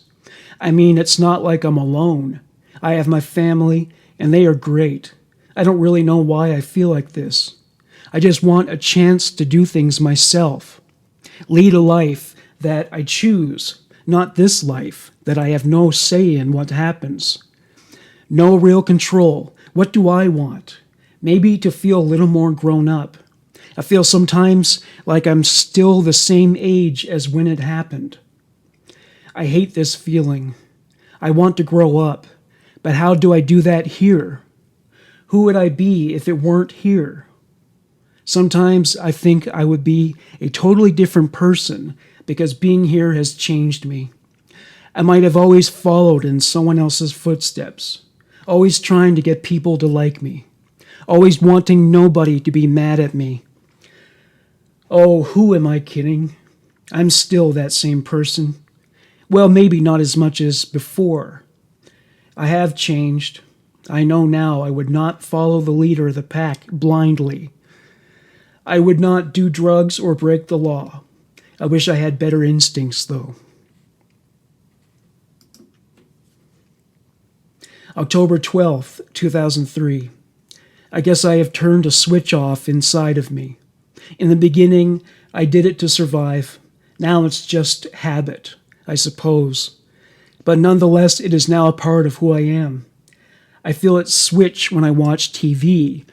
I mean, it's not like I'm alone. I have my family, and they are great. I don't really know why I feel like this. I just want a chance to do things myself. Lead a life that I choose, not this life that I have no say in what happens. No real control. What do I want? Maybe to feel a little more grown up. I feel sometimes like I'm still the same age as when it happened. I hate this feeling. I want to grow up, but how do I do that here? Who would I be if it weren't here? Sometimes I think I would be a totally different person because being here has changed me. I might have always followed in someone else's footsteps, always trying to get people to like me, always wanting nobody to be mad at me. Oh, who am I kidding? I'm still that same person. Well, maybe not as much as before. I have changed. I know now I would not follow the leader of the pack blindly. I would not do drugs or break the law. I wish I had better instincts, though. October 12th, 2003. I guess I have turned a switch off inside of me. In the beginning, I did it to survive. Now it's just habit, I suppose. But nonetheless, it is now a part of who I am. I feel it switch when I watch TV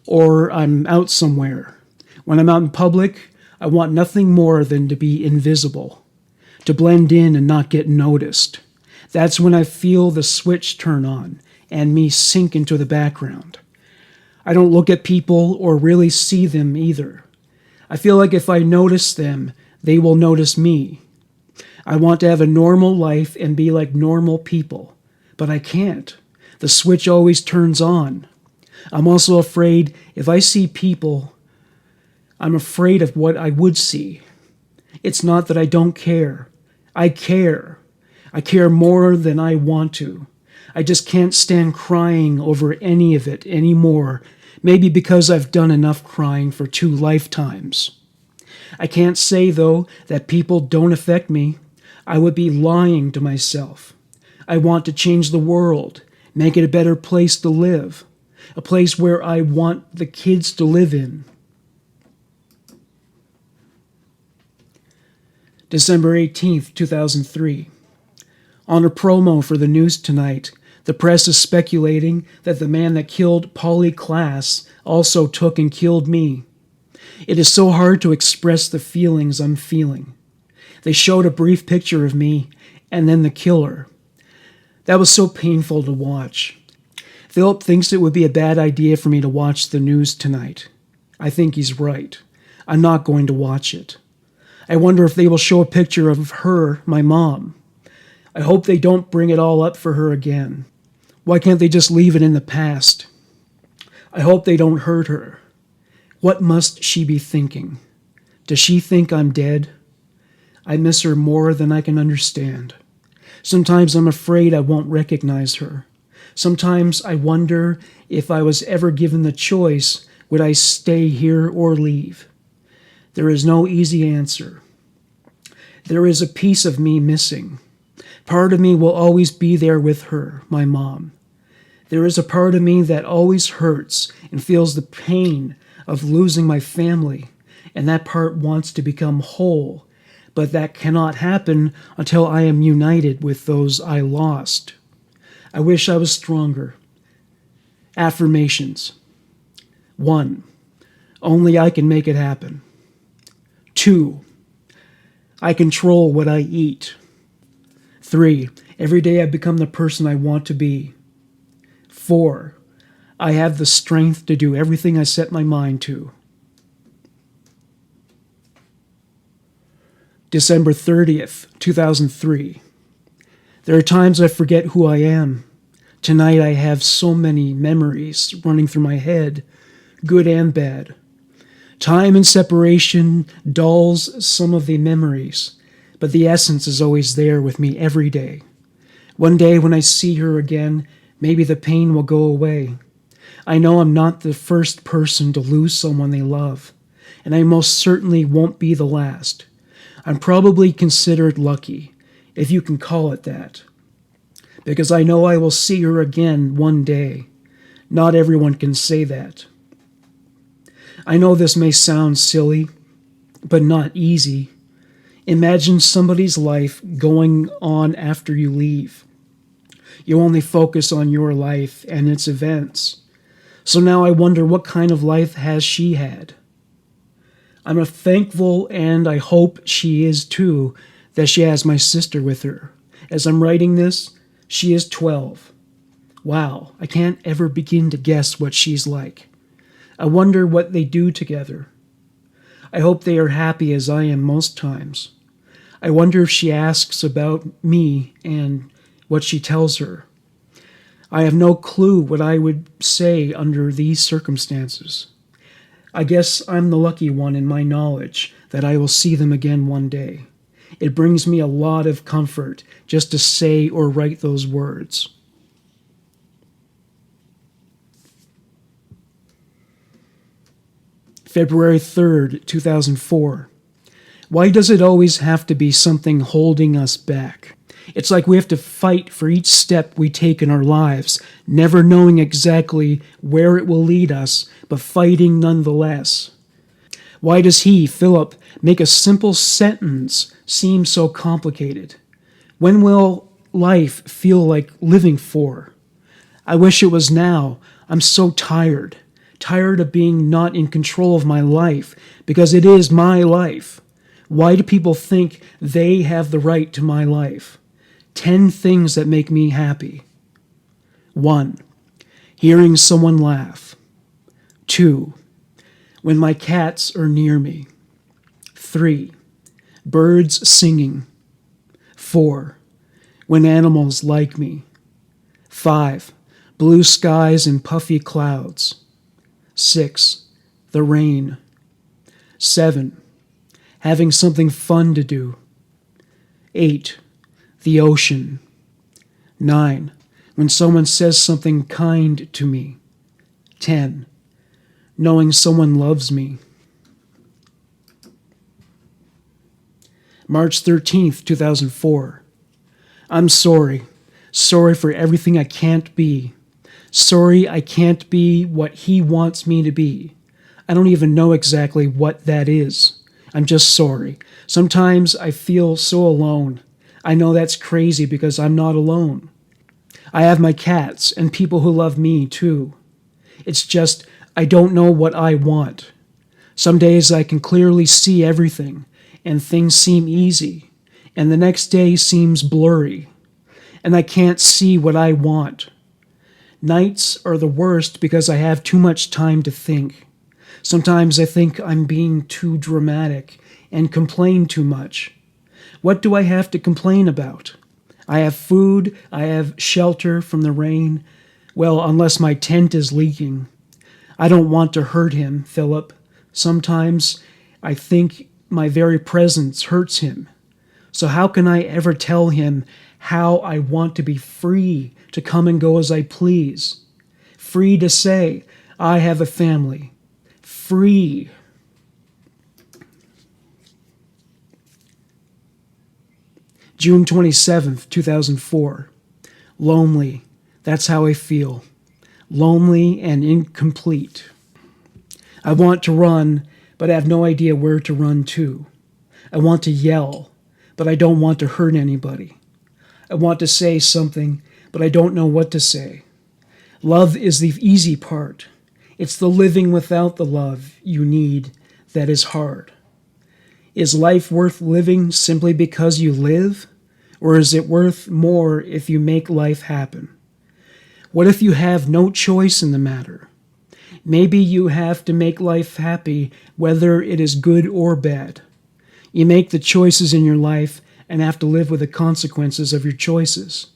or I'm out somewhere. When I'm out in public, I want nothing more than to be invisible, to blend in and not get noticed. That's when I feel the switch turn on and me sink into the background. I don't look at people or really see them either. I feel like if I notice them, they will notice me. I want to have a normal life and be like normal people, but I can't. The switch always turns on. I'm also afraid if I see people, I'm afraid of what I would see. It's not that I don't care. I care. I care more than I want to. I just can't stand crying over any of it anymore. Maybe because I've done enough crying for 2 lifetimes. I can't say, though, that people don't affect me. I would be lying to myself. I want to change the world, make it a better place to live, a place where I want the kids to live in. December 18th, 2003. On a promo for the news tonight, the press is speculating that the man that killed Polly Klaas also took and killed me. It is so hard to express the feelings I'm feeling. They showed a brief picture of me and then the killer. That was so painful to watch. Phillip thinks it would be a bad idea for me to watch the news tonight. I think he's right. I'm not going to watch it. I wonder if they will show a picture of her, my mom. I hope they don't bring it all up for her again. Why can't they just leave it in the past? I hope they don't hurt her. What must she be thinking? Does she think I'm dead? I miss her more than I can understand. Sometimes I'm afraid I won't recognize her. Sometimes I wonder if I was ever given the choice, would I stay here or leave? There is no easy answer. There is a piece of me missing. Part of me will always be there with her, my mom. There is a part of me that always hurts and feels the pain of losing my family, and that part wants to become whole, but that cannot happen until I am united with those I lost. I wish I was stronger. Affirmations. 1. Only I can make it happen. 2. I control what I eat. 3. Every day I become the person I want to be. 4. I have the strength to do everything I set my mind to. December 30th, 2003. There are times I forget who I am. Tonight I have so many memories running through my head, good and bad. Time and separation dulls some of the memories, but the essence is always there with me every day. One day when I see her again, maybe the pain will go away. I know I'm not the first person to lose someone they love, and I most certainly won't be the last. I'm probably considered lucky, if you can call it that, because I know I will see her again one day. Not everyone can say that. I know this may sound silly, but not easy. Imagine somebody's life going on after you leave. You only focus on your life and its events. So now I wonder, what kind of life has she had? I'm thankful, and I hope she is too, that she has my sister with her. As I'm writing this, she is 12. Wow, I can't ever begin to guess what she's like. I wonder what they do together. I hope they are happy as I am most times. I wonder if she asks about me and what she tells her. I have no clue what I would say under these circumstances. I guess I'm the lucky one in my knowledge that I will see them again one day. It brings me a lot of comfort just to say or write those words. February 3rd, 2004. Why does it always have to be something holding us back? It's like we have to fight for each step we take in our lives, never knowing exactly where it will lead us, but fighting nonetheless. Why does he, Phillip, make a simple sentence seem so complicated? When will life feel like living for? I wish it was now. I'm so tired of being not in control of my life, because it is my life. Why do people think they have the right to my life? 10 things that make me happy. 1. Hearing someone laugh. 2. When my cats are near me. 3. Birds singing. 4. When animals like me. 5. Blue skies and puffy clouds. 6. The rain. 7. Having something fun to do. 8. The ocean. 9. When someone says something kind to me. 10. Knowing someone loves me. March 13th, 2004. I'm sorry. Sorry for everything I can't be. Sorry I can't be what he wants me to be. I don't even know exactly what that is. I'm just sorry. Sometimes I feel so alone. I know that's crazy because I'm not alone. I have my cats and people who love me too. It's just I don't know what I want. Some days I can clearly see everything, and things seem easy, and the next day seems blurry, and I can't see what I want. Nights are the worst because I have too much time to think. Sometimes I think I'm being too dramatic and complain too much. What do I have to complain about? I have food, I have shelter from the rain. Well, unless my tent is leaking. I don't want to hurt him, Phillip. Sometimes I think my very presence hurts him. So how can I ever tell him how I want to be free to come and go as I please? Free to say, I have a family. Free. June 27th, 2004. Lonely. That's how I feel. Lonely and incomplete. I want to run, but I have no idea where to run to. I want to yell, but I don't want to hurt anybody. I want to say something, but I don't know what to say. Love is the easy part. It's the living without the love you need that is hard. Is life worth living simply because you live? Or is it worth more if you make life happen? What if you have no choice in the matter? Maybe you have to make life happy, whether it is good or bad. You make the choices in your life and have to live with the consequences of your choices.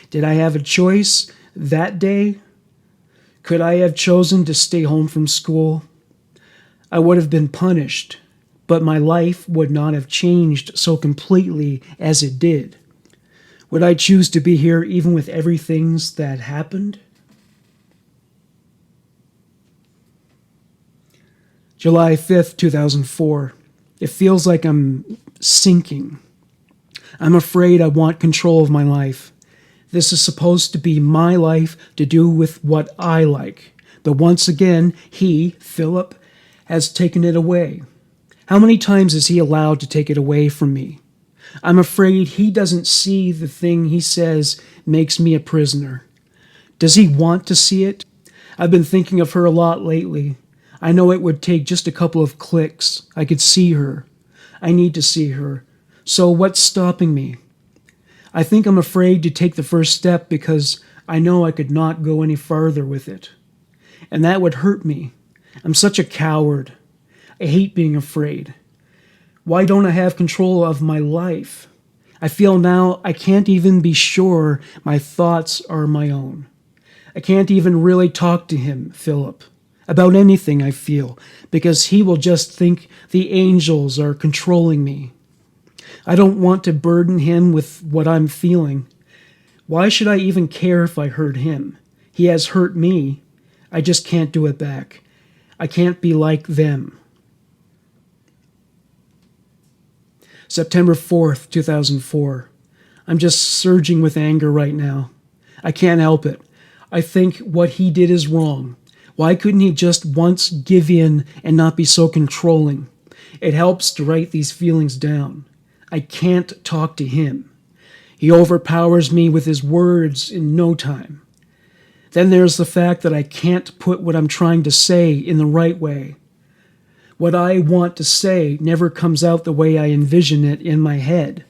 Did I have a choice that day? Could I have chosen to stay home from school? I would have been punished, but my life would not have changed so completely as it did. Would I choose to be here even with everything that happened? July 5th, 2004. It feels like I'm sinking. I'm afraid I want control of my life. This is supposed to be my life to do with what I like. But once again, he, Phillip, has taken it away. How many times is he allowed to take it away from me? I'm afraid he doesn't see the thing he says makes me a prisoner. Does he want to see it? I've been thinking of her a lot lately. I know it would take just a couple of clicks. I could see her. I need to see her. So what's stopping me? I think I'm afraid to take the first step because I know I could not go any farther with it. And that would hurt me. I'm such a coward. I hate being afraid. Why don't I have control of my life? I feel now I can't even be sure my thoughts are my own. I can't even really talk to him, Phillip, about anything I feel, because he will just think the angels are controlling me. I don't want to burden him with what I'm feeling. Why should I even care if I hurt him? He has hurt me. I just can't do it back. I can't be like them. September 4th, 2004. I'm just surging with anger right now. I can't help it. I think what he did is wrong. Why couldn't he just once give in and not be so controlling? It helps to write these feelings down. I can't talk to him. He overpowers me with his words in no time. Then there's the fact that I can't put what I'm trying to say in the right way. What I want to say never comes out the way I envision it in my head.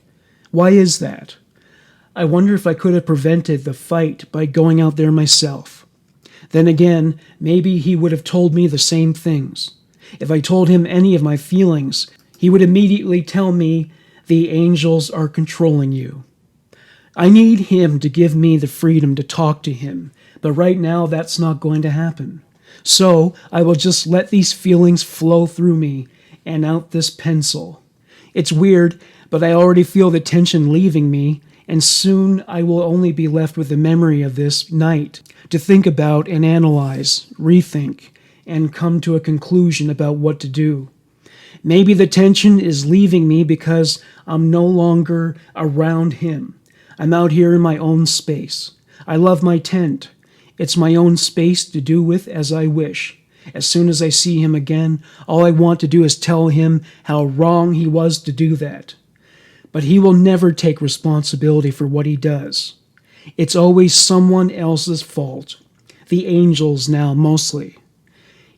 Why is that? I wonder if I could have prevented the fight by going out there myself. Then again, maybe he would have told me the same things. If I told him any of my feelings, he would immediately tell me the angels are controlling you. I need him to give me the freedom to talk to him, but right now that's not going to happen. So I will just let these feelings flow through me and out this pencil. It's weird, but I already feel the tension leaving me, and soon I will only be left with the memory of this night to think about and analyze, rethink, and come to a conclusion about what to do. Maybe the tension is leaving me because I'm no longer around him. I'm out here in my own space. I love my tent. It's my own space to do with as I wish. As soon as I see him again, all I want to do is tell him how wrong he was to do that. But he will never take responsibility for what he does. It's always someone else's fault. The angels now, mostly.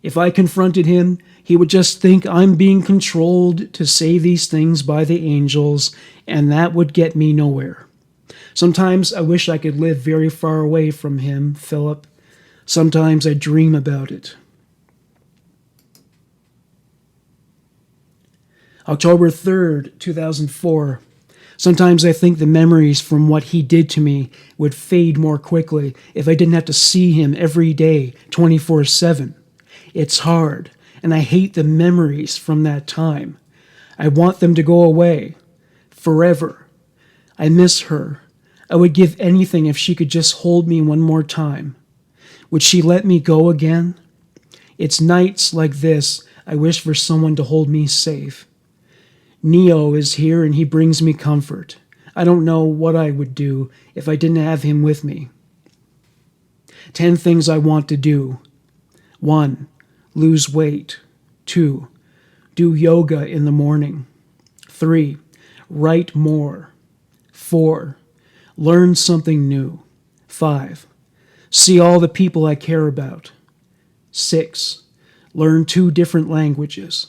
If I confronted him, He would just think I'm being controlled to say these things by the angels, and that would get me nowhere. Sometimes I wish I could live very far away from him, Philip. Sometimes I dream about it. October 3rd, 2004. Sometimes I think the memories from what he did to me would fade more quickly if I didn't have to see him every day, 24/7. It's hard, and I hate the memories from that time. I want them to go away, forever. I miss her. I would give anything if she could just hold me one more time. Would she let me go again? It's nights like this I wish for someone to hold me safe. Neo is here and he brings me comfort. I don't know what I would do if I didn't have him with me. 10 things I want to do. 1. Lose weight. 2. Do yoga in the morning. 3. Write more. 4. Learn something new. 5. See all the people I care about. 6. Learn 2 different languages.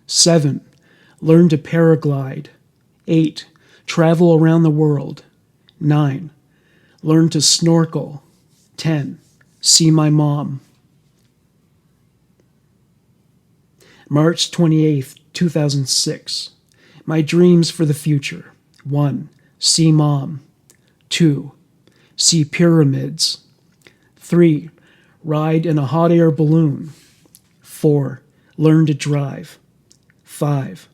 7. Learn to paraglide. 8. Travel around the world. 9. Learn to snorkel. 10. See my mom. March 28th, 2006. My dreams for the future. 1. See mom. 2. See pyramids. 3. Ride in a hot air balloon. 4. Learn to drive. 5.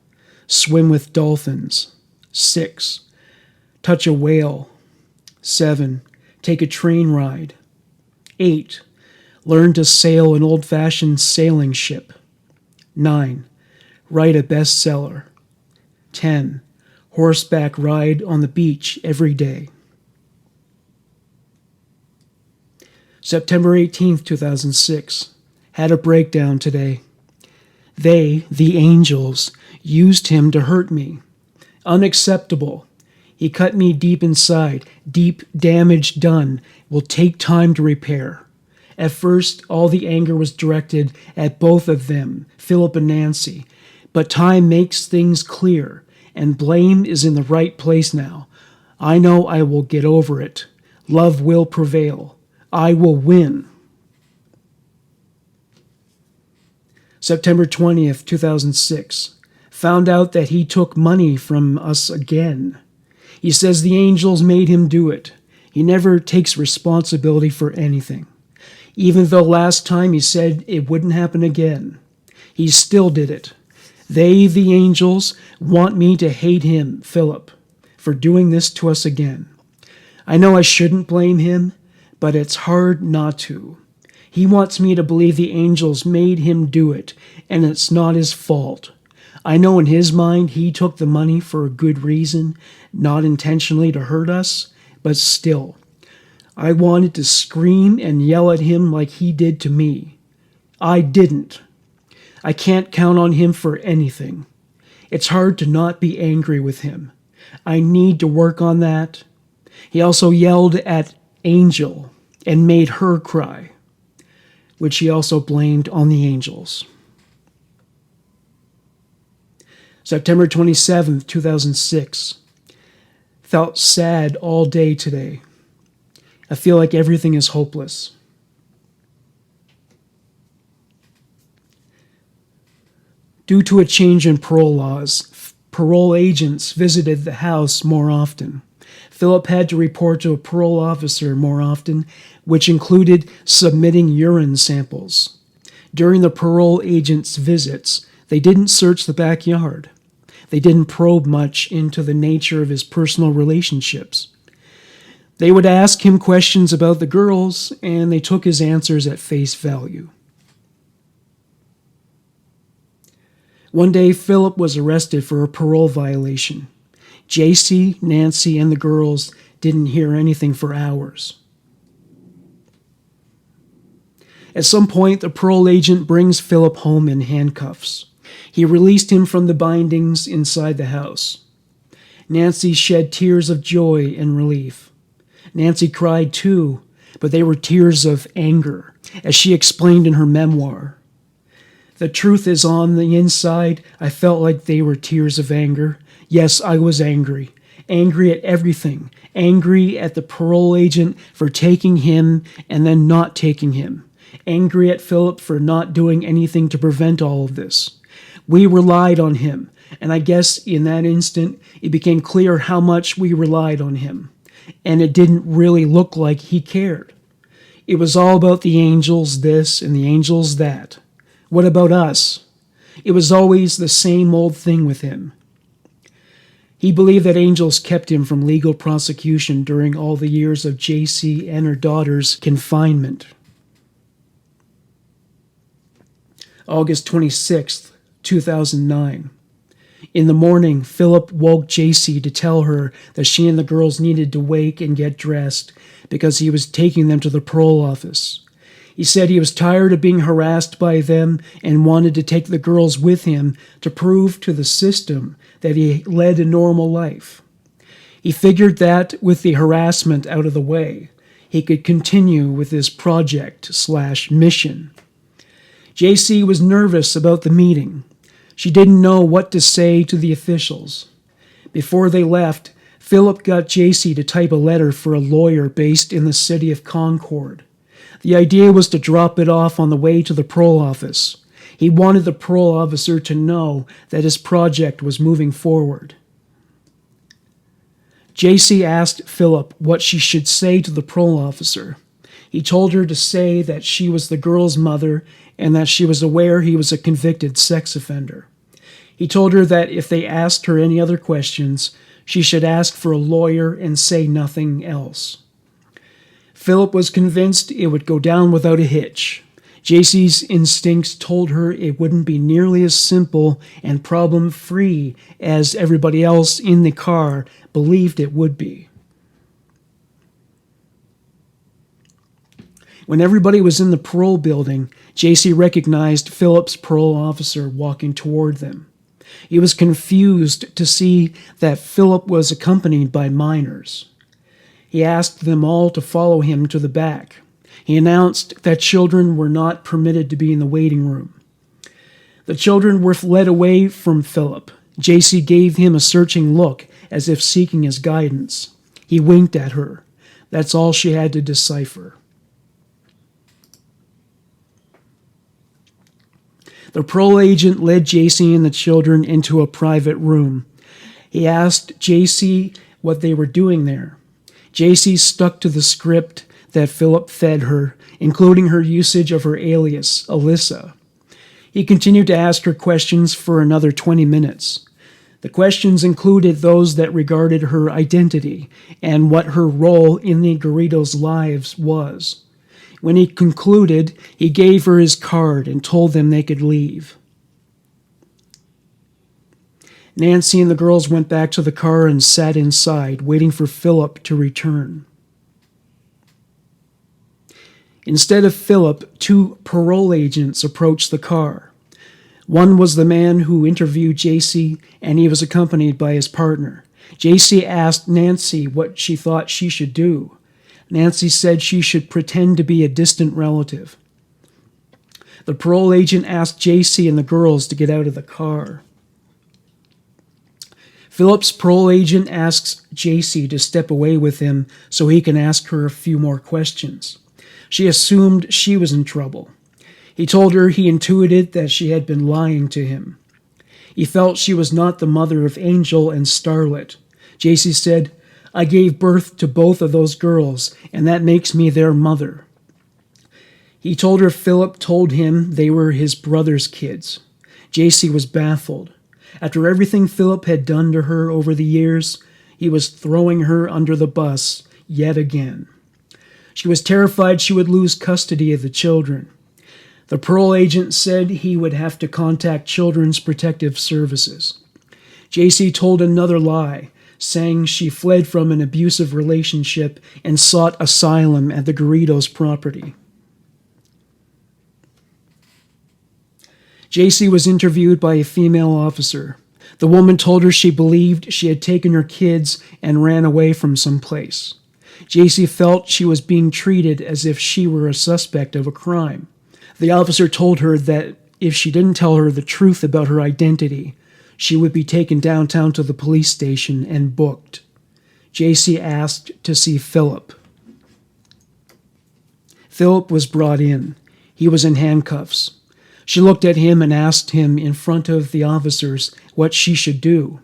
Swim with dolphins. 6. Touch a whale. 7. Take a train ride. 8. Learn to sail an old-fashioned sailing ship. 9. Write a bestseller. 10. Horseback ride on the beach every day. September 18th, 2006. Had a breakdown today. They, the angels, used him to hurt me. Unacceptable. He cut me deep inside. Deep damage done will take time to repair. At first, all the anger was directed at both of them, Philip and Nancy. But time makes things clear, and blame is in the right place now. I know I will get over it. Love will prevail. I will win. September 20th, 2006. Found out that he took money from us again. He says the angels made him do it. He never takes responsibility for anything. Even though last time he said it wouldn't happen again. He still did it. They, the angels, want me to hate him, Philip, for doing this to us again. I know I shouldn't blame him, but it's hard not to. He wants me to believe the angels made him do it, and it's not his fault. I know in his mind he took the money for a good reason, not intentionally to hurt us, but still. I wanted to scream and yell at him like he did to me. I didn't. I can't count on him for anything. It's hard to not be angry with him. I need to work on that. He also yelled at Angel and made her cry, which he also blamed on the angels. September 27th, 2006. Felt sad all day today. I feel like everything is hopeless. Due to a change in parole laws, parole agents visited the house more often. Philip had to report to a parole officer more often, which included submitting urine samples. During the parole agents' visits, they didn't search the backyard. They didn't probe much into the nature of his personal relationships. They would ask him questions about the girls, and they took his answers at face value. One day, Philip was arrested for a parole violation. Jaycee, Nancy, and the girls didn't hear anything for hours. At some point, the parole agent brings Philip home in handcuffs. He released him from the bindings inside the house. Nancy shed tears of joy and relief. Nancy cried too, but they were tears of anger, as she explained in her memoir. The truth is, on the inside, I felt like they were tears of anger. Yes, I was angry. Angry at everything. Angry at the parole agent for taking him and then not taking him. Angry at Phillip for not doing anything to prevent all of this. We relied on him, and I guess in that instant, it became clear how much we relied on him. And it didn't really look like he cared. It was all about the angels this and the angels that. What about us? It was always the same old thing with him. He believed that angels kept him from legal prosecution during all the years of Jaycee and her daughter's confinement. August 26th, 2009. In the morning, Phillip woke Jaycee to tell her that she and the girls needed to wake and get dressed because he was taking them to the parole office. He said he was tired of being harassed by them and wanted to take the girls with him to prove to the system that he led a normal life. He figured that with the harassment out of the way, he could continue with his project/mission. Jaycee was nervous about the meeting. She didn't know what to say to the officials. Before they left, Phillip got Jaycee to type a letter for a lawyer based in the city of Concord. The idea was to drop it off on the way to the parole office. He wanted the parole officer to know that his project was moving forward. Jaycee asked Phillip what she should say to the parole officer. He told her to say that she was the girl's mother and that she was aware he was a convicted sex offender. He told her that if they asked her any other questions, she should ask for a lawyer and say nothing else. Phillip was convinced it would go down without a hitch. Jaycee's instincts told her it wouldn't be nearly as simple and problem-free as everybody else in the car believed it would be. When everybody was in the parole building, Jaycee recognized Phillip's parole officer walking toward them. He was confused to see that Phillip was accompanied by minors. He asked them all to follow him to the back. He announced that children were not permitted to be in the waiting room. The children were led away from Phillip. Jaycee gave him a searching look, as if seeking his guidance. He winked at her. That's all she had to decipher. The parole agent led Jaycee and the children into a private room. He asked Jaycee what they were doing there. Jaycee stuck to the script that Phillip fed her, including her usage of her alias, Alyssa. He continued to ask her questions for another 20 minutes. The questions included those that regarded her identity and what her role in the Garrido's lives was. When he concluded, he gave her his card and told them they could leave. Nancy and the girls went back to the car and sat inside, waiting for Phillip to return. Instead of Phillip, two parole agents approached the car. One was the man who interviewed Jaycee, and he was accompanied by his partner. Jaycee asked Nancy what she thought she should do. Nancy said she should pretend to be a distant relative. The parole agent asked Jaycee and the girls to get out of the car. Phillip's parole agent asks Jaycee to step away with him so he can ask her a few more questions. She assumed she was in trouble. He told her he intuited that she had been lying to him. He felt she was not the mother of Angel and Starlet. Jaycee said, "I gave birth to both of those girls, and that makes me their mother." He told her Phillip told him they were his brother's kids. Jaycee was baffled. After everything Phillip had done to her over the years, he was throwing her under the bus yet again. She was terrified she would lose custody of the children. The parole agent said he would have to contact Children's Protective Services. Jaycee told another lie, saying she fled from an abusive relationship and sought asylum at the Garrido's property. Jaycee was interviewed by a female officer. The woman told her she believed she had taken her kids and ran away from someplace. Jaycee felt she was being treated as if she were a suspect of a crime. The officer told her that if she didn't tell her the truth about her identity, she would be taken downtown to the police station and booked. Jaycee asked to see Phillip. Phillip was brought in. He was in handcuffs. She looked at him and asked him in front of the officers what she should do.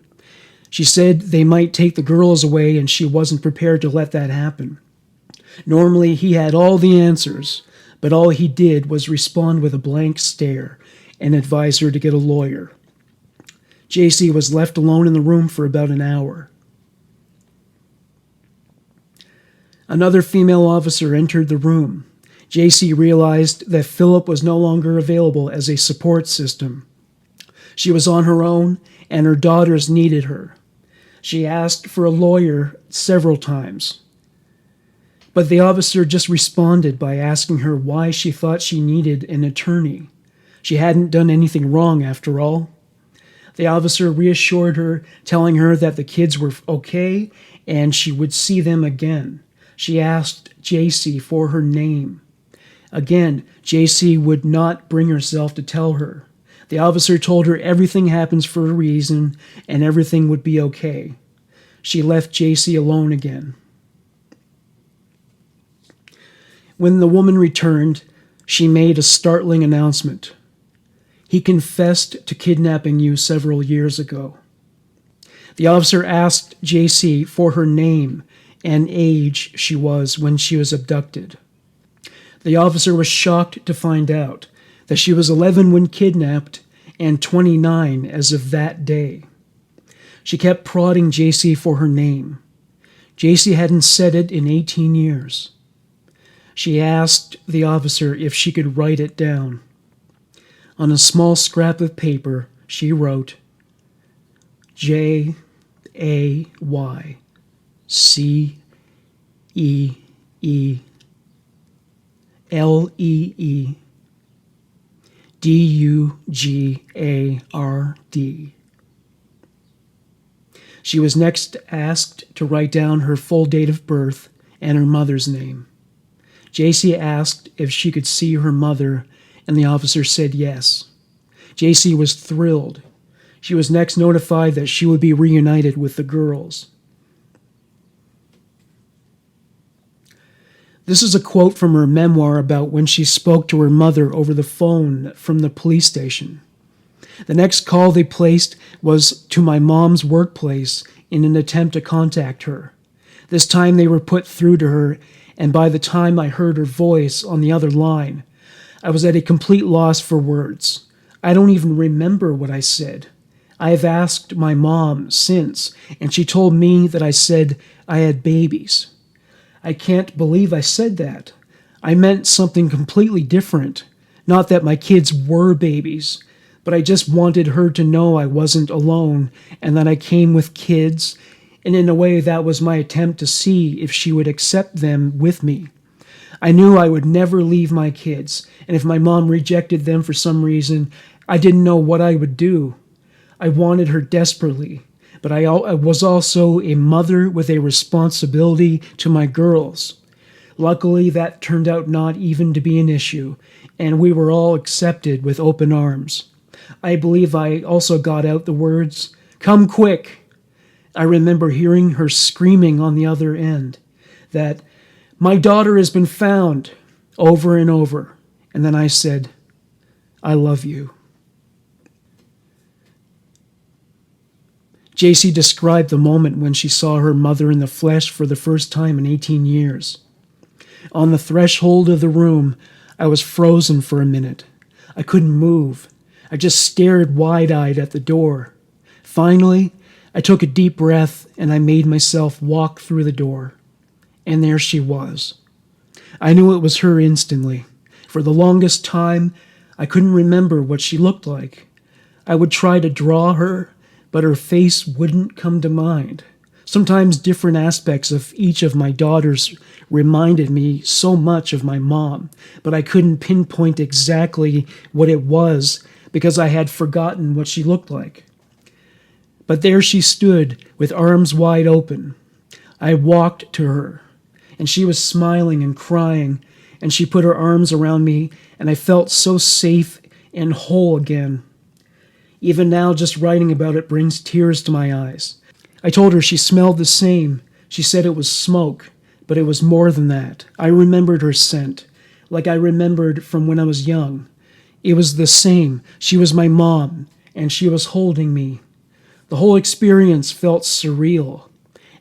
She said they might take the girls away and she wasn't prepared to let that happen. Normally he had all the answers, but all he did was respond with a blank stare and advise her to get a lawyer. Jaycee was left alone in the room for about an hour. Another female officer entered the room. Jaycee realized that Phillip was no longer available as a support system. She was on her own, and her daughters needed her. She asked for a lawyer several times. But the officer just responded by asking her why she thought she needed an attorney. She hadn't done anything wrong, after all. The officer reassured her, telling her that the kids were okay and she would see them again. She asked Jaycee for her name. Again, Jaycee would not bring herself to tell her. The officer told her everything happens for a reason and everything would be okay. She left Jaycee alone again. When the woman returned, she made a startling announcement. He confessed to kidnapping you several years ago. The officer asked Jaycee for her name and age she was when she was abducted. The officer was shocked to find out that she was 11 when kidnapped and 29 as of that day. She kept prodding Jaycee for her name. Jaycee hadn't said it in 18 years. She asked the officer if she could write it down. On a small scrap of paper, she wrote, JayceeLeeDugard. She was next asked to write down her full date of birth and her mother's name. Jaycee asked if she could see her mother, and the officer said yes. Jaycee was thrilled. She was next notified that she would be reunited with the girls. This is a quote from her memoir about when she spoke to her mother over the phone from the police station. The next call they placed was to my mom's workplace in an attempt to contact her. This time they were put through to her, and by the time I heard her voice on the other line, I was at a complete loss for words. I don't even remember what I said. I have asked my mom since, and she told me that I said I had babies. I can't believe I said that. I meant something completely different. Not that my kids were babies, but I just wanted her to know I wasn't alone and that I came with kids, and in a way that was my attempt to see if she would accept them with me. I knew I would never leave my kids, and if my mom rejected them for some reason, I didn't know what I would do. I wanted her desperately, but I was also a mother with a responsibility to my girls. Luckily, that turned out not even to be an issue, and we were all accepted with open arms. I believe I also got out the words, "Come quick." I remember hearing her screaming on the other end that, "My daughter has been found," over and over. And then I said, "I love you." Jaycee described the moment when she saw her mother in the flesh for the first time in 18 years. On the threshold of the room, I was frozen for a minute. I couldn't move. I just stared wide-eyed at the door. Finally, I took a deep breath and I made myself walk through the door. And there she was. I knew it was her instantly. For the longest time, I couldn't remember what she looked like. I would try to draw her, but her face wouldn't come to mind. Sometimes different aspects of each of my daughters reminded me so much of my mom, but I couldn't pinpoint exactly what it was because I had forgotten what she looked like. But there she stood with arms wide open. I walked to her, and she was smiling and crying, and she put her arms around me, and I felt so safe and whole again. Even now, just writing about it brings tears to my eyes. I told her she smelled the same. She said it was smoke, but it was more than that. I remembered her scent, like I remembered from when I was young. It was the same. She was my mom, and she was holding me. The whole experience felt surreal.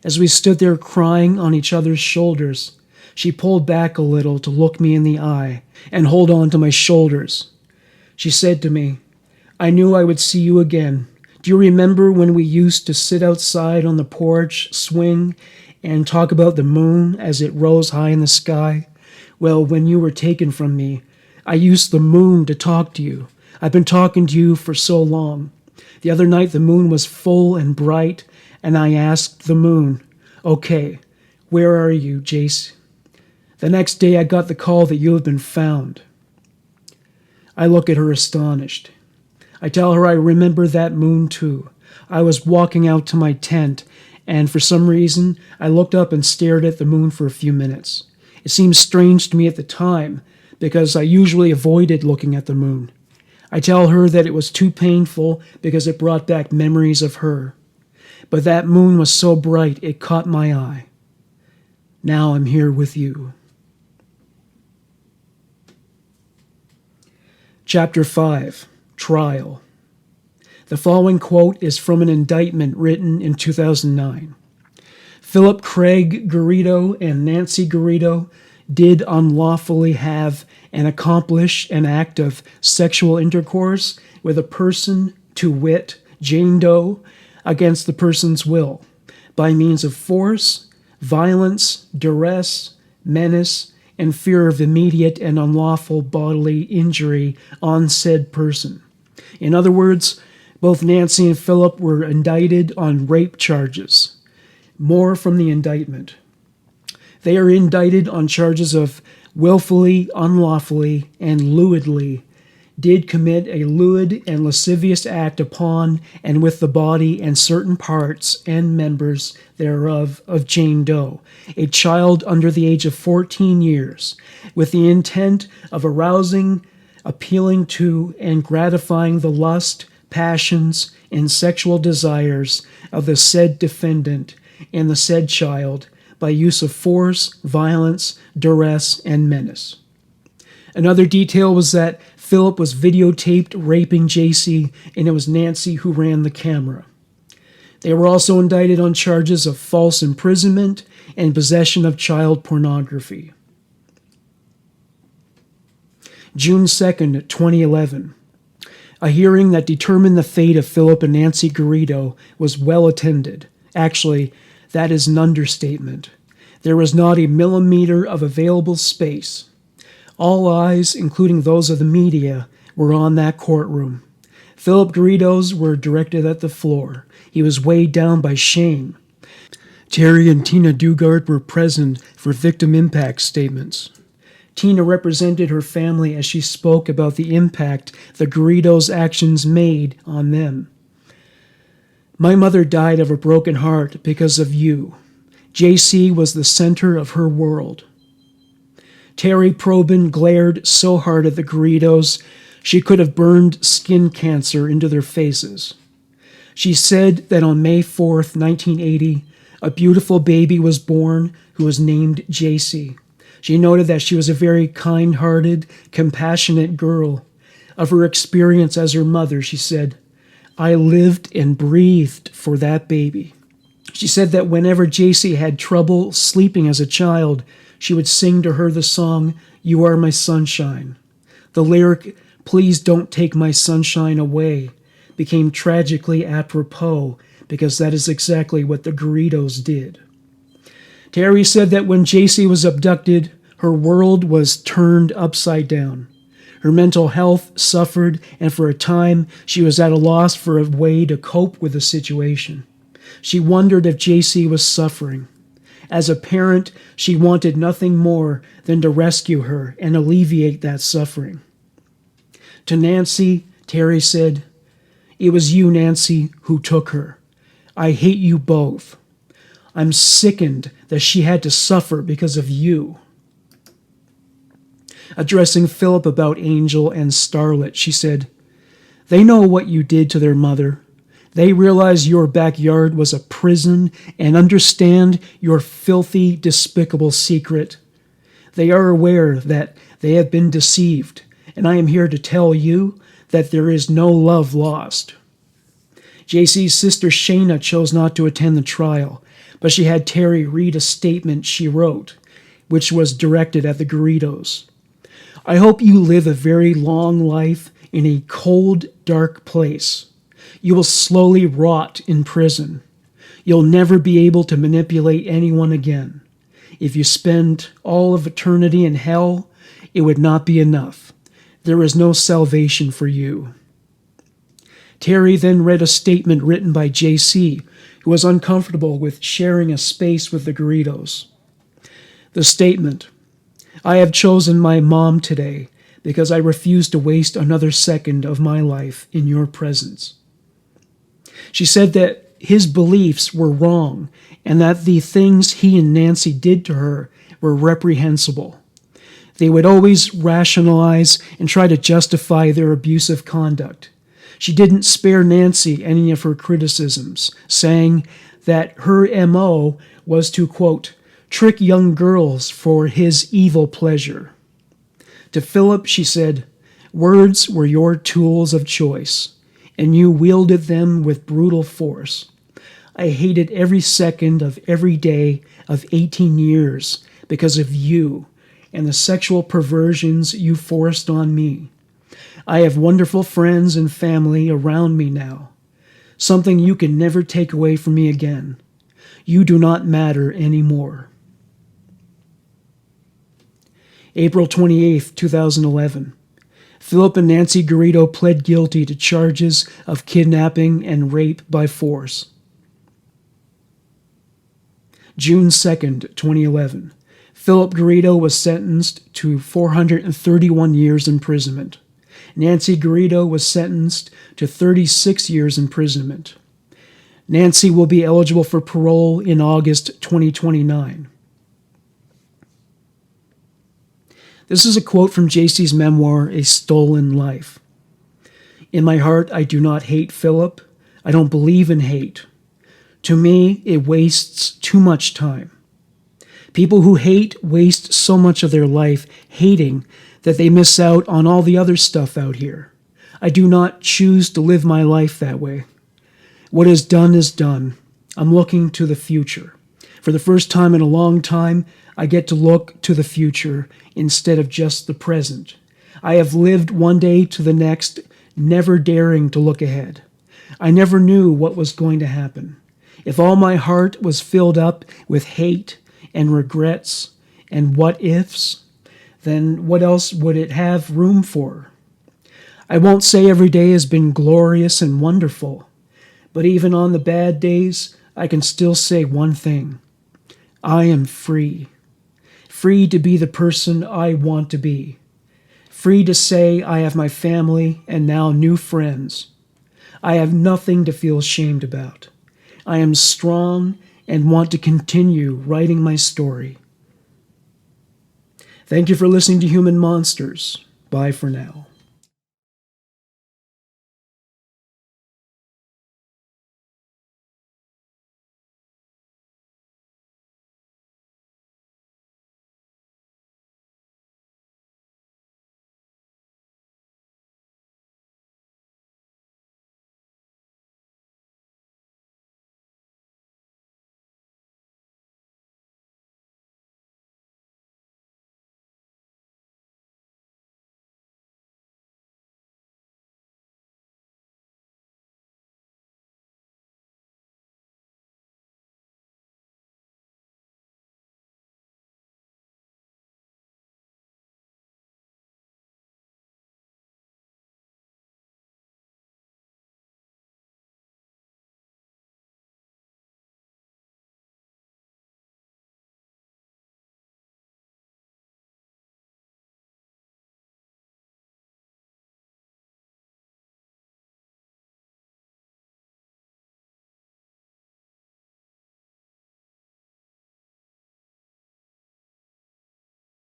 As we stood there crying on each other's shoulders, she pulled back a little to look me in the eye and hold on to my shoulders. She said to me, "I knew I would see you again. Do you remember when we used to sit outside on the porch, swing, and talk about the moon as it rose high in the sky? Well, when you were taken from me, I used the moon to talk to you. I've been talking to you for so long. The other night the moon was full and bright, and I asked the moon, 'Okay, where are you, Jace?' The next day I got the call that you have been found." I look at her astonished. I tell her I remember that moon too. I was walking out to my tent, and for some reason I looked up and stared at the moon for a few minutes. It seemed strange to me at the time, because I usually avoided looking at the moon. I tell her that it was too painful because it brought back memories of her. But that moon was so bright it caught my eye. Now I'm here with you. Chapter 5, Trial. The following quote is from an indictment written in 2009. Phillip Craig Garrido and Nancy Garrido did unlawfully have and accomplish an act of sexual intercourse with a person, to wit, Jane Doe, against the person's will, by means of force, violence, duress, menace, and fear of immediate and unlawful bodily injury on said person. In other words, both Nancy and Phillip were indicted on rape charges. More from the indictment. They are indicted on charges of willfully, unlawfully, and lewdly did commit a lewd and lascivious act upon and with the body and certain parts and members thereof of Jane Doe, a child under the age of 14 years, with the intent of arousing, appealing to, and gratifying the lust, passions, and sexual desires of the said defendant and the said child by use of force, violence, duress, and menace. Another detail was that Phillip was videotaped raping Jaycee, and it was Nancy who ran the camera. They were also indicted on charges of false imprisonment and possession of child pornography. June 2nd, 2011. A hearing that determined the fate of Phillip and Nancy Garrido was well attended. Actually, that is an understatement. There was not a millimeter of available space. All eyes, including those of the media, were on that courtroom. Phillip Garrido's were directed at the floor. He was weighed down by shame. Terry and Tina Dugard were present for victim impact statements. Tina represented her family as she spoke about the impact the Garrido's actions made on them. "My mother died of a broken heart because of you. Jaycee was the center of her world." Terry Probin glared so hard at the Garridos she could have burned skin cancer into their faces. She said that on May 4th, 1980, a beautiful baby was born who was named Jaycee. She noted that she was a very kind-hearted, compassionate girl. Of her experience as her mother, she said, "I lived and breathed for that baby." She said that whenever Jaycee had trouble sleeping as a child, she would sing to her the song, "You Are My Sunshine." The lyric, "Please don't take my sunshine away," became tragically apropos because that is exactly what the Garridos did. Terry said that when Jaycee was abducted, her world was turned upside down. Her mental health suffered, and for a time she was at a loss for a way to cope with the situation. She wondered if Jaycee was suffering. As a parent, she wanted nothing more than to rescue her and alleviate that suffering. To Nancy, Terry said, "It was you, Nancy, who took her. I hate you both. I'm sickened that she had to suffer because of you." Addressing Phillip about Angel and Starlet, she said, "They know what you did to their mother. They realize your backyard was a prison and understand your filthy, despicable secret. They are aware that they have been deceived, and I am here to tell you that there is no love lost." Jaycee's sister Shayna chose not to attend the trial, but she had Terry read a statement she wrote, which was directed at the Garridos. "I hope you live a very long life in a cold, dark place. You will slowly rot in prison. You'll never be able to manipulate anyone again. If you spend all of eternity in hell, it would not be enough. There is no salvation for you." Terry then read a statement written by Jaycee, who was uncomfortable with sharing a space with the Garridos. The statement: "I have chosen my mom today because I refuse to waste another second of my life in your presence." She said that his beliefs were wrong and that the things he and Nancy did to her were reprehensible. They would always rationalize and try to justify their abusive conduct. She didn't spare Nancy any of her criticisms, saying that her MO was to, quote, "trick young girls for his evil pleasure." To Phillip, she said, "Words were your tools of choice, and you wielded them with brutal force. I hated every second of every day of 18 years because of you and the sexual perversions you forced on me. I have wonderful friends and family around me now, something you can never take away from me again. You do not matter anymore." April 28, 2011. Phillip and Nancy Garrido pled guilty to charges of kidnapping and rape by force. June 2, 2011. Phillip Garrido was sentenced to 431 years imprisonment. Nancy Garrido was sentenced to 36 years imprisonment. Nancy will be eligible for parole in August 2029. This is a quote from Jaycee's memoir, A Stolen Life. "In my heart, I do not hate Phillip. I don't believe in hate. To me, it wastes too much time. People who hate waste so much of their life hating that they miss out on all the other stuff out here. I do not choose to live my life that way. What is done is done. I'm looking to the future. For the first time in a long time, I get to look to the future instead of just the present. I have lived one day to the next, never daring to look ahead. I never knew what was going to happen. If all my heart was filled up with hate and regrets and what-ifs, then what else would it have room for? I won't say every day has been glorious and wonderful, but even on the bad days, I can still say one thing. I am free. Free to be the person I want to be. Free to say I have my family and now new friends. I have nothing to feel ashamed about. I am strong and want to continue writing my story. Thank you for listening to Human Monsters. Bye for now.